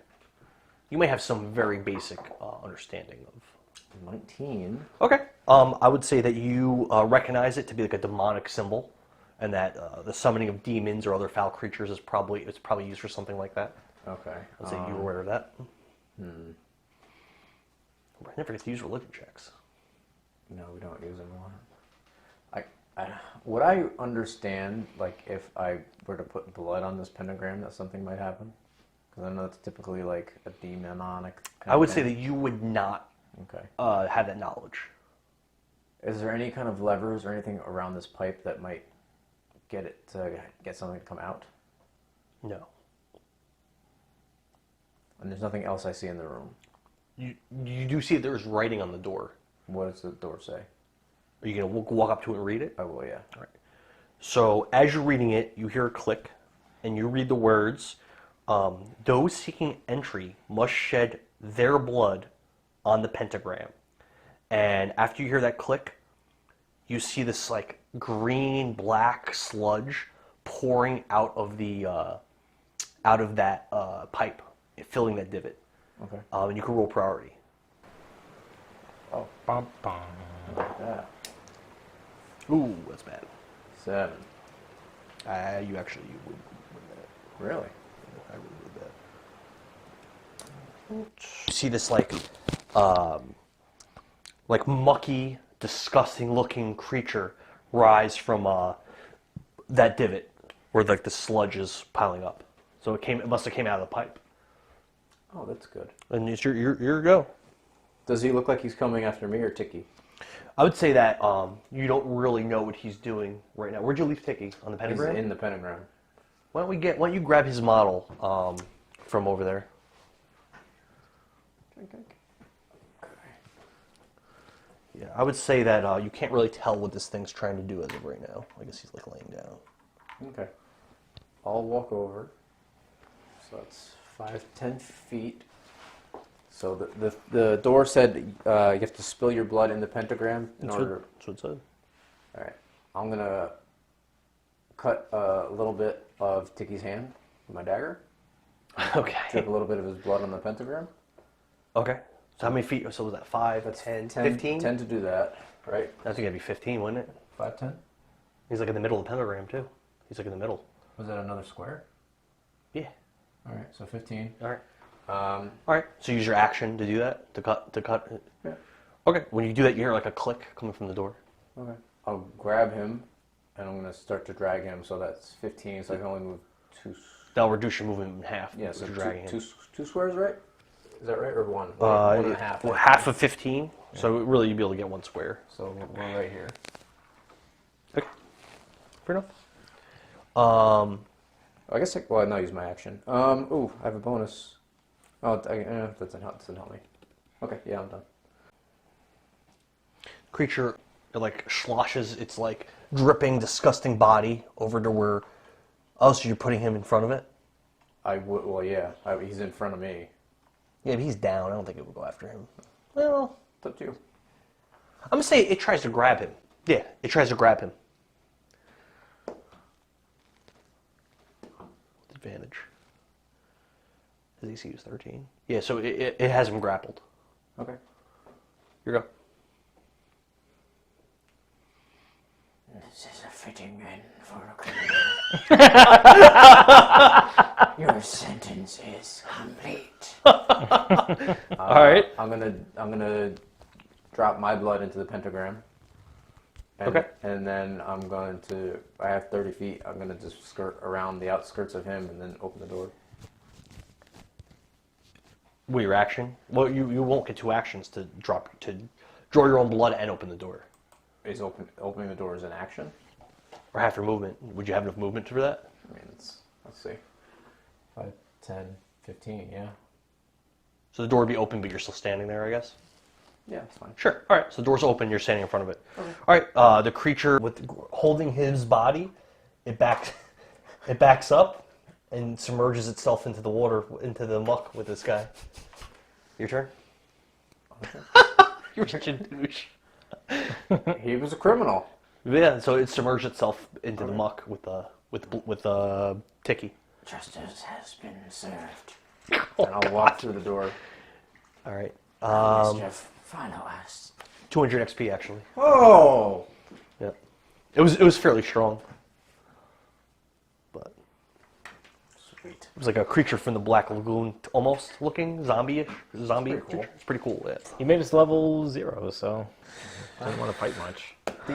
You may have some very basic understanding of. 19. Okay. I would say that you recognize it to be like a demonic symbol, and that the summoning of demons or other foul creatures is probably used for something like that. Okay. I'd say you're aware of that. I never get to use religion checks. No, we don't use them more. Would I understand, like, if I were to put blood on this pentagram, that something might happen? Because I know it's typically like a demonic kind I would of say thing. that you would not have that knowledge. Is there any kind of levers or anything around this pipe that might get something to come out? No. And there's nothing else I see in the room. You do see that there's writing on the door. What does the door say? Are you going to walk up to it and read it? I will, yeah. All right. So as you're reading it, you hear a click, and you read the words, those seeking entry must shed their blood on the pentagram. And after you hear that click, you see this like green black sludge pouring out of that pipe, filling that divot. Okay. And you can roll priority. Oh. Bum, bum. Like that. Ooh, that's bad. 7. You would win that. Really? I really would that. You see this like mucky, disgusting looking creature rise from that divot where like the sludge is piling up. So it must have came out of the pipe. Oh, that's good. And it's your go. Does he look like he's coming after me or Tiki? I would say that you don't really know what he's doing right now. Where'd you leave Tiki? On the pentagram? He's in the pentagram. Why don't you grab his model from over there? Okay. Yeah, I would say that you can't really tell what this thing's trying to do as of right now. I guess he's like laying down. Okay. I'll walk over. So that's 5-10 feet. So the door said you have to spill your blood in the pentagram in order. That's what it said. All right. I'm gonna cut a little bit of Tiki's hand with my dagger. Okay. Drip a little bit of his blood on the pentagram. Okay. So how many feet? So was that 5, That's 10, 10, 15? 10 to do that, right? That's gonna be 15, wouldn't it? 5, 10? He's like in the middle of the pentagram too. He's like in the middle. Was that another square? Yeah. All right, so 15. All right. All right. So use your action to do that. To cut. Yeah. Okay. When you do that, you hear like a click coming from the door. Okay. I'll grab him, and I'm gonna start to drag him. So that's 15. So I can only move 2. That'll reduce your movement in half. Yeah. So you're dragging him. two squares, right? Is that right, or 1? 1.5. Well, half of 15. Yeah. So really, you'd be able to get 1 square. So we're right here. Okay. Fair enough. I guess I'll use my action. Ooh, I have a bonus. Oh, that doesn't help me. Okay, yeah, I'm done. Creature, it like sloshes its like dripping, disgusting body over to where. Oh, so you're putting him in front of it? Well, yeah. He's in front of me. Yeah, but he's down. I don't think it would go after him. Well, it's up to you. I'm gonna say it tries to grab him. Yeah, it tries to grab him. Advantage. His AC is 13. Yeah, so it has him grappled. Okay. Here you go. This is a fitting end for a criminal. Your sentence is complete. All right. I'm gonna drop my blood into the pentagram. And, Okay. And then I have 30 feet. I'm gonna just skirt around the outskirts of him and then open the door. With your action? Well, you won't get 2 actions to draw your own blood and open the door. Is opening the door is an action? Or half your movement. Would you have enough movement for that? I mean, let's see. 5, 10, 15, yeah. So the door would be open, but you're still standing there, I guess? Yeah, it's fine. Sure. All right. So the door's open. You're standing in front of it. Okay. All right. The creature holding his body, it backs up and submerges itself into the water, into the muck with this guy. Your turn. You're such a douche. He was a criminal. Yeah. So it submerged itself into the muck with Tiki. Justice has been served. And I'll walk through the door. All right. Mr. Follow us. 200 XP actually. Oh! Yeah. It was fairly strong. But Sweet. it was like a creature from the Black Lagoon, almost looking zombie-ish. Zombie That's pretty cool. creature. It's pretty cool. Yeah. He made us level 0, so didn't want to fight much. The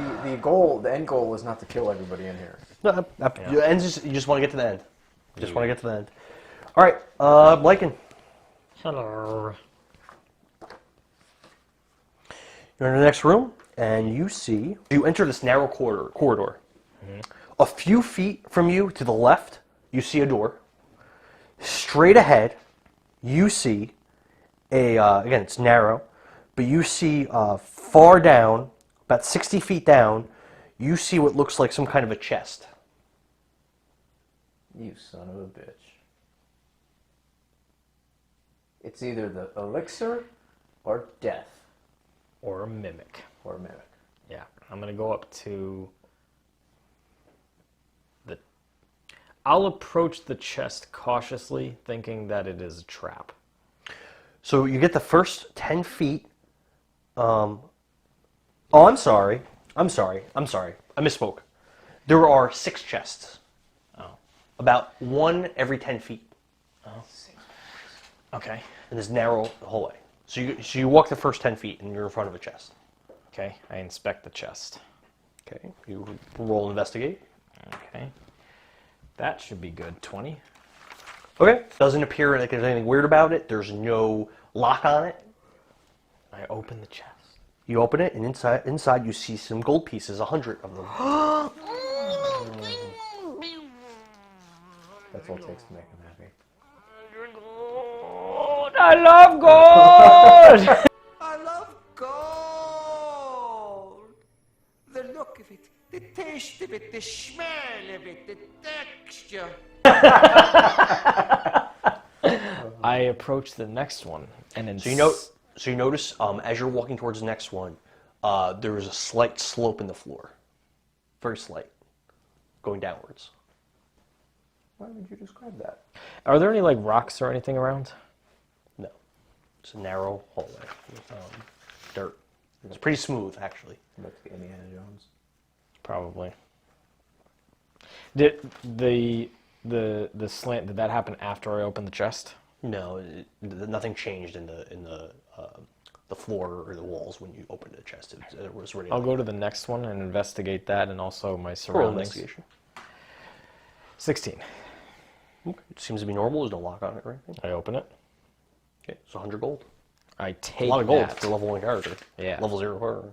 end goal is not to kill everybody in here. No, you just want to get to the end. Just want to get to the end. All right, Bliken. Hello. You're in the next room, and you enter this narrow corridor. Mm-hmm. A few feet from you to the left, you see a door. Straight ahead, you see again, it's narrow, but you see far down, about 60 feet down, you see what looks like some kind of a chest. You son of a bitch. It's either the elixir or death. Or a mimic. Or a mimic. Yeah, I'm going to go up to I'll approach the chest cautiously, thinking that it is a trap. So you get the first 10 feet. I'm sorry. I misspoke. There are 6 chests. Oh. About 1 every 10 feet. Oh. Okay. In this narrow hallway. So you walk the first 10 feet and you're in front of a chest. Okay, I inspect the chest. Okay, you roll investigate. Okay. That should be good. 20. Okay. Doesn't appear like there's anything weird about it. There's no lock on it. I open the chest. You open it, and inside you see some gold pieces, 100 of them. That's all it takes to make him happy. I love gold! I love gold. The look of it, the taste of it, the smell of it, the texture. I approach the next one, and then So you notice as you're walking towards the next one, there is a slight slope in the floor, very slight, going downwards. Why would you describe that? Are there any like rocks or anything around? No, it's a narrow hallway with dirt. It's pretty smooth, actually. About to get Indiana Jones. Probably. Did the slant? Did that happen after I opened the chest? No, nothing changed in the floor or the walls when you opened the chest. It was ready. I'll go to the next one and investigate that, and also my Roll surroundings. investigation. 16. Okay. It seems to be normal. There's no lock on it or anything. I open it. Okay, it's 100 gold. I take A lot of gold that. for level 1 character. Yeah. Level 0 character.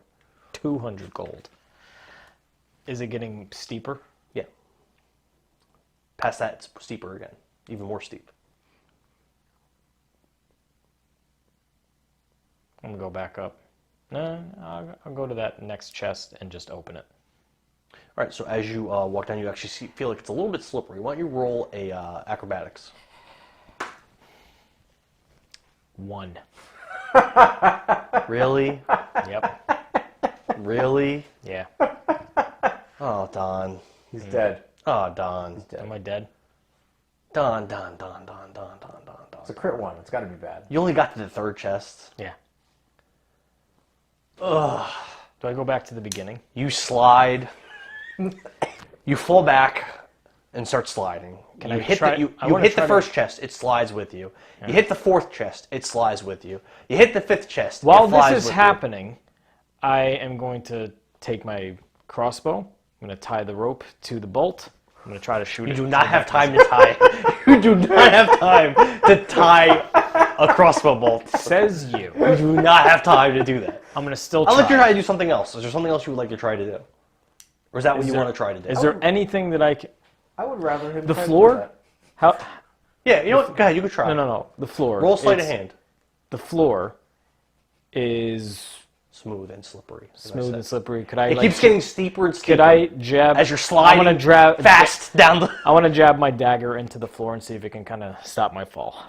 200 gold. Is it getting steeper? Yeah. Past that, it's steeper again. Even more steep. I'm gonna go back up. No, I'll go to that next chest and just open it. All right, so as you walk down, you actually feel like it's a little bit slippery. Why don't you roll a acrobatics? 1. Really? Yep. Really? Yeah. Oh, Don. He's dead. Oh, Don. Am I dead? Don. It's a crit one. It's got to be bad. You only got to the 3rd chest. Yeah. Ugh. Do I go back to the beginning? You slide You fall back and start sliding. Can you I hit try- the, you, I you wanna hit the try to- first chest, it slides with you. You hit the fourth chest, it slides with you. You hit the fifth chest, While it flies this is with happening, I am going to take my crossbow. I'm going to tie the rope to the bolt. I'm going to try to shoot you. it. You do not have time to tie. You do not have time to tie a crossbow bolt. Says you. You do not have time to do that. I'm going to still I'll try. let you try to do something else. Is there something else you would like to try to do? Or is that what you want to try to do? Is there anything that I can... I would rather him The try to do floor? that. How? Yeah, you know what? Go ahead, you can try. No. The floor. Roll sleight of It's- hand. The floor is Smooth and slippery. as I smooth said. and slippery. Could I? It like, keeps getting steeper and steeper. Could I jab? as you're sliding I'm gonna jab fast down the... I want to jab my dagger into the floor and see if it can kind of stop my fall.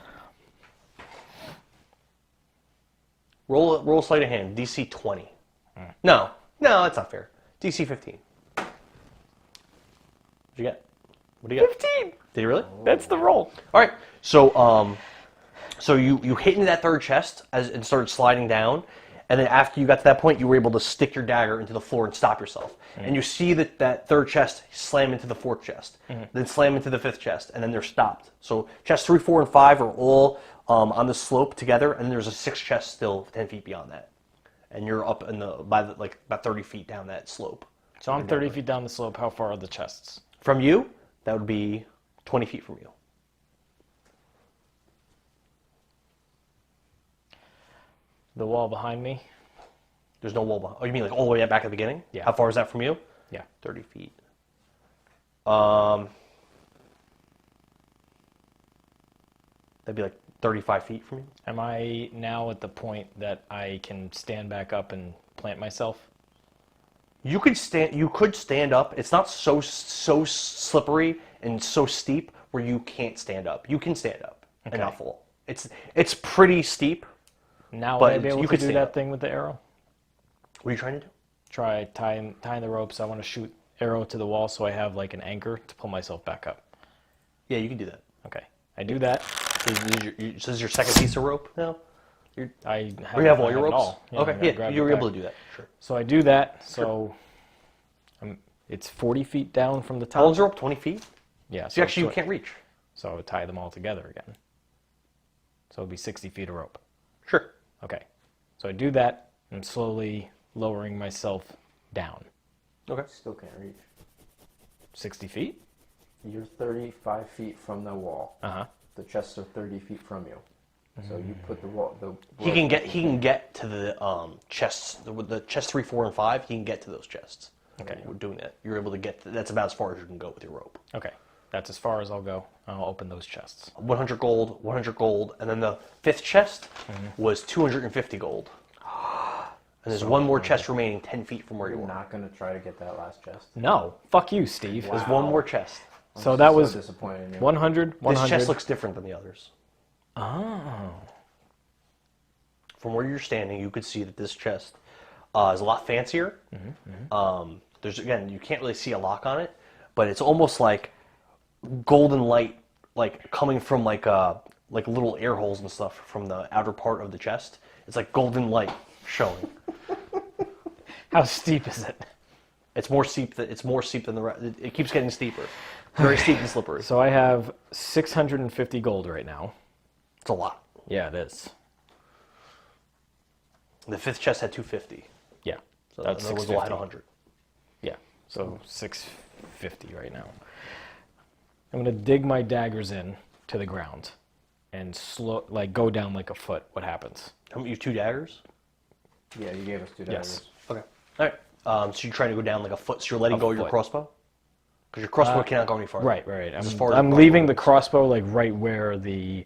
Roll sleight of hand. DC 20. No, that's not fair. DC 15. What'd you get? What do you get? 15. Did you really? That's the roll. All right. So so you hit into that third chest and started sliding down, and then after you got to that point, you were able to stick your dagger into the floor and stop yourself. And you see that third chest slam into the fourth chest, then slam into the fifth chest, and then they're stopped. So chests 3, 4, and 5 are all on the slope together, and there's a sixth chest still 10 feet beyond that, and you're up in about 30 feet down that slope. So I'm 30 feet down the slope. How far are the chests? From you, that would be 20 feet from you. The wall behind me. There's no wall behind. Oh, you mean like all the way back at the beginning? Yeah. How far is that from you? Yeah. 30 feet. That'd be like 35 feet from you. Am I now at the point that I can stand back up and plant myself? You could stand up. It's not so slippery and so steep where you can't stand up. You can stand up and not fall. It's pretty steep. Now But would I be able you to could do stand that up. thing with the arrow? What are you trying to do? Try tying the ropes. I want to shoot arrow to the wall so I have like an anchor to pull myself back up. Yeah, you can do that. Okay, I do that. This is your second piece of rope now? I Or you have all I your it ropes? all. Okay, I yeah, grabbed you it were able back. to do that. Sure. So I do that. So it's 40 feet down from the top. How long's the rope? 20 feet? Yeah. So actually, you it's can't reach. So I would tie them all together again. So it'd be 60 feet of rope. Sure. Okay. So I do that. I'm slowly lowering myself down. Okay. Still can't reach. 60 feet? You're 35 feet from the wall. Uh-huh. The chests are 30 feet from you. So you put the wall. He can get to the chests. The chest 3, 4, and 5. He can get to those chests. Okay. We're doing that. You're able to get. That's about as far as you can go with your rope. Okay. That's as far as I'll go. I'll open those chests. 100 gold, 100 gold, and then the fifth chest was 250 gold. And there's one more chest remaining 10 feet from where you You're were. not going to try to get that last chest. No. Fuck you, Steve. There's one more chest. So that was disappointed in you. 100, 100. This chest looks different than the others. Oh. From where you're standing, you could see that this chest is a lot fancier. There's again, you can't really see a lock on it, but it's almost like golden light, like coming from like little air holes and stuff from the outer part of the chest. It's like golden light showing. How steep is it? It's more steep than the rest. It keeps getting steeper. Very steep and slippery. So I have 650 gold right now. It's a lot. Yeah, it is. The fifth chest had 250. Yeah. So That's the Wizard had 650. 100. Yeah. So 650 right now. I'm gonna dig my daggers in to the ground and go down like a foot. What happens? You have 2 daggers? Yeah, you gave us 2 Yes. daggers. Okay. All right. So you're trying to go down like a foot. So you're letting A go of your foot. crossbow? Because your crossbow cannot go any farther. Right. It's as far as I'm the leaving crossbow the crossbow like right where the.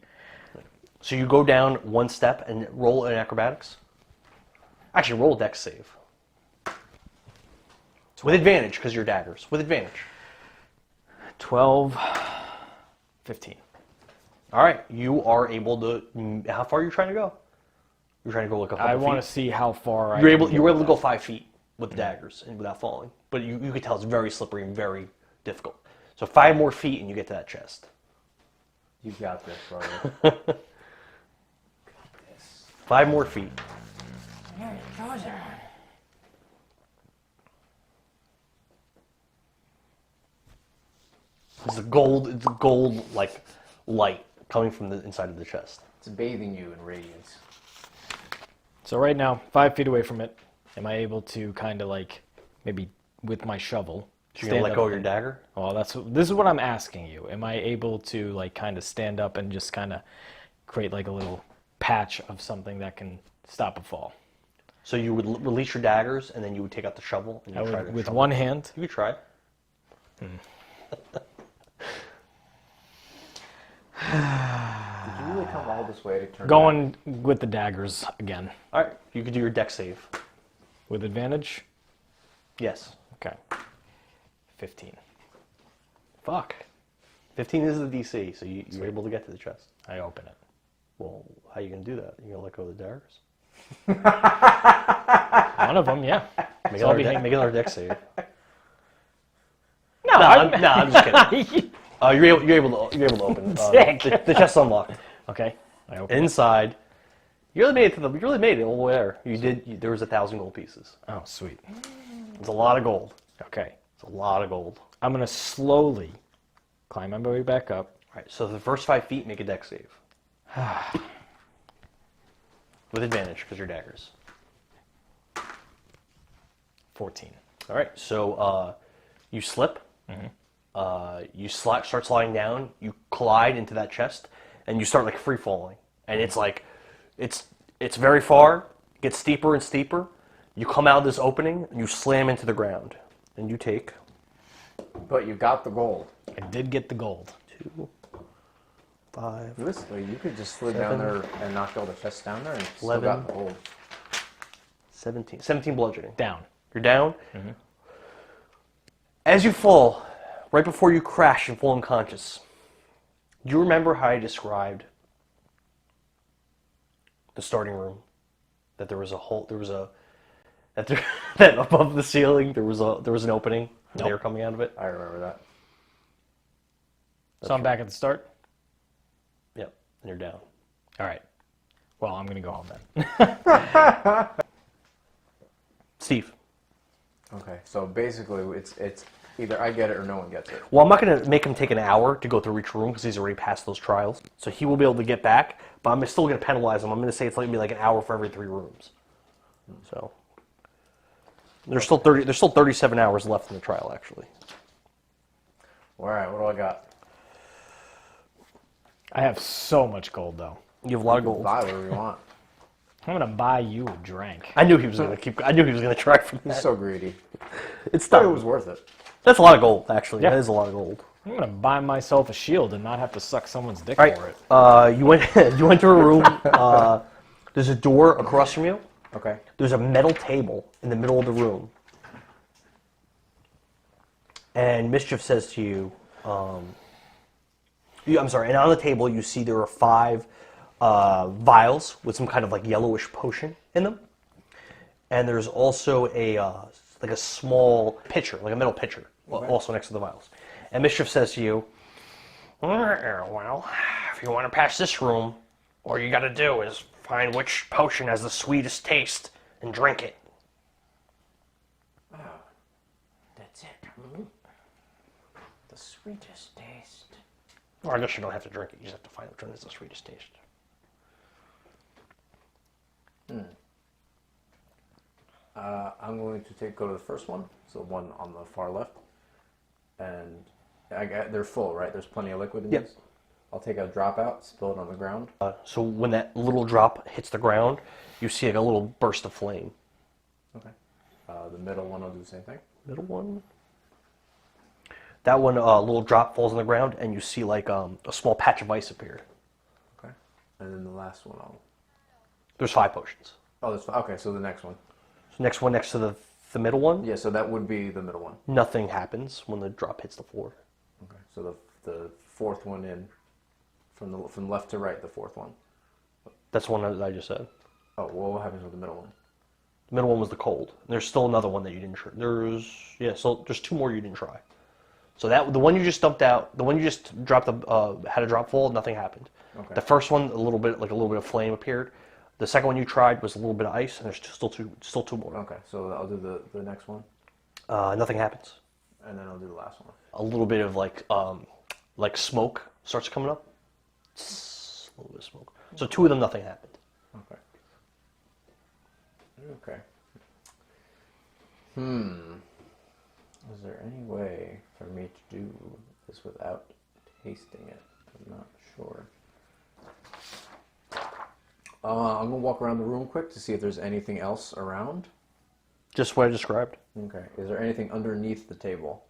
So you go down one step and roll in acrobatics. Actually, roll a dex save. With advantage, because you're daggers. With advantage. 12, 15. All right. You are able to... How far are you trying to go? You're trying to go like a couple I feet? want to see how far You were can able to with go that. 5 feet with the daggers and without falling. But you could tell it's very slippery and very difficult. So 5 more feet and you get to that chest. You got this, brother. 5 more feet. It's the gold like light coming from the inside of the chest. It's bathing you in radiance. So right now, 5 feet away from it, am I able to kind of like, maybe with my shovel, So you're gonna let go of your dagger? Oh, this is what I'm asking you. Am I able to like kind of stand up and just kind of create like a little patch of something that can stop a fall? So you would release your daggers, and then you would take out the shovel. And I try would, to with shovel. one hand. You could try. Did you really come all this way to turn Going with the daggers again. All right, you could do your deck save. With advantage? Yes. Okay. 15. Fuck. 15 is the DC, so you're able to get to the chest. I open it. Well, how are you gonna do that? You gonna let go of the daggers? One of them, yeah. Make So I'll be make another deck save. No, I'm just kidding. You're able to open. Sick. The chest's unlocked. Okay. I open it. Inside, you really made it all the way there. There was 1,000 gold pieces. Oh, sweet. It's a lot of gold. Okay. It's a lot of gold. I'm going to slowly climb my way back up. All right. So the first 5 feet, make a deck save. With advantage because you're daggers. 14. All right. So you slip. You start sliding down. You collide into that chest, and you start like free falling. And it's like, it's very far. It gets steeper and steeper. You come out of this opening, and you slam into the ground, and you take. But you got the gold. I did get the gold. 2, 5, Realistically, you could just slid down there and knock all the chests down there and still 11. got the gold. 17 bludgeoning. Down. You're down. As you fall, right before you crash and fall unconscious, do you remember how I described the starting room? That there was a hole. That above the ceiling there was an opening. They were coming out of it. I remember that. So I'm back at the start? Yep, and you're down. All right. Well, I'm going to go home then. Steve. Okay, so basically it's either I get it or no one gets it. Well, I'm not going to make him take an hour to go through each room because he's already passed those trials. So he will be able to get back, but I'm still going to penalize him. I'm going to say it's going to be like an hour for every 3 rooms. So there's still 37 hours left in the trial, actually. All right, what do I got? I have so much gold, though. You have a lot of gold. Buy whatever you want. I'm going to buy you a drink. I knew he was going to I knew he was going to try for He's that. so greedy. It's But done. it was worth it. That's a lot of gold, actually. Yeah. That is a lot of gold. I'm going to buy myself a shield and not have to suck someone's dick All right. for it. You went to a room. There's a door across from you. Okay. There's a metal table in the middle of the room. And Mischief says to you, I'm sorry, and on the table you see there are 5 vials with some kind of like yellowish potion in them. And there's also like a small pitcher, like a metal pitcher, also next to the vials. And Mischief says to you, well, if you want to pass this room, all you got to do is find which potion has the sweetest taste and drink it. That's it. The sweetest taste. Or I guess you don't have to drink it, you just have to find which one has the sweetest taste. I'm going to go to the first one, so the one on the far left, and they're full, right? There's plenty of liquid in Yep. these. I'll take a drop out, spill it on the ground. So when that little drop hits the ground, you see like a little burst of flame. Okay. The middle one, I'll do the same thing. Middle one. That one, a little drop falls on the ground, and you see like a small patch of ice appear. Okay. And then the last one, There's 5 potions. Oh, that's fine. Okay, so the next one. So next one next to the middle one, Yeah, so that would be the middle one. nothing happens when the drop hits the floor. Okay. So the fourth one in, from left to right, the fourth one. That's the one that I just said. Oh, well, what happens with the middle one? The middle one was the cold. There's still another one that you didn't try. So there's 2 more you didn't try. So the one you just dumped out, the one you just dropped had a drop fall, nothing happened. Okay. The first one, a little bit of flame appeared. The second one you tried was a little bit of ice, and there's still two more. Okay, so I'll do the next one. Nothing happens. And then I'll do the last one. A little bit of like smoke starts coming up. A little bit of smoke. So 2 of them, nothing happened. Okay. Okay. Is there any way for me to do this without tasting it? I'm not sure. I'm gonna walk around the room quick to see if there's anything else around. Just what I described. Okay. Is there anything underneath the table?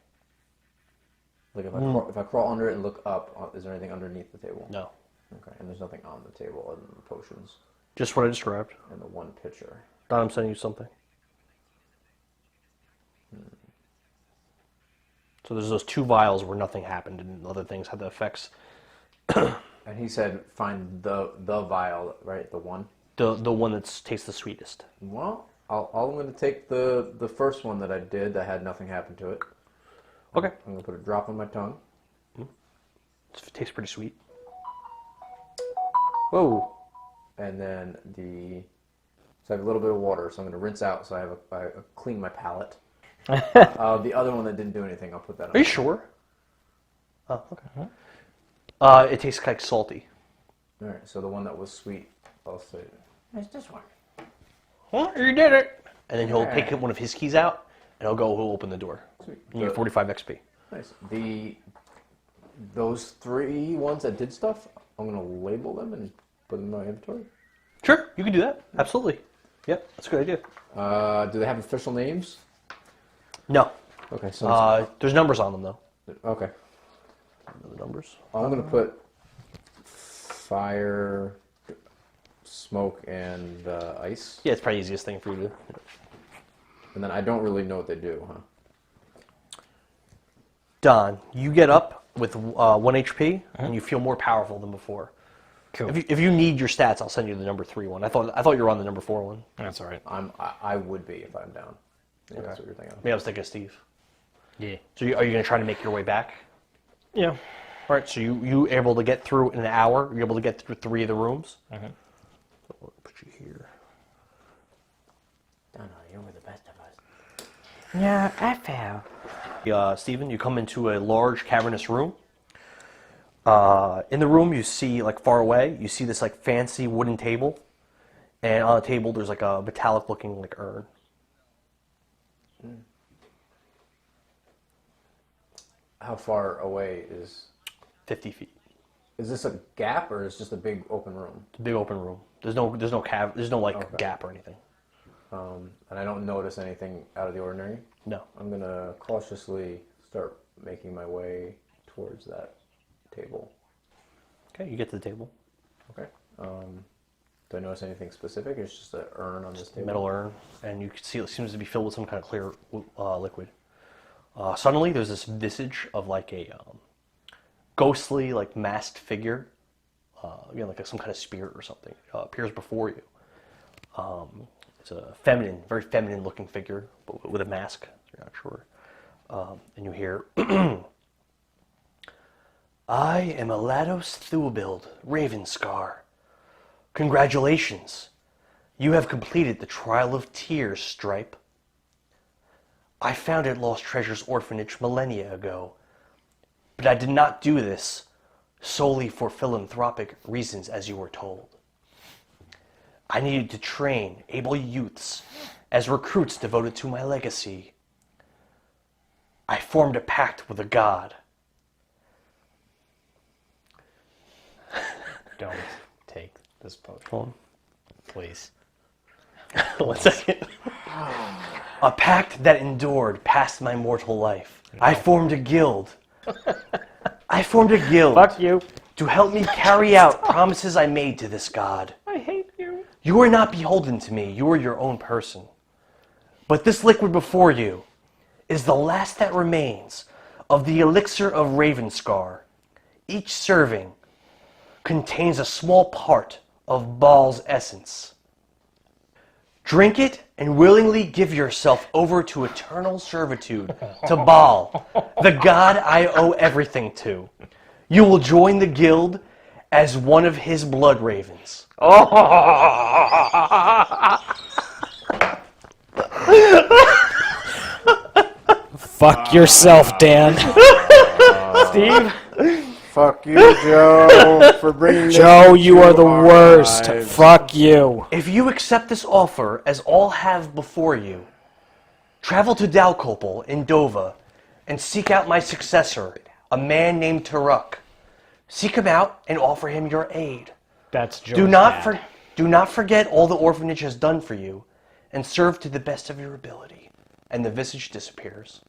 Like if I crawl under it and look up, is there anything underneath the table? No. Okay. And there's nothing on the table other than the potions Just what I described. and the one pitcher. Don, I'm sending you something. So there's those 2 vials where nothing happened and other things had the effects. And he said, find the vial, right? The one. The one that tastes the sweetest. Well, I'm going to take the first one that I did that had nothing happen to it. Okay. I'm going to put a drop on my tongue. It tastes pretty sweet. Whoa. And then so I have a little bit of water, so I'm going to rinse out so I clean my palate. The other one that didn't do anything, I'll put that on. Are you sure? Oh, okay. It tastes like salty. All right, so the one that was sweet, I'll say. It's this one. Well, you did it. And then he'll take one of his keys out, and he'll open the door. Sweet. And you get 45 XP. Nice. Those 3 ones that did stuff, I'm going to label them and put them in my inventory. Sure, you can do that. Absolutely. Yep, that's a good idea. Do they have official names? No. Okay, so there's numbers on them, though. okay. The numbers. I'm going to put fire, smoke, and ice. Yeah, it's probably the easiest thing for you to do. And then I don't really know what they do, huh? Don, you get up with 1 HP, and you feel more powerful than before. Cool. If you need your stats, I'll send you the number 3 one. I thought you were on the number 4 one. That's all right. I would be if I'm down. Maybe that's what you're thinking. Maybe I was thinking of Steve. Yeah. So are you going to try to make your way back? Yeah. All right, so you able to get through in an hour? You're able to get through 3 of the rooms? Mm-hmm. So we'll put you here. No, you were the best of us. Yeah, I fell. Stephen, you come into a large cavernous room. In the room, you see, like far away, you see this like fancy wooden table, and on the table there's like a metallic-looking like urn. How far away is... 50 feet. Is this a gap or is it just a big open room? It's a big open room. There's no gap or anything. And I don't notice anything out of the ordinary? No. I'm going to cautiously start making my way towards that table. Okay, you get to the table. Okay. Do I notice anything specific? It's just an urn on this table. Metal urn, and you can see it seems to be filled with some kind of clear liquid. Suddenly, there's this visage of like a ghostly, like masked figure, again, like some kind of spirit or something, appears before you. It's a very feminine-looking figure, but with a mask. So you're not sure. And you hear, "I am Elados Thuabild, Ravenscar. Congratulations. You have completed the Trial of Tears, Stripe. I founded Lost Treasures Orphanage millennia ago, but I did not do this solely for philanthropic reasons, as you were told. I needed to train able youths as recruits devoted to my legacy. I formed a pact with a god." Don't take this potion, Hold on. please. 1 second. "A pact that endured past my mortal life. I formed a guild. Fuck you. To help me carry out promises I made to this god. I hate you. You are not beholden to me. You are your own person. But this liquid before you is the last that remains of the elixir of Ravenscar. Each serving contains a small part of Baal's essence. Drink it and willingly give yourself over to eternal servitude to Baal, the god I owe everything to. You will join the guild as one of his blood ravens." Fuck yourself, Dan. Steve? Fuck you, Joe, for bringing this Joe, you into are the our worst. lives. Fuck you. If you accept this offer, as all have before you, travel to Dalcopel in Dova and seek out my successor, a man named Taruk. Seek him out and offer him your aid. That's Joe's Do not dad. do not forget all the orphanage has done for you, and serve to the best of your ability. And the visage disappears.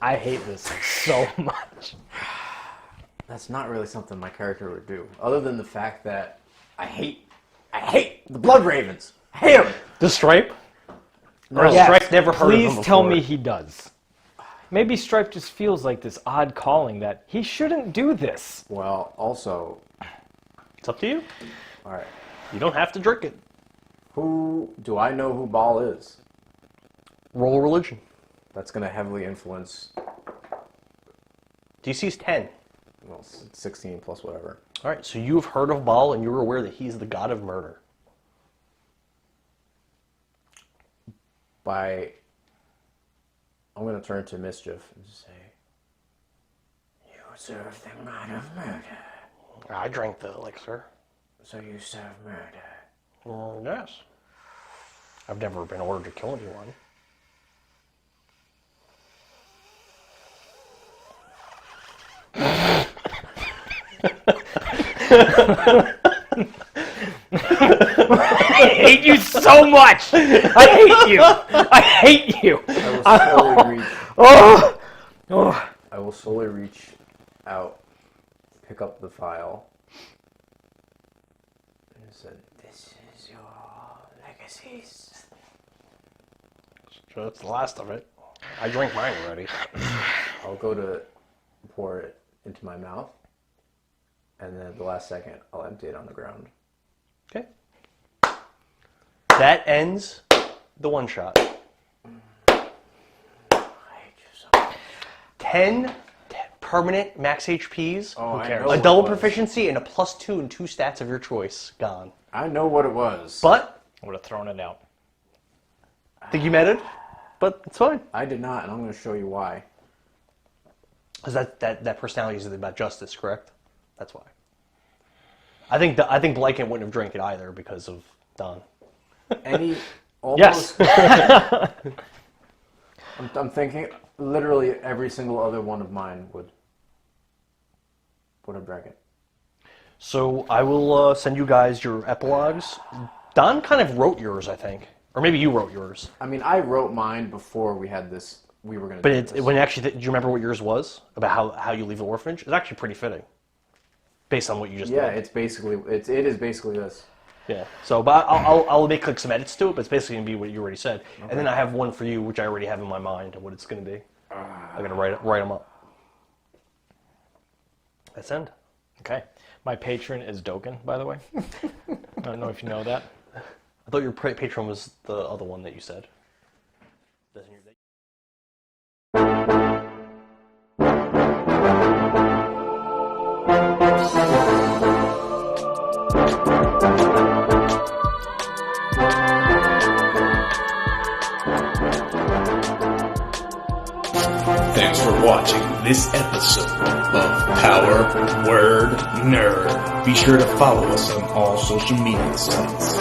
I hate this so much. That's not really something my character would do, other than the fact that I hate the Blood Ravens. I hate them. The Stripe? Or No. has Stripe never heard of him Please tell before? me he does. Maybe Stripe just feels like this odd calling that he shouldn't do this. Well, also, It's up to you. all right, You don't have to drink it. who do I know who Ball is? Roll religion. That's going to heavily influence, DC's 10. well, 16 plus whatever. All right, so you've heard of Baal and you're aware that he's the god of murder. I'm going to turn to Mischief and say, You serve the god of murder. I drank the elixir. So you serve murder. Well, yes. I've never been ordered to kill anyone. I hate you so much. I hate you. I hate you. I will slowly reach out, pick up the file, and said, This is your legacies. So that's the last of it. I drank mine already. I'll go to pour it into my mouth, and then at the last second, I'll empty it on the ground. Okay. That ends the one shot. I hate you so much. 10 permanent max HPs, Oh, I cares? know a what double it was. proficiency, and a +2 and 2 stats of your choice. Gone. I know what it was. But, I would have thrown it out. I think you met it, but it's fine. I did not, and I'm going to show you why. Because that personality is about justice, correct? That's why. I think Bliken wouldn't have drank it either because of Don. Yes. I'm thinking literally every single other one of mine would have drank it. So I will send you guys your epilogues. Don kind of wrote yours, I think. Or maybe you wrote yours. I mean, I wrote mine before we had this. We were going to But do it's this. when actually, do you remember what yours was? About how you leave the orphanage? It's actually pretty fitting. Based on what you just Yeah, did. it's basically, it is basically this. Yeah. So, but I'll make like some edits to it, but it's basically going to be what you already said. Okay. And then I have one for you, which I already have in my mind of what it's going to be. I'm going to write them up. Let's end. Okay. My patron is Doken, by the way. I don't know if you know that. I thought your patron was the other one that you said. Doesn't your Thanks for watching this episode of Power Word Nerd. Be sure to follow us on all social media sites.